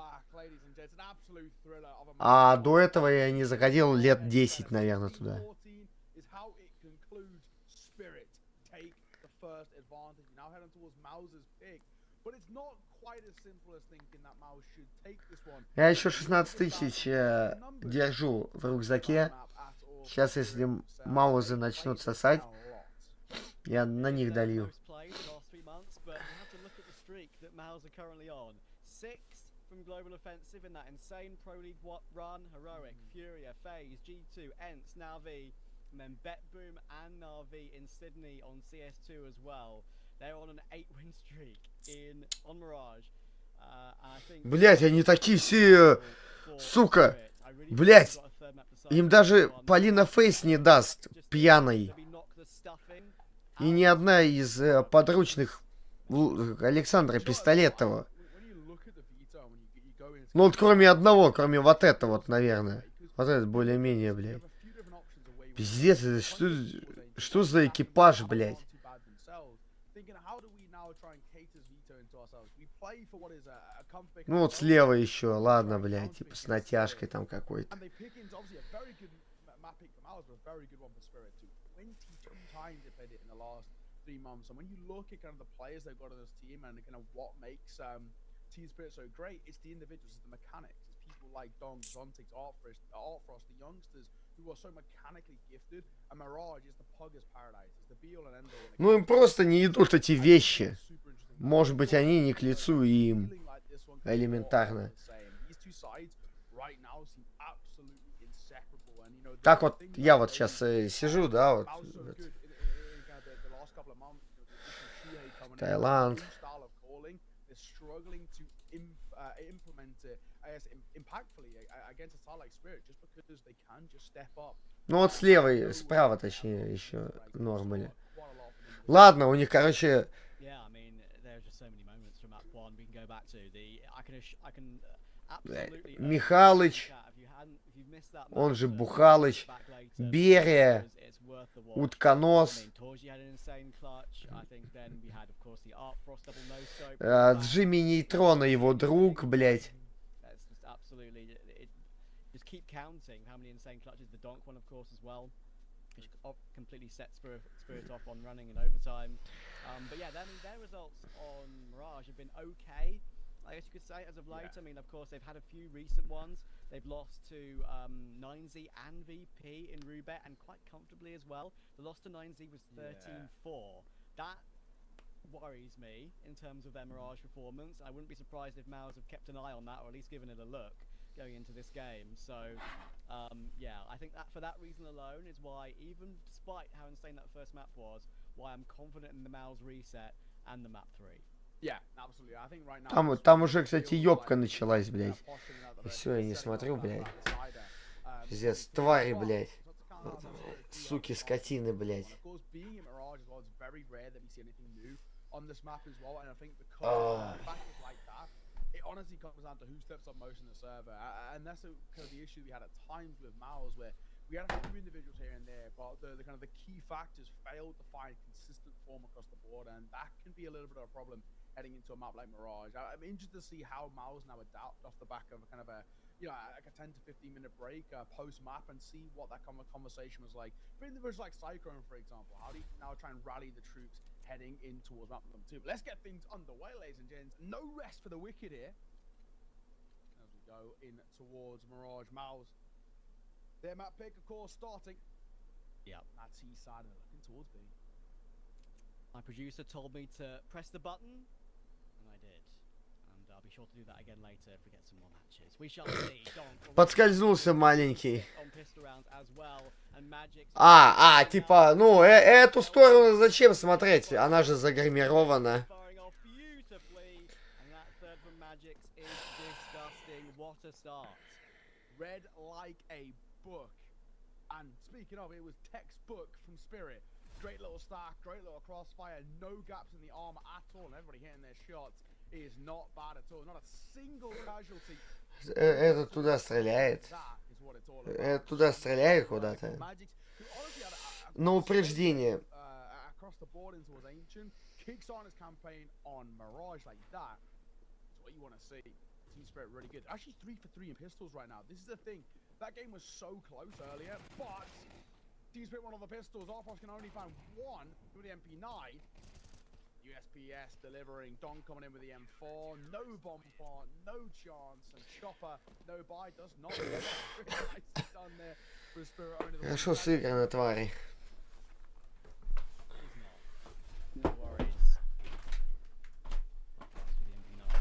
А до этого я не заходил лет 10, наверное, туда. Я еще 16 тысяч держу в рюкзаке. Сейчас, если маузы начнут сосать, я на них долью. From Global Offensive in that insane Pro League run, Heroic, Furia, FaZe, G2, ENCE, Na'Vi, and then BetBoom and Na'Vi in Sydney on CS2 as well. They're on an 8-win streak on Mirage. Блять, они такие все, сука, блять, им даже Полина Фейс не даст пьяной. И ни одна из подручных Александра Пистолетова. Ну вот кроме одного, кроме вот этого вот, наверное. Вот этот более-менее, блядь. Пиздец, это что за экипаж, блядь? Ну вот слева еще, ладно, блядь, типа с натяжкой там какой-то. 22 times they played it in the last 3 months. And when you look at kind of the players they've got on this team and kind of what makes Team Spirit so great, it's the individuals, it's the mechanics. It's people like Dong, Zontix, Art Frost, the youngsters who are so mechanically gifted. And Mirage is the pugger's paradise. It's the be all and end all. Ну им просто не идут эти вещи. Может быть, они не к лицу и им. Элементарно. Так вот, я вот сейчас сижу, да, вот. Таиланд. Ну вот слева, справа, точнее, еще нормально. Ладно, у них, короче... Михалыч, он же Бухалыч, Берия, Утконос, Джимми Нейтрона, его друг, блять. Keep counting how many insane clutches. The Donk one, of course, as well, which completely set Spirit off on running in overtime. But yeah, their results on Mirage have been okay, I guess you could say, as of late. I mean, of course, they've had a few recent ones. They've lost to 9Z and VP in Rubet, and quite comfortably as well. The loss to 9Z was 13-4. That worries me in terms of their Mirage performance. I wouldn't be surprised if Maus have kept an eye on that, or at least given it a look going into this game. So yeah, I think that for that reason alone is why, even despite how insane that first map was, why I'm confident in the Maus reset and the map 3. Yeah, absolutely. I think right now Там уже, кстати, ёбка началась, блядь. И все, я не смотрю, блядь. Пиздец, твари, блядь. Суки, скотины, блядь. It honestly comes down to who steps up most in the server, and that's kind of the issue we had at times with Maus, where we had a few individuals here and there, but the kind of the key factors failed to find consistent form across the board, and that can be a little bit of a problem heading into a map like Mirage. I'm interested to see how Maus now adapt off the back of a kind of a, you know, like a 10 to 15 minute break post map, and see what that conversation was like. For individuals like Cyclone, for example, how do you now try and rally the troops heading in towards map number 2? But let's get things underway, ladies and gents. No rest for the wicked here as we go in towards Mirage. Maus, their map pick, of course, starting. Yeah, that's east side and looking towards B. My producer told me to press the button, and I did. And I'll be sure to do that again later if we get some more matches. We shall see. Подскользнулся маленький. Типа, ну, эту сторону зачем смотреть? Она же загримирована. Read like a book. And speaking of, it was textbook from Spirit. Great little stack, great little crossfire, no gaps in the armor at all, and everybody hitting their shots. It is not bad at all. Not a single casualty. Это туда стреляет. Это туда стреляет куда-то. На упреждение. Kicks on his campaign on Mirage like that. That's what you want to see. Team Spirit really good. Actually 3 for 3 in pistols right now. This is the thing. That game was so close earlier, but Team Spirit one of the pistols. Arfos can only find one with the MP9. USPS delivering. Don coming in with the M4. No bomb plant, no chance. And Chopper, no buy, does not. Nicely done there for Spirit owner. Хорошо сыграно, твари. No worries.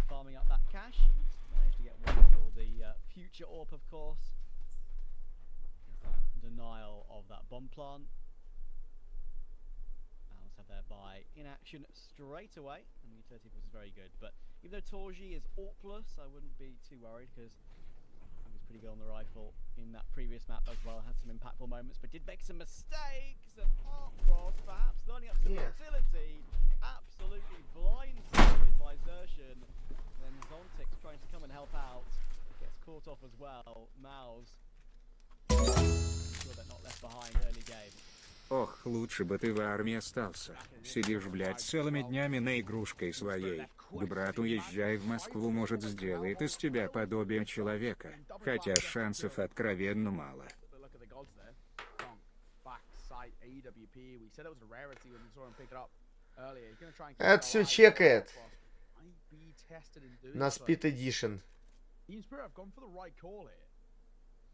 Farming up that cash. Managed to get one for the future AWP, of course. Denial of that bomb plant. Have their buy in action straight away, and the utility was very good. But even though Torji is AWPless, I wouldn't be too worried, because he was pretty good on the rifle in that previous map as well. Had some impactful moments, but did make some mistakes. And Artfrost perhaps learning up some utility, absolutely blindsided by Xertion. And then Zontix trying to come and help out, gets caught off as well. Maus, sure they're not left behind early game. Ох, лучше бы ты в армии остался. Сидишь, блядь, целыми днями на игрушкой своей. К брату езжай в Москву, может, сделает из тебя подобие человека. Хотя шансов откровенно мало. light AWP. We said it was a rarity when we saw him pick it up earlier. He's gonna try and keep Это it все alive. чекает. Might be tested in doing На so. Speed Edition. Team Spirit have gone for the right call here.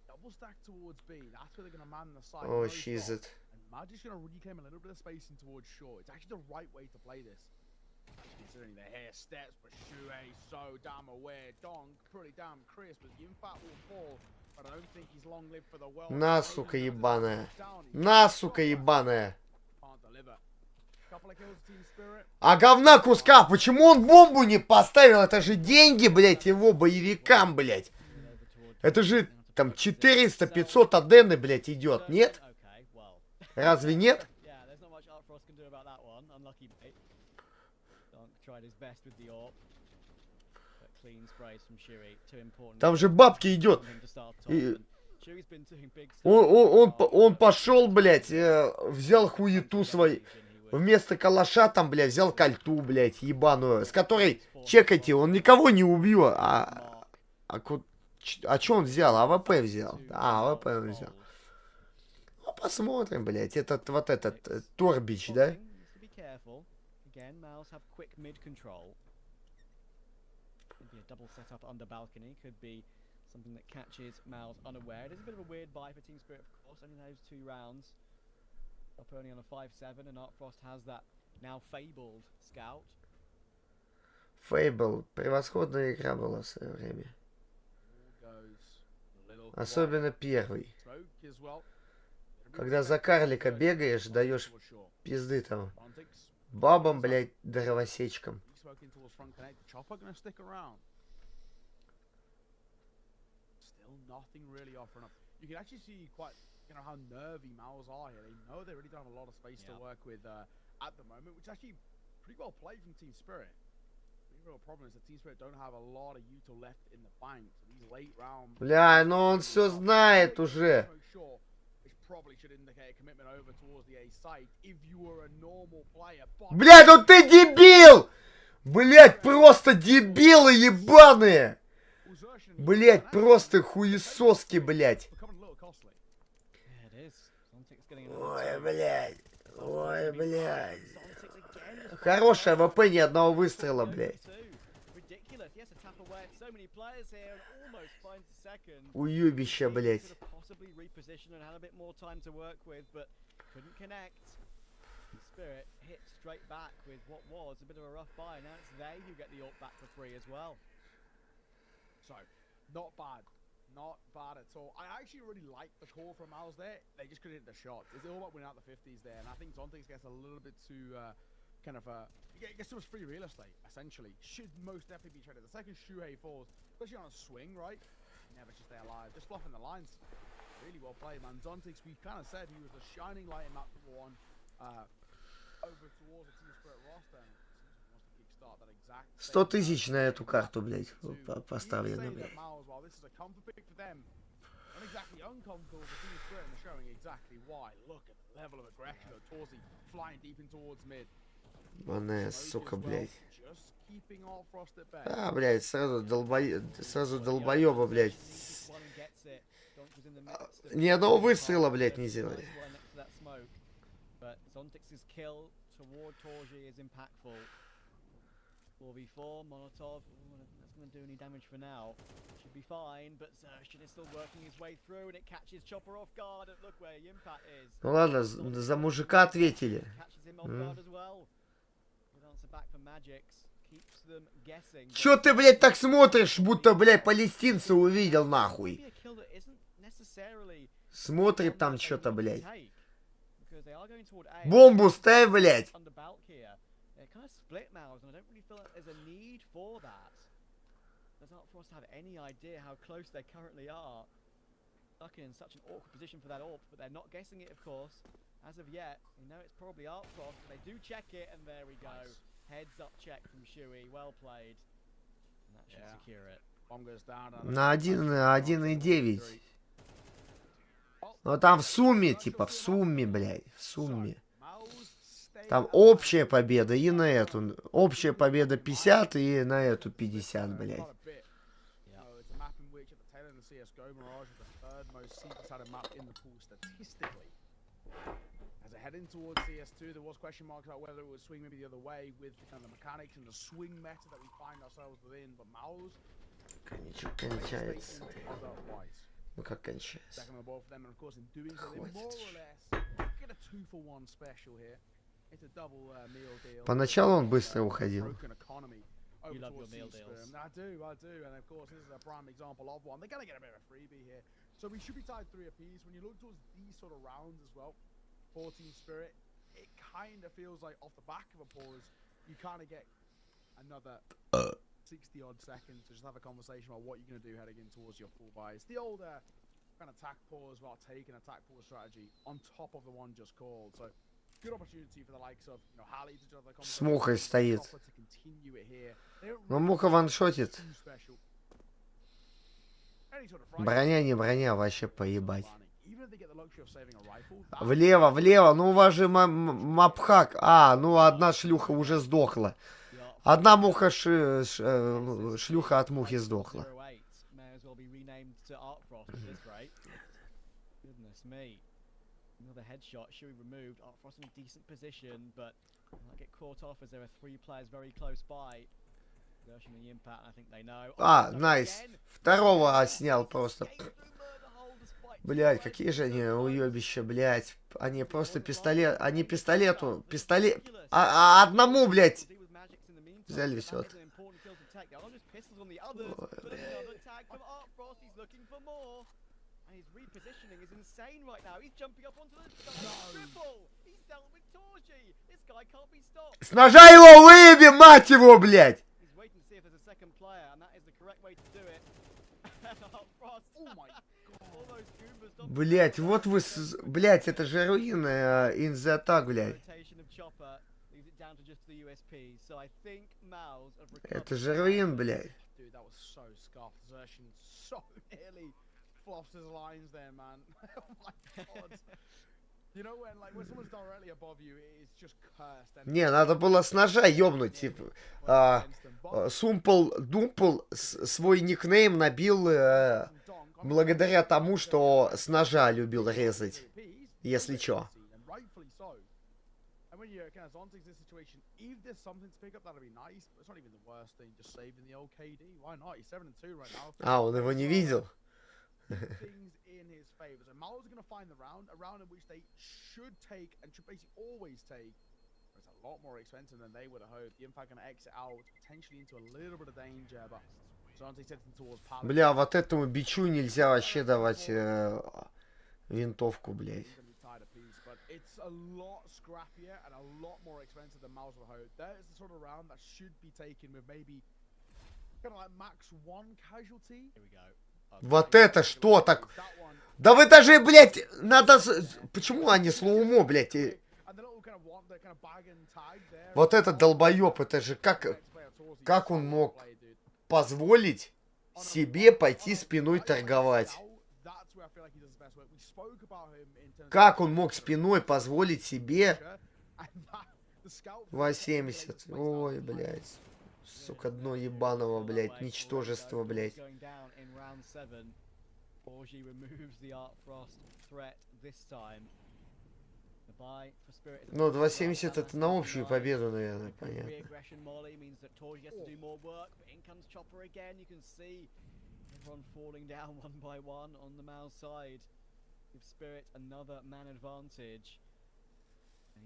Double stack towards B. That's where they're gonna man the side. Oh, most she's of. it. And Magic's gonna reclaim a little bit of spacing towards short. It's actually the right way to play this. Considering the hair steps, but Shuei so damn aware. Dong pretty damn crisp, but Yimfat will fall. But I don't think he's long lived for the world. На, сука ебаная. На, сука ебаная. Can't deliver. Couple of kills Team Spirit. А говна куска, почему он бомбу не поставил? Это же деньги, блядь, его боевикам, блядь. Это же там 400-500 адены, блядь, идет, нет? Разве нет? Там же бабки идет. Он пошел, блядь, взял хуету свой. Вместо калаша там, блядь, взял кальту, блядь, ебаную. С которой, чекайте, он никого не убил, а что он взял? АВП взял. АВП он взял. Ну, посмотрим, блядь. Этот, вот этот, Торбич, да? Something that catches Mal's unaware. It is a bit of a weird buy for Team Spirit, of course. Only those 2 rounds. Up only on a 5-7, and Artfrost has that now fabled scout. Fable. Превосходная игра была в свое время. Особенно первый. Когда за карлика бегаешь, даешь пизды там. Бабам, блядь, дровосечкам. Nothing really offering up. You can actually see quite, you know, how nervy Mals are here. They know they really don't have a lot of space to work with at the moment, which is actually pretty well played from Team Spirit. The real problem is that Team Spirit don't have a lot of util left in the bank. So these late rounds. Бля, ну он все знает уже. Блядь, ну ты дебил! Блядь, просто дебилы ебаные! Блять, просто хуесоски, блять. Ой, блядь. Ой, блядь. Хорошая ВП, ни одного выстрела, блядь. Уебище, блядь. So, not bad. Not bad at all. I actually really like the call from Mals there. They just couldn't hit the shots. It's all about winning out the 50s there. And I think Zontix gets a little bit too, gets too much free real estate, essentially. Should most definitely be traded. The second Shuhei falls, especially on a swing, right? Never just stay alive. Just fluffing the lines. Really well played, man. Zontix, we kind of said he was a shining light in map 1 over towards the Team Spirit roster. 100 тысяч на эту карту, блядь, поставлено, блядь. Мане, сука, блядь. А, блядь, сразу долбоеба, блядь. Ни одного выстрела, блядь, не сделали.4v4, Molotov, that's going to do any damage for now. Should be fine, but Xerxin is still working his way through, and it catches Chopper off guard, and look where Yimpat is. Ну ладно, за мужика ответили. Чё ты, блядь, так смотришь, будто, блядь, палестинца увидел, нахуй? Смотрит там что-то, блядь. Бомбу ставь, блядь. Kind of split mouths, and I don't really feel like there's a need for that. Does Artfrost have any idea how close they currently are? Stuck in such an awkward position for that AWP, but they're not guessing it, of course. As of yet, they know it's probably Artfrost, but they do check it, and there we go. Heads up check from Shuey, well played. And that should secure it. Bomb goes down. На 1,9. Но там в сумме, типа, в сумме, блядь, в сумме. Там общая победа и на эту. Общая победа 50 и на эту 50, блядь. As they're heading towards CS2, there was question marks about whether it would swing maybe the other way with the kind of mechanics and the swing meta that we find ourselves within. But Mouse Ничего кончается. Ну как кончается? Second on the board for them, and of course in doing so, they more or less get a 2-for-1 special here. It's a double meal deal. Поначалу он быстро уходил. You love your meal deals. I do, and of course this is a prime example of one. They're gonna get a bit of a freebie here, so we should be tied 3 apiece. When you look towards these sort of rounds as well, 14 Spirit, it kind of feels like off the back of a pause, you kind of get another 60 odd seconds to just have a conversation about what you're gonna do heading in towards your full buy. It's the old kind of attack pause while taking attack pause strategy on top of the one just called. So. Good opportunity for the likes of, you know, Hallie to jump the С мухой стоит. Но муха ваншотит. Броня не броня, вообще поебать. Влево, влево, ну у вас же мапхак. А, ну одна шлюха уже сдохла. Одна муха шлюха от мухи сдохла. Another headshot should be removed. Frost in a decent position, but might get caught off as there are 3 players very close by. Version of the impact, I think they know. А, найс. Второго снял просто. Блять, какие же они уебища, блять. Они просто пистолет. Они пистолету. Пистолет. А одному, блять. Взяли все. Ой, his repositioning is insane right now. He's jumping up onto the triple. He's dealt with Torji. This guy can't be stopped. С ножа его выебем, мать его, блядь! He's waiting to see if there's a second player, and that is the correct way to do it. Frost. Oh my god. Блядь, вот вы... Блядь, это же руина in the attack, блядь. Это же руин, блядь. Flops his lines there, man. Oh my god. You know when someone's directly above you, it's just cursed. Не, надо было с ножа ёбнуть, типа. Думпл свой никнейм набил благодаря тому, что с ножа любил резать, если чё. А, он его не видел? Things in his favor. So Mal's going to find a round in which they should take and should basically always take. It's a lot more expensive than they would have hoped. The Impact going to exit out potentially into a little bit of danger, but Zante sets them towards Palace. Бля, вот этому бичу нельзя вообще давать винтовку, блядь. But it's a lot scrappier and a lot more expensive than Mal's would have hoped. That is the sort of round that should be taken with maybe kind of like max 1 casualty. Here we go. Вот это что так? Да вы даже, блядь, надо... Почему они слоумо, блядь? Вот этот долбоёб, это же как он мог позволить себе пойти спиной торговать? Как он мог спиной позволить себе 270? Ой, блядь. Сука, дно ебаного, блядь, ничтожество, блядь. Ну, 270 это на общую победу, наверное, понятно.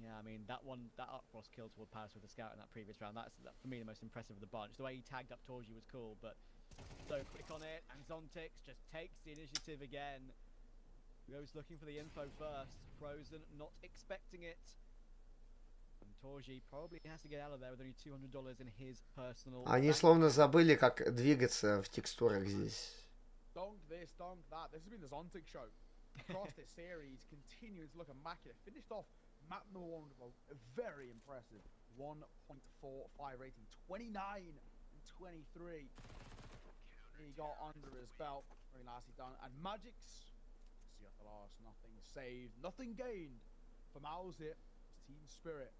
Yeah, I mean, that Upfrost kill toward Palace with the scout in that previous round, that's for me the most impressive of the bunch. The way he tagged up Torji was cool, but so quick on it, and Zontix just takes the initiative again. Goes looking for the info first. Frozen not expecting it. And Torji probably has to get out of there with only $200 in his personal. Они словно забыли, как двигаться в текстурах здесь. Donk this, donk that. This has been the Zontix show. Across this series, continues to look immaculate. Finished off map number 1 with a very impressive 1.45 rating, 29 and 23. He got under his belt, very nicely done. And Magic's, see at the last, nothing saved, nothing gained from Owls here. Team Spirit,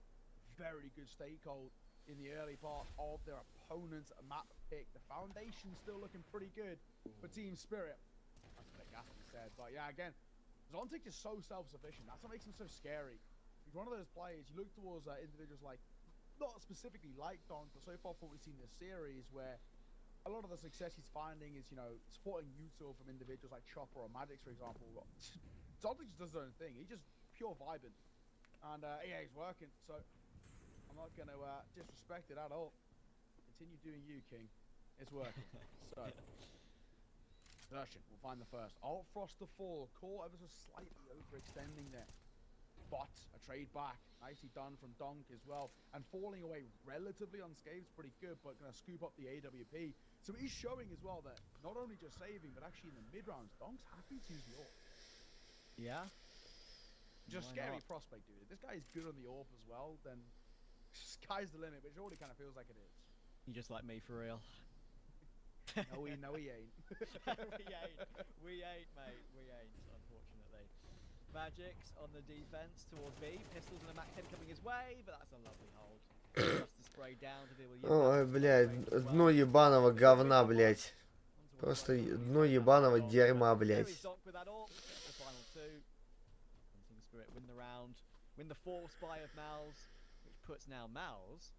very good stakehold in the early part of their opponent's map pick. The foundation's still looking pretty good for Team Spirit. That's what Gaston said, but yeah, again, Zontic is so self-sufficient. That's what makes him so scary. He's one of those players, you look towards individuals like, not specifically like Donk, but so far from what we've seen in this series, where a lot of the success he's finding is, you know, supporting util from individuals like Chopper or Maddox, for example. Zontic just does his own thing. He's just pure vibing. And he's working, so I'm not going to disrespect it at all. Continue doing you, King. It's working. So, Version will find the first. Alt Frost to fall. Core ever so slightly overextending there. But a trade back. Nicely done from Donk as well. And falling away relatively unscathed is pretty good, but going to scoop up the AWP. So he's showing as well that not only just saving, but actually in the mid-rounds, Donk's happy to use the AWP. Yeah. Just Why scary not? prospect, dude. If this guy is good on the AWP as well, then sky's the limit, which already kind of feels like it is. You just like me for real. No, he ain't. we ain't. We ain't, mate. We ain't, unfortunately. Magic's on the defense towards B. Pistols and a Mac 10 coming his way, but that's a lovely hold. Just to spray down to deal with Ой, блядь, дно ебаного говна, блядь. Просто дно ебаного дерьма, блядь. Spirit win the round, win the force buy of Mal's, which puts now Mal's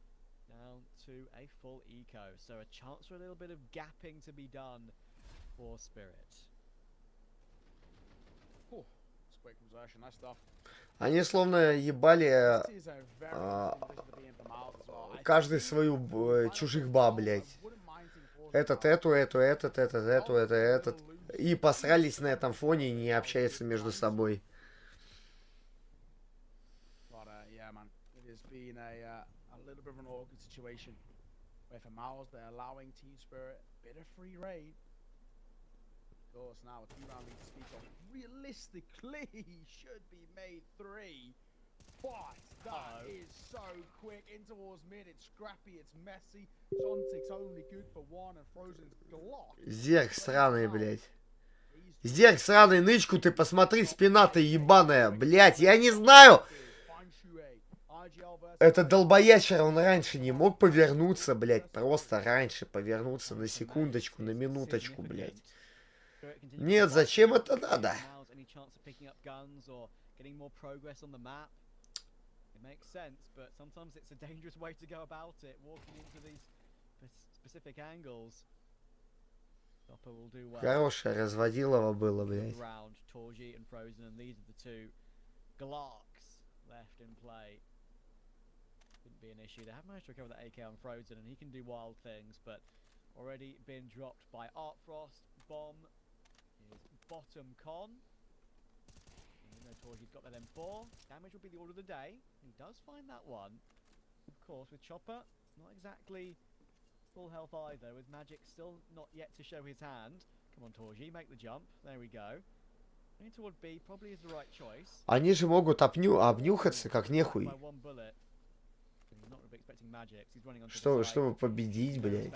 down to a full eco. So a chance for a little bit of gapping to be done for Spirit. Ooh, it's quick conversion, nice stuff. Они словно ебали каждый свою чужих ба, блядь. Этот, этот. И посрались на этом фоне и не общаются между собой. Yeah, man, it has been a little bit of an awkward situation where for Miles they're allowing Team Spirit a bit of free reign. Of course, now a 2-round lead to speak of. Realistically, should be made 3, but that is so quick in towards mid. It's scrappy, it's messy. Zontic's only good for 1, and Frozen's Glock. Зерк сраный, блядь. Зерк сраный, нычку ты посмотри, спина-то ебаная, блядь, я не знаю. Это долбоящер, он раньше не мог повернуться, блядь, просто раньше повернуться на секундочку, на минуточку, блядь. Нет, зачем это надо? Хорошее разводилово было, блядь. Wouldn't be an issue. They have managed to recover the AK on Frozen, and he can do wild things, but already been dropped by Art Frost. Bomb is bottom con. Even though Torji's got that M4, damage will be the order of the day. He does find that one. Of course, with Chopper, not exactly full health either, with Magic still not yet to show his hand. Come on, Torji, make the jump. There we go. Going toward B probably is the right choice. Они же могут обнюхаться, как нехуй. Чтобы победить, блядь.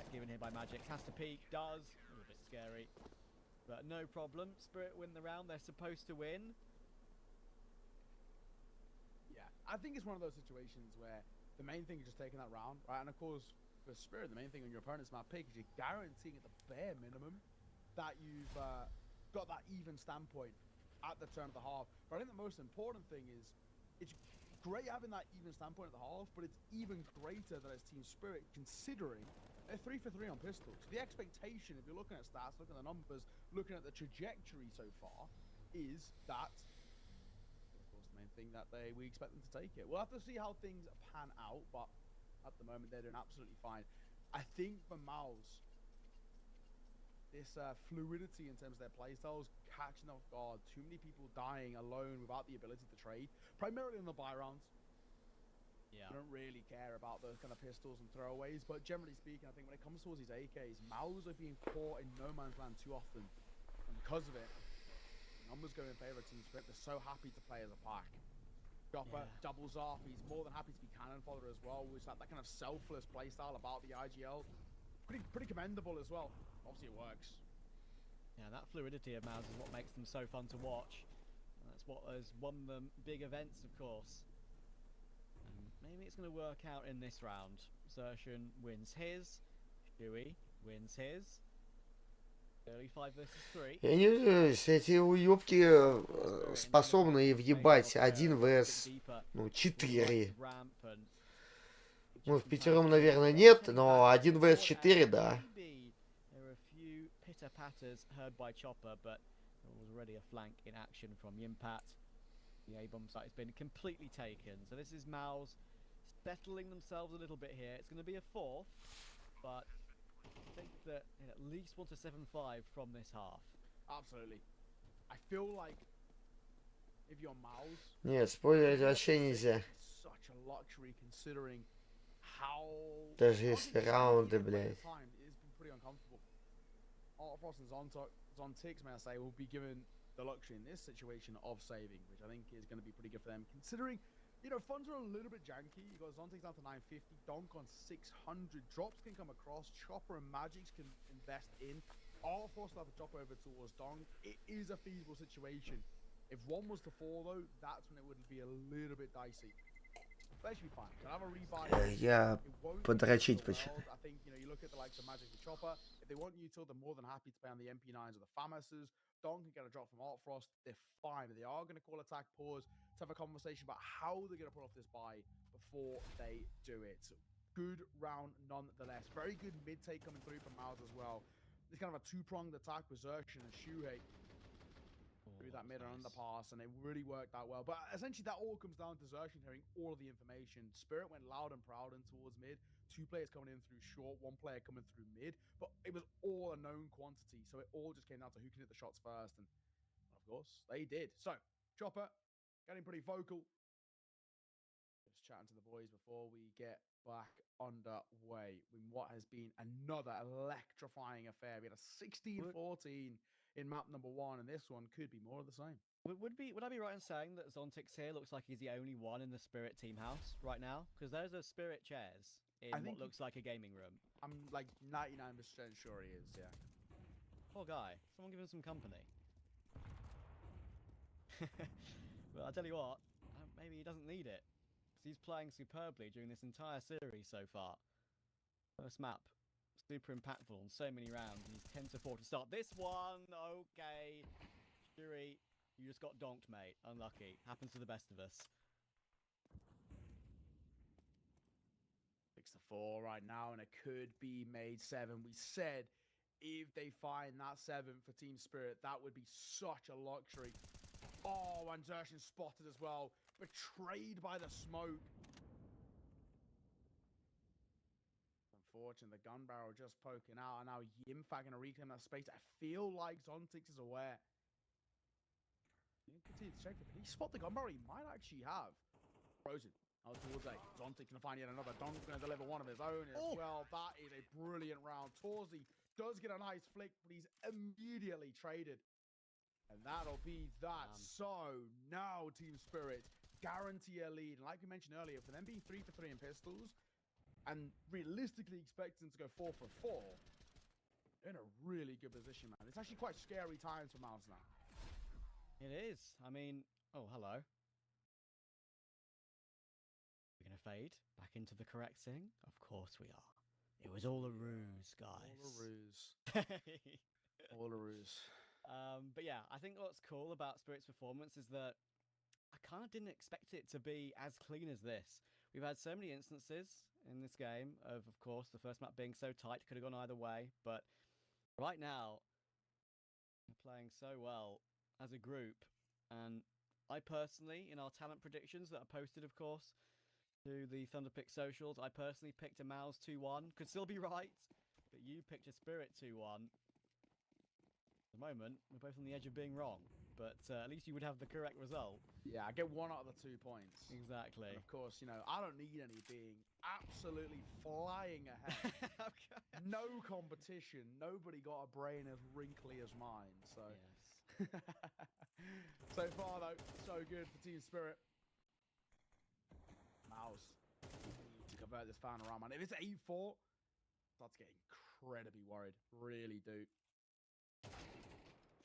But no problem. Spirit win the round they're supposed to win. Yeah, I think it's one of those situations where the main thing is just taking that round, right? And of course, for Spirit, the main thing on your opponent's map pick is you're guaranteeing at the bare minimum that you've got that even standpoint at the turn of the half. But I think the most important thing is it's great having that even standpoint at the half, but it's even greater that it's Team Spirit considering they're 3 for 3 on pistols. The expectation, if you're looking at stats, looking at the numbers, looking at the trajectory so far, is that, of course, the main thing that we expect them to take it. We'll have to see how things pan out, but at the moment they're doing absolutely fine. I think for Mouse, this fluidity in terms of their playstyles, catching off guard, too many people dying alone without the ability to trade, primarily in the buy rounds. Yeah. I don't really care about those kind of pistols and throwaways, but generally speaking, I think when it comes towards these AKs, Mouse are being caught in no man's land too often. And because of it, numbers go in favor of Team Spirit. They're so happy to play as a pack. Chopper doubles off. He's more than happy to be cannon fodder as well, which that kind of selfless playstyle about the IGL. Pretty commendable as well. Obviously it works. Yeah, that fluidity of Mouse is what makes them so fun to watch. And that's what has won them big events, of course. And maybe it's going to work out in this round. Zertian wins his. Shuey wins his. Early 5 versus 3. Я не знаю, эти уёбки способны въебать 1 vs, ну, 4. Ну, в пятером, наверное, нет, но 1 vs 4, да. There were a few pitter patters heard by Chopper, but there was already a flank in action from Yimpat. The A-bomb site has been completely taken, so this is Mao's settling themselves a little bit here. It's going to be a 4th, but I think that they at least want a 7-5 from this half. Absolutely. I feel like if you're Mao's, Нет, спойлерить вообще нельзя. such a luxury considering how Даже если раунды, блядь. it's been pretty uncomfortable. Artfrost and Zontix, may I say, will be given the luxury in this situation of saving, which I think is going to be pretty good for them, considering, you know, funds are a little bit janky. You got Zontix down to 950, Donk on 600, drops can come across, Chopper and Magics can invest in. Artfrost will have to drop over towards Donk. It is a feasible situation. If one was to fall, though, that's when it would be a little bit dicey. They should be fine. They'll have a rebuy. Я подрочить почему. I think, you know, you look at the likes of Magic and Chopper. If they want util, they're more than happy to pay on the MP9s or the Famouses. Donk can get a drop from Artfrost. They're fine. They are going to call attack pause to have a conversation about how they're going to pull off this buy before they do it. Good round nonetheless. Very good mid take coming through from Miles as well. It's kind of a two-pronged attack with Zertian and Shuhei through that mid and underpass, and it really worked out well. But essentially, that all comes down to Zertian hearing all of the information. Spirit went loud and proud and towards mid. 2 players coming in through short, 1 player coming through mid. But it was all a known quantity, so it all just came down to who can hit the shots first. And of course, they did. So, Chopper getting pretty vocal. Just chatting to the boys before we get back underway in what has been another electrifying affair. We had a 16-14 in map number 1, and this one could be more of the same. Would I be right in saying that Zontix here looks like he's the only one in the Spirit team house right now? Because those are Spirit chairs in what looks like a gaming room. I'm like 99% sure he is, yeah. Poor guy. Someone give him some company. Well, I'll tell you what, maybe he doesn't need it. Because he's playing superbly during this entire series so far. First map. Super impactful on so many rounds. He's 10-4 to start this one. Okay. Shuri, you just got donked, mate. Unlucky. Happens to the best of us. 6-4 right now, and it could be made 7. We said if they find that 7 for Team Spirit, that would be such a luxury. Oh, and Zertian spotted as well. Betrayed by the smoke. Unfortunate, the gun barrel just poking out, and now Yimfa going to reclaim that space. I feel like Zontix is aware. You can continue to check it, but he spot the gun barrel. He might actually have. Frozen. Out towards A. Zontix going to find yet another. Don's going to deliver one of his own as well. That is a brilliant round. Torzi does get a nice flick, but he's immediately traded. And that'll be that. So now Team Spirit guarantee a lead. And like we mentioned earlier, for them being 3 for 3 in pistols, and realistically expecting to go 4 for 4, they're in a really good position, man. It's actually quite scary times for Miles now. It is. I mean, oh, hello. We're going to fade back into the correct thing? Of course we are. It was all a ruse, guys. All a ruse. All a ruse. But yeah, I think what's cool about Spirit's performance is that I kind of didn't expect it to be as clean as this. We've had so many instances in this game of course, the first map being so tight, could have gone either way. But right now, they're playing so well as a group. And I personally, in our talent predictions that are posted, of course, to the Thunderpick socials, I personally picked a Mouse 2-1. Could still be right, but you picked a Spirit 2-1. At the moment, we're both on the edge of being wrong. But at least you would have the correct result. Yeah, I get 1 out of the 2 points. Exactly. And of course, you know, I don't need any being absolutely flying ahead. No competition. Nobody got a brain as wrinkly as mine. So, yes. So far, though, so good for Team Spirit. Mouse to convert this panorama. And if it's 8-4, starts getting incredibly worried. Really do.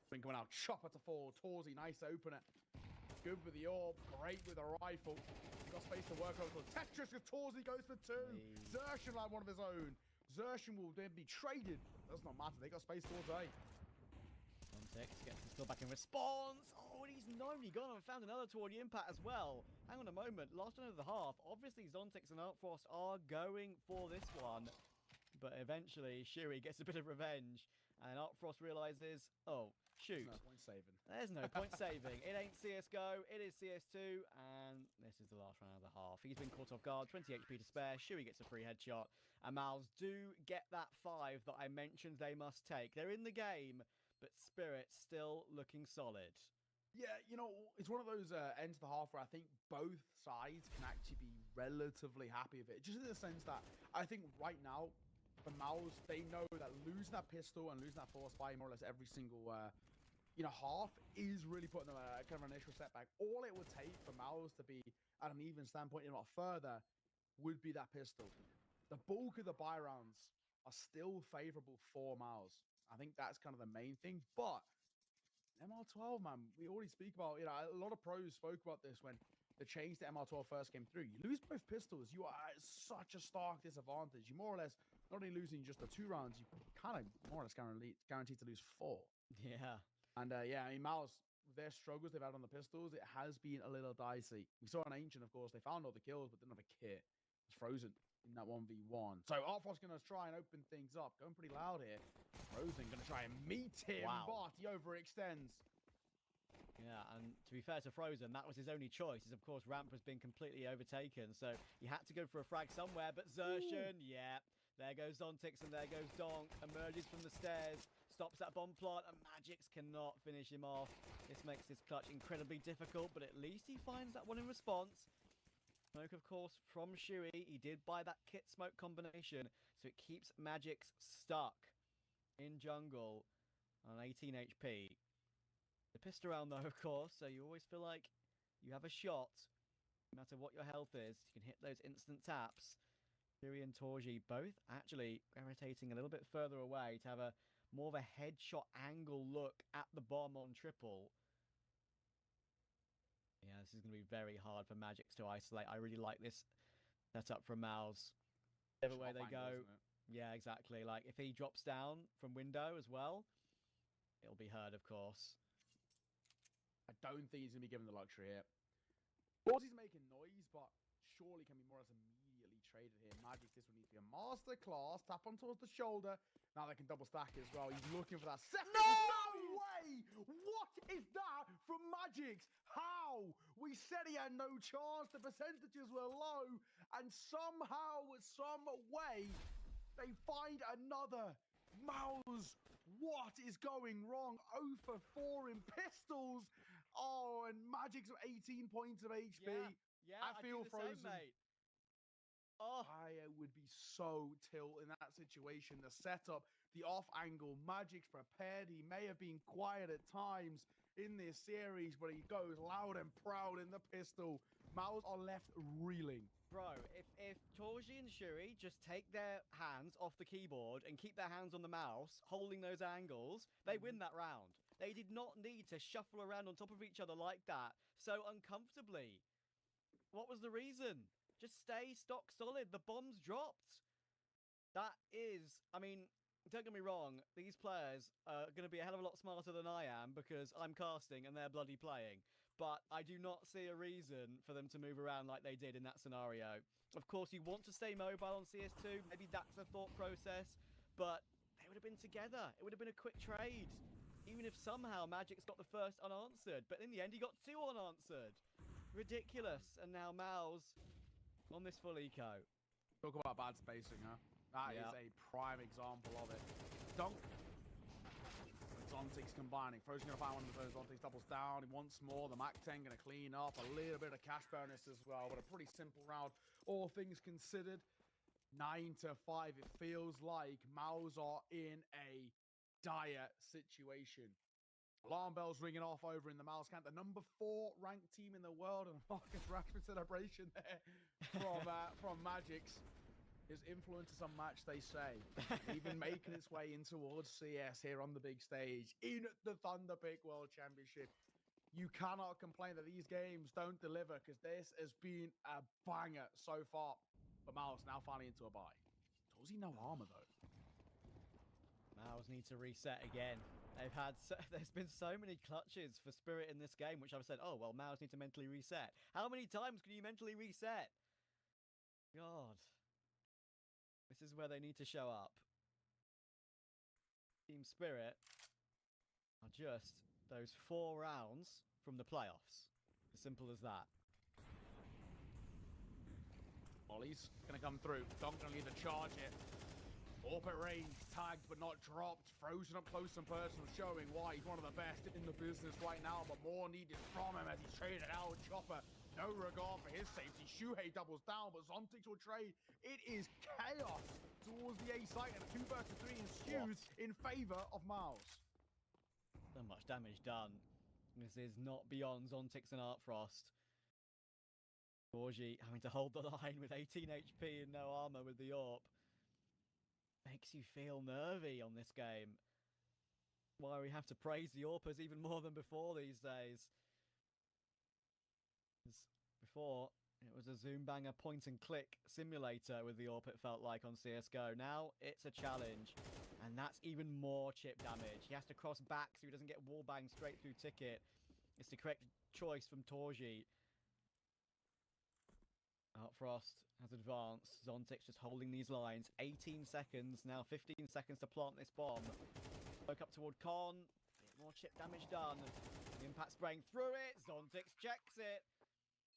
Been coming out, Chopper to fall. Torzi, nice to open it. Good with the orb, great with a rifle. Got space to work on. Tetris with Torzi goes for 2. Zertian will have one of his own. Zertian will then be traded. Does not matter. They got space towards A. Still back in response. Oh, and he's normally gone and found another toward the impact as well. Hang on a moment. Last one of the half. Obviously, Zontix and Artfrost are going for this one. But eventually, Shuri gets a bit of revenge. And Artfrost realizes, oh, shoot. No point saving. There's no point saving. It ain't CSGO. It is CS2. And this is the last round of the half. He's been caught off guard. 20 HP to spare. Shuri gets a free headshot. And Mals do get that 5 that I mentioned they must take. They're in the game. But Spirit still looking solid. Yeah, you know, it's one of those ends of the half where I think both sides can actually be relatively happy with it. Just in the sense that I think right now, for Mals, they know that losing that pistol and losing that force by more or less every single half is really putting them a kind of an initial setback. All it would take for Mals to be at an even standpoint, if not further, would be that pistol. The bulk of the buy rounds are still favorable for Mals. I think that's kind of the main thing. But MR12, man, we already speak about, a lot of pros spoke about this when the change to MR12 first came through. You lose both pistols, you are at such a stark disadvantage. You more or less, not only losing just the 2 rounds, you kind of more or less guaranteed to lose 4. Yeah. And I mean, Mals, with their struggles they've had on the pistols, it has been a little dicey. We saw an Ancient, of course, they found all the kills, but didn't have a kit. It was frozen in that 1v1. So Artfrost's going to try and open things up. Going pretty loud here. Frozen going to try and meet him, but he overextends. Yeah, and to be fair to Frozen, that was his only choice. Is of course, Ramp has been completely overtaken, so he had to go for a frag somewhere. But Zershan, yeah, there goes Zontix and there goes Donk. Emerges from the stairs, stops that bomb plant, and Magix cannot finish him off. This makes this clutch incredibly difficult, but at least he finds that one in response. Smoke, of course, from Shuri. He did buy that kit smoke combination, so it keeps Magix stuck in jungle on 18 HP. The pistol round, though, of course, so you always feel like you have a shot. No matter what your health is, you can hit those instant taps. Shuri and Torji both actually gravitating a little bit further away to have a more of a headshot angle look at the bomb on triple. Yeah, this is going to be very hard for Magix to isolate. I really like this setup from Mals. Every way they go. Yeah, exactly. Like, if he drops down from window as well, it'll be heard, of course. I don't think he's going to be given the luxury here. Of course, he's making noise, but surely can be more or less immediately traded here. Magix, this would need to be a masterclass. Tap on towards the shoulder. Now they can double stack it as well. He's looking for that second. No way! What is that from Magix? How? We said he had no chance. The percentages were low. And somehow, some way, they find another. Mouse, what is going wrong? 0 for 4 in pistols. Oh, and Magix with 18 points of HP. Yeah, I feel frozen. Same, mate. Oh, I would be so tilt in that situation. The setup, the off angle, Magix prepared. He may have been quiet at times in this series, but he goes loud and proud in the pistol. Mouse are left reeling. Bro, if Torji and Shuri just take their hands off the keyboard and keep their hands on the mouse, holding those angles, they win that round. They did not need to shuffle around on top of each other like that so uncomfortably. What was the reason? Just stay stock solid. The bomb's dropped. That is, I mean, don't get me wrong, these players are going to be a hell of a lot smarter than I am because I'm casting and they're bloody playing. But I do not see a reason for them to move around like they did in that scenario. Of course, you want to stay mobile on CS2. Maybe that's the thought process. But they would have been together. It would have been a quick trade. Even if somehow Magix got the first unanswered. But in the end, he got 2 unanswered. Ridiculous. And now Mal's on this full eco. Talk about bad spacing, huh? That is a prime example of it. Dunk. Zontix combining. Frozen going to find one of those. Zontix doubles down once more. The Mac 10 going to clean up. A little bit of cash bonus as well. But a pretty simple round, all things considered. 9 to 5. It feels like Mouse are in a dire situation. Alarm bells ringing off over in the Mouse camp. The number 4 ranked team in the world. And Marcus Rashford celebration there from Magix. His influence is unmatched, they say. Even making its way in towards CS here on the big stage in the Thunder Pick World Championship. You cannot complain that these games don't deliver because this has been a banger so far. But Mouse now finally into a bye. Does he no armor though? Mouse needs to reset again. There's been so many clutches for Spirit in this game, which I've said, oh, well, Maus need to mentally reset. How many times can you mentally reset? God. This is where they need to show up. Team Spirit are just those 4 rounds from the playoffs. As simple as that. Ollie's gonna come through. Don't gonna need to charge it. Up at range, tagged but not dropped. Frozen up close and personal, showing why he's one of the best in the business right now, but more needed from him as he's traded out. Chopper, no regard for his safety. Shuhei doubles down, but Zontix will trade. It is chaos towards the A site, and a 2 versus 3 ensues in favor of Maus. So much damage done. This is not beyond Zontix and Artfrost. Gorgie having to hold the line with 18 HP and no armor with the AWP. Makes you feel nervy on this game. Why we have to praise the AWPers even more than before these days. Before, it was a zoom banger point and click simulator with the AWP, it felt like, on CSGO. Now it's a challenge, and that's even more chip damage. He has to cross back so he doesn't get wall banged straight through ticket. It's the correct choice from Torji. Outfrost has advanced. Zontix just holding these lines. 18 seconds, now 15 seconds to plant this bomb. Woke up toward Con. Bit more chip damage done. The impact spraying through it. Zontix checks it.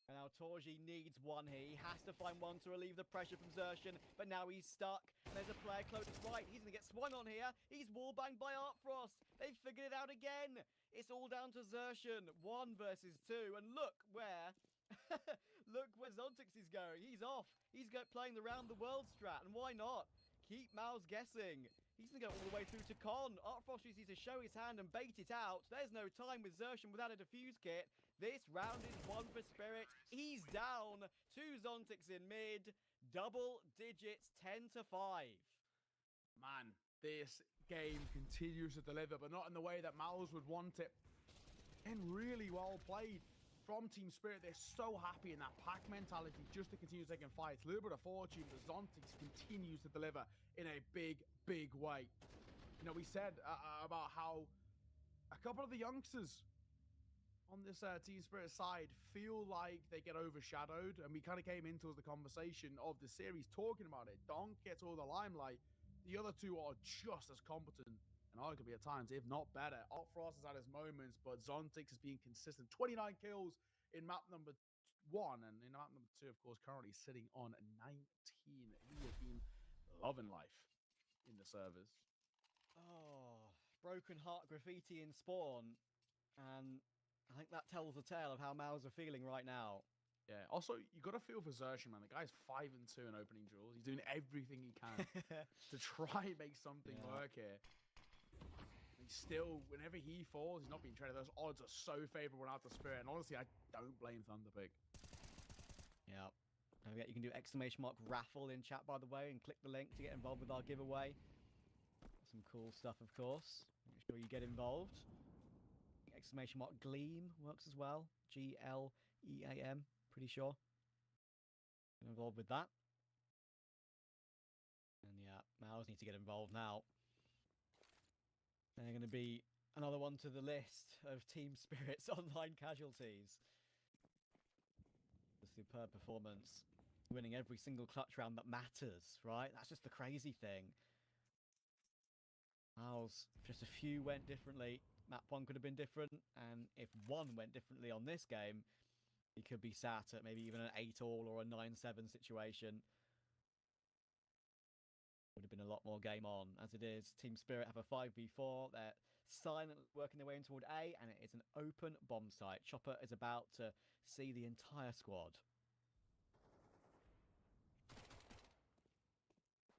And now Torji needs one here. He has to find one to relieve the pressure from Xerxian, but now he's stuck. And there's a player close right. He's going to get swung on here. He's wallbanged by Artfrost. They've figured it out again. It's all down to Xerxian. 1 versus 2. And look where... look where Zontix is going. He's off. He's playing the round the world strat. And why not? Keep Maus guessing. He's going to go all the way through to Con. Artfrost needs to show his hand and bait it out. There's no time with Xerxian without a defuse kit. This round is 1 for Spirit. He's down. 2 Zontix in mid. Double digits, 10-5. Man, this game continues to deliver, but not in the way that Maus would want it. And really well played from Team Spirit. They're so happy in that pack mentality just to continue taking fights. A little bit of fortune, but Zontix continues to deliver in a big, big way. You know, we said about how a couple of the youngsters on this Team Spirit side feel like they get overshadowed, and we kind of came into the conversation of the series talking about it. Donk gets all the limelight. The other 2 are just as competent, and arguably at times, if not better. Artfrost has had his moments, but Zontix is being consistent. 29 kills in map number 1, and in map number 2, of course, currently sitting on 19. He has been loving life in the servers. Oh, broken heart graffiti in Spawn, and I think that tells the tale of how Maus are feeling right now. Yeah. Also, you got to feel for Xerxian, man. The guy's 5-2 in opening duels. He's doing everything he can to try and make something work here. And still, whenever he falls, he's not being traded. Those odds are so favorable out to Spirit. And honestly, I don't blame Thunderpig. Yeah. Don't forget, you can do !raffle in chat, by the way, and click the link to get involved with our giveaway. Some cool stuff, of course. Make sure you get involved. !gleam works as well. GLEAM, pretty sure. Get involved with that. And yeah, Maus need to get involved now. They're going to be another one to the list of Team Spirit's online casualties. A superb performance. Winning every single clutch round that matters, right? That's just the crazy thing. Maus, if just a few went differently, map 1 could have been different, and if 1 went differently on this game, he could be sat at maybe even an 8-all or a 9-7 situation. Would have been a lot more game on. As it is, Team Spirit have a 5v4. They're silently working their way in toward A, and it is an open bomb site. Chopper is about to see the entire squad.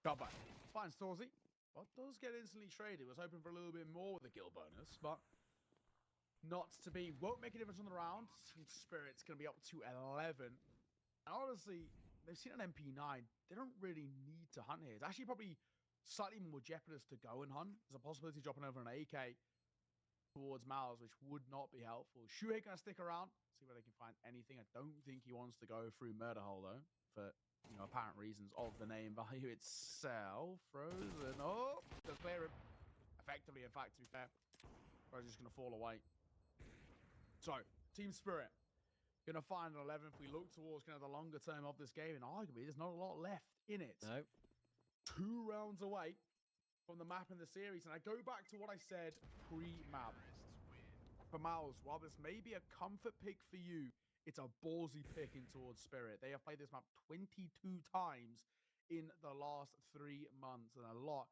Chopper finds Torzy, but does get instantly traded. Was hoping for a little bit more with the kill bonus, but not to be. Won't make a difference on the round. Team Spirit's going to be up to 11. And honestly, they've seen an MP9. They don't really need to hunt here. It's actually probably slightly more jeopardous to go and hunt. There's a possibility of dropping over an AK towards Maus, which would not be helpful. Shuhei going to stick around, see where they can find anything. I don't think he wants to go through Murder Hole, though, for apparent reasons of the name value itself. Frozen. Oh, does clear him. Effectively, in fact, to be fair. or is it just going to fall away? So, Team Spirit, going to find an 11 if we look towards kind of the longer term of this game, and arguably there's not a lot left in it. No. 2 rounds away from the map in the series, and I go back to what I said pre-map. For Miles, while this may be a comfort pick for you, it's a ballsy pick in towards Spirit. They have played this map 22 times in the last 3 months, and a lot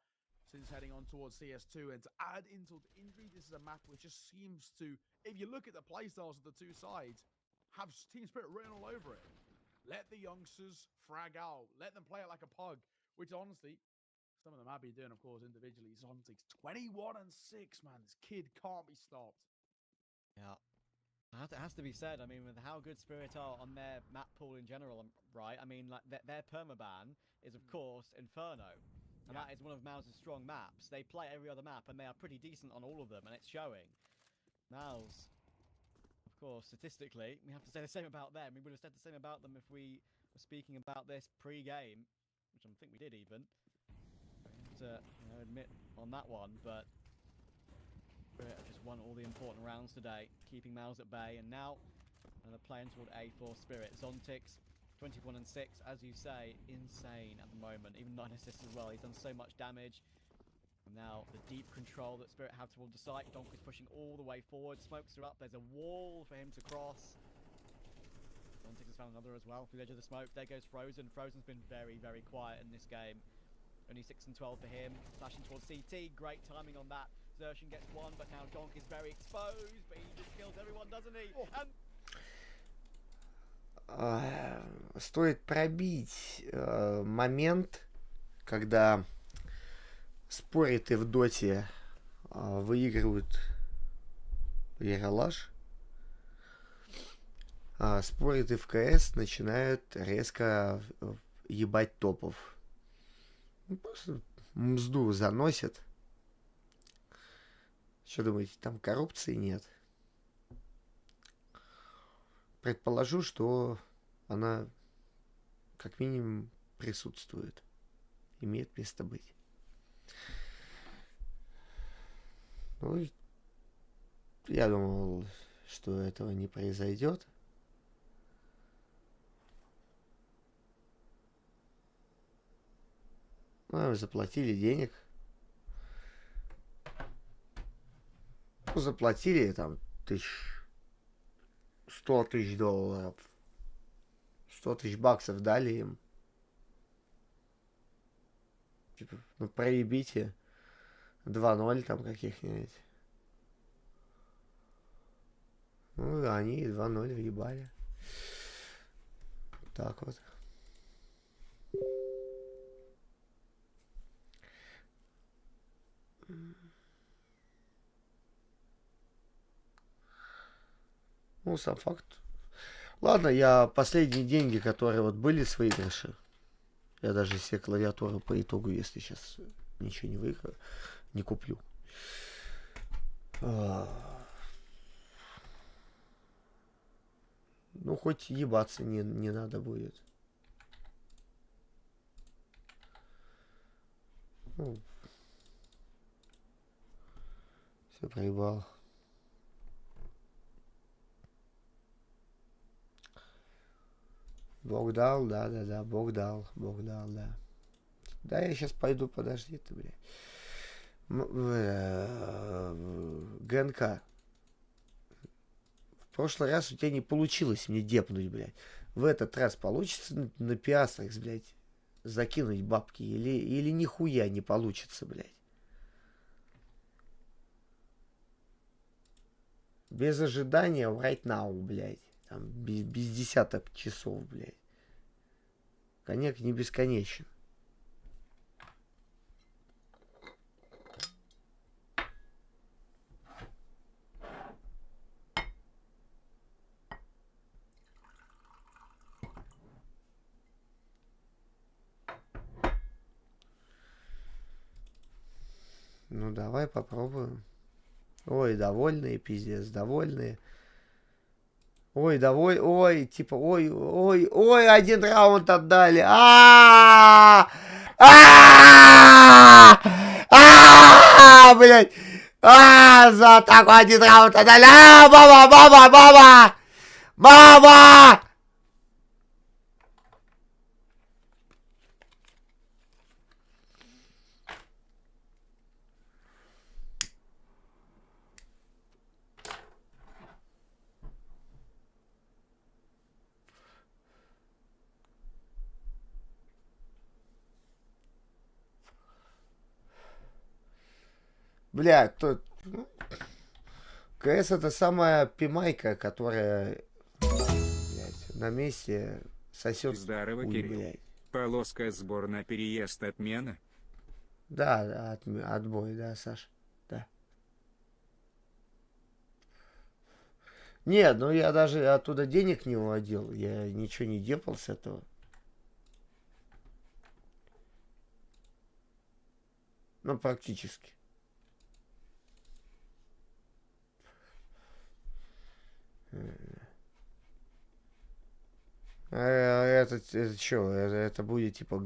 since heading on towards CS2. And to add insult to injury, this is a map which just seems to, if you look at the playstyles of the two sides, have Team Spirit written all over it. Let the youngsters frag out. Let them play it like a pug, which honestly, some of them have been doing, of course, individually. Zontic's 21-6, man. This kid can't be stopped. Yeah. It has to be said, I mean, with how good Spirit are on their map pool in general, right? I mean, like, their permaban is, of course, Inferno. And that is one of Miles' strong maps. They play every other map, and they are pretty decent on all of them, and it's showing. Miles, of course, statistically, we have to say the same about them. We would have said the same about them if we were speaking about this pre-game, which I think we did even. I have to admit on that one, but Spirit have just won all the important rounds today, keeping Miles at bay, and now another playing toward A for Spirit. Zontix, 21-6, as you say, insane at the moment. Even 9 assists as well. He's done so much damage. And now the deep control that Spirit have toward the site. Donk is pushing all the way forward. Smokes are up. There's a wall for him to cross. Zontix has found another as well through the edge of the smoke. There goes Frozen. Frozen's been very, very quiet in this game. Only 6 and 12 for him. Flashing towards CT. Great timing on that. Zershin gets one, but now Donk is very exposed. But he just kills everyone, doesn't he? And стоит пробить момент, когда спориты в доте выигрывают Яралаш, а спориты в КС начинают резко ебать топов. Просто мзду заносят. Что думаете, там коррупции нет? Предположу, что она как минимум присутствует, имеет место быть. Ну, я думал, что этого не произойдет. Ну, заплатили денег. Ну, заплатили там 100 тысяч долларов. 100 тысяч баксов дали им. Типа, ну проебите 2-0 там каких-нибудь. Ну да, они 2-0 въебали. Так вот. Ну, сам факт. Ладно, я последние деньги, которые вот были с выигрыша, я даже себе клавиатуру по итогу, если сейчас ничего не выиграю, не куплю. Ну, хоть ебаться не надо будет. Ну, все проебал. Бог дал, да, Бог дал, да. Да, я сейчас пойду, подожди ты, блядь. ГНК. В прошлый раз у тебя не получилось мне депнуть, блядь. В этот раз получится на пиастрах, блядь, закинуть бабки или нихуя не получится, блядь. Без ожидания right now, блядь. Там без десяток часов, блядь. Коньяк не бесконечен. Ну давай попробуем. Ой, довольные, пиздец, довольные. Ой, типа, ой, один раунд отдали. Блядь. За такой один раунд отдали. Мама, мама, мама! Мама! Бля, тут... КС это самая пимайка, которая, блядь, на месте сосет. Здорово, хуй, Кирилл. блядь. Полоска сбор на переезд отмена? Да, отбой, да, Саш, да. Нет, ну я даже оттуда денег не выводил, я ничего не депал с этого. Ну, практически. Это что, это будет типа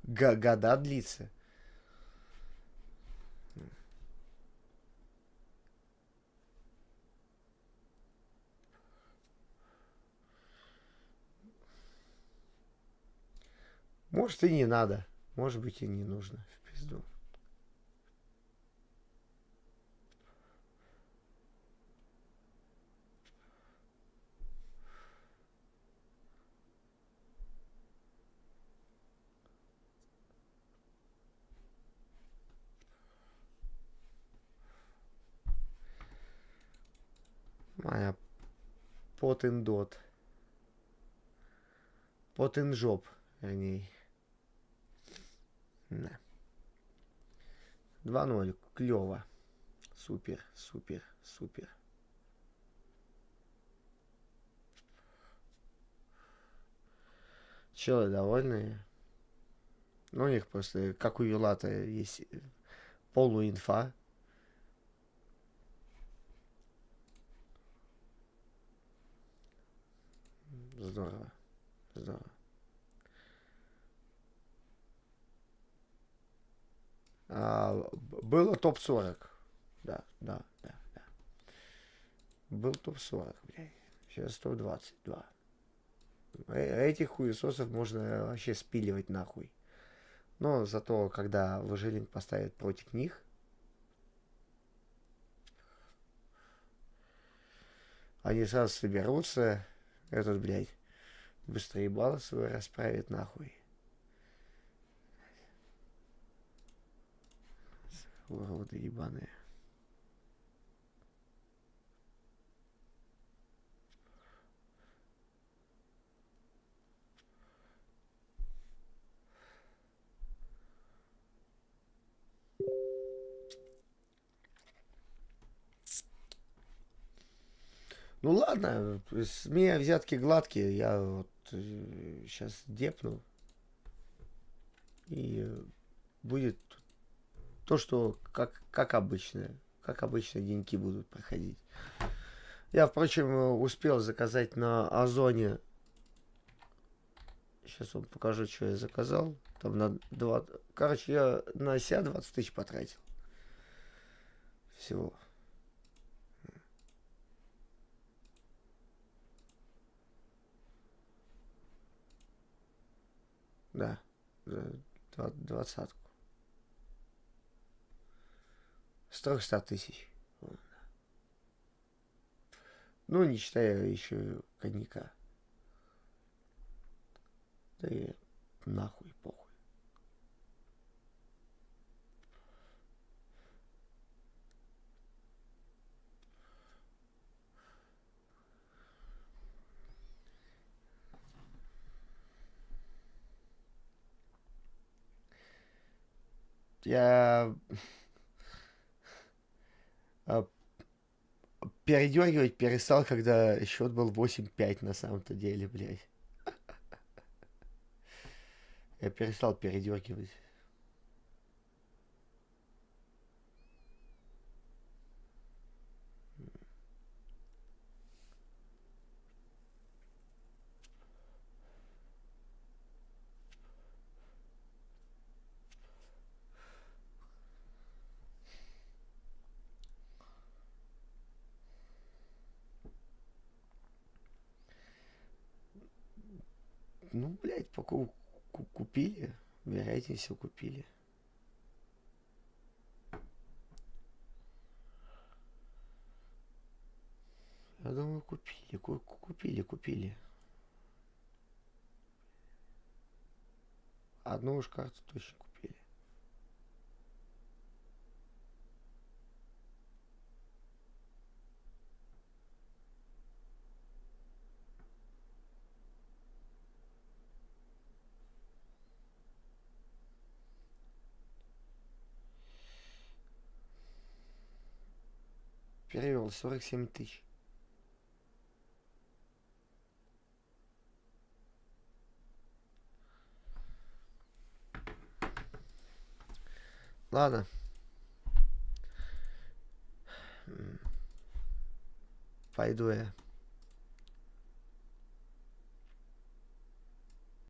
года длиться? Может и не надо, может быть и не нужно, в пизду. Моя потендот. Потенжоп, вернее. Да. 2-0. Клево. Супер, супер, супер. Челы довольные. Ну, у них просто, как у Юлата, есть полуинфа. Здорово. Здорово. Было топ-40. Да. Был топ-40, блядь. Сейчас топ-22. Этих хуесосов можно вообще спиливать нахуй. Но зато, когда Важелин поставит против них, они сразу соберутся. Этот, блядь, быстрее баллы свой расправит нахуй. Уроды ебаные. Ну ладно, с меня взятки гладкие, я вот сейчас депну. И будет то, что как обычно деньки будут проходить. Я, впрочем, успел заказать на Озоне. Сейчас вам покажу, что я заказал. Там на 2... Короче, я на себя 20 тысяч потратил. Всего. Да, 20-ку. С 300 тысяч. Ну, не считая еще коньяка. Да и нахуй, похуй. Я передергивать перестал, когда счет был 8-5 на самом-то деле, блядь. Я перестал передергивать. Ну, блядь, купили. Вероятнее всего купили. Я думаю, купили. Одну уж карту точно купили. Перевел 47 тысяч. Ладно. Пойду я.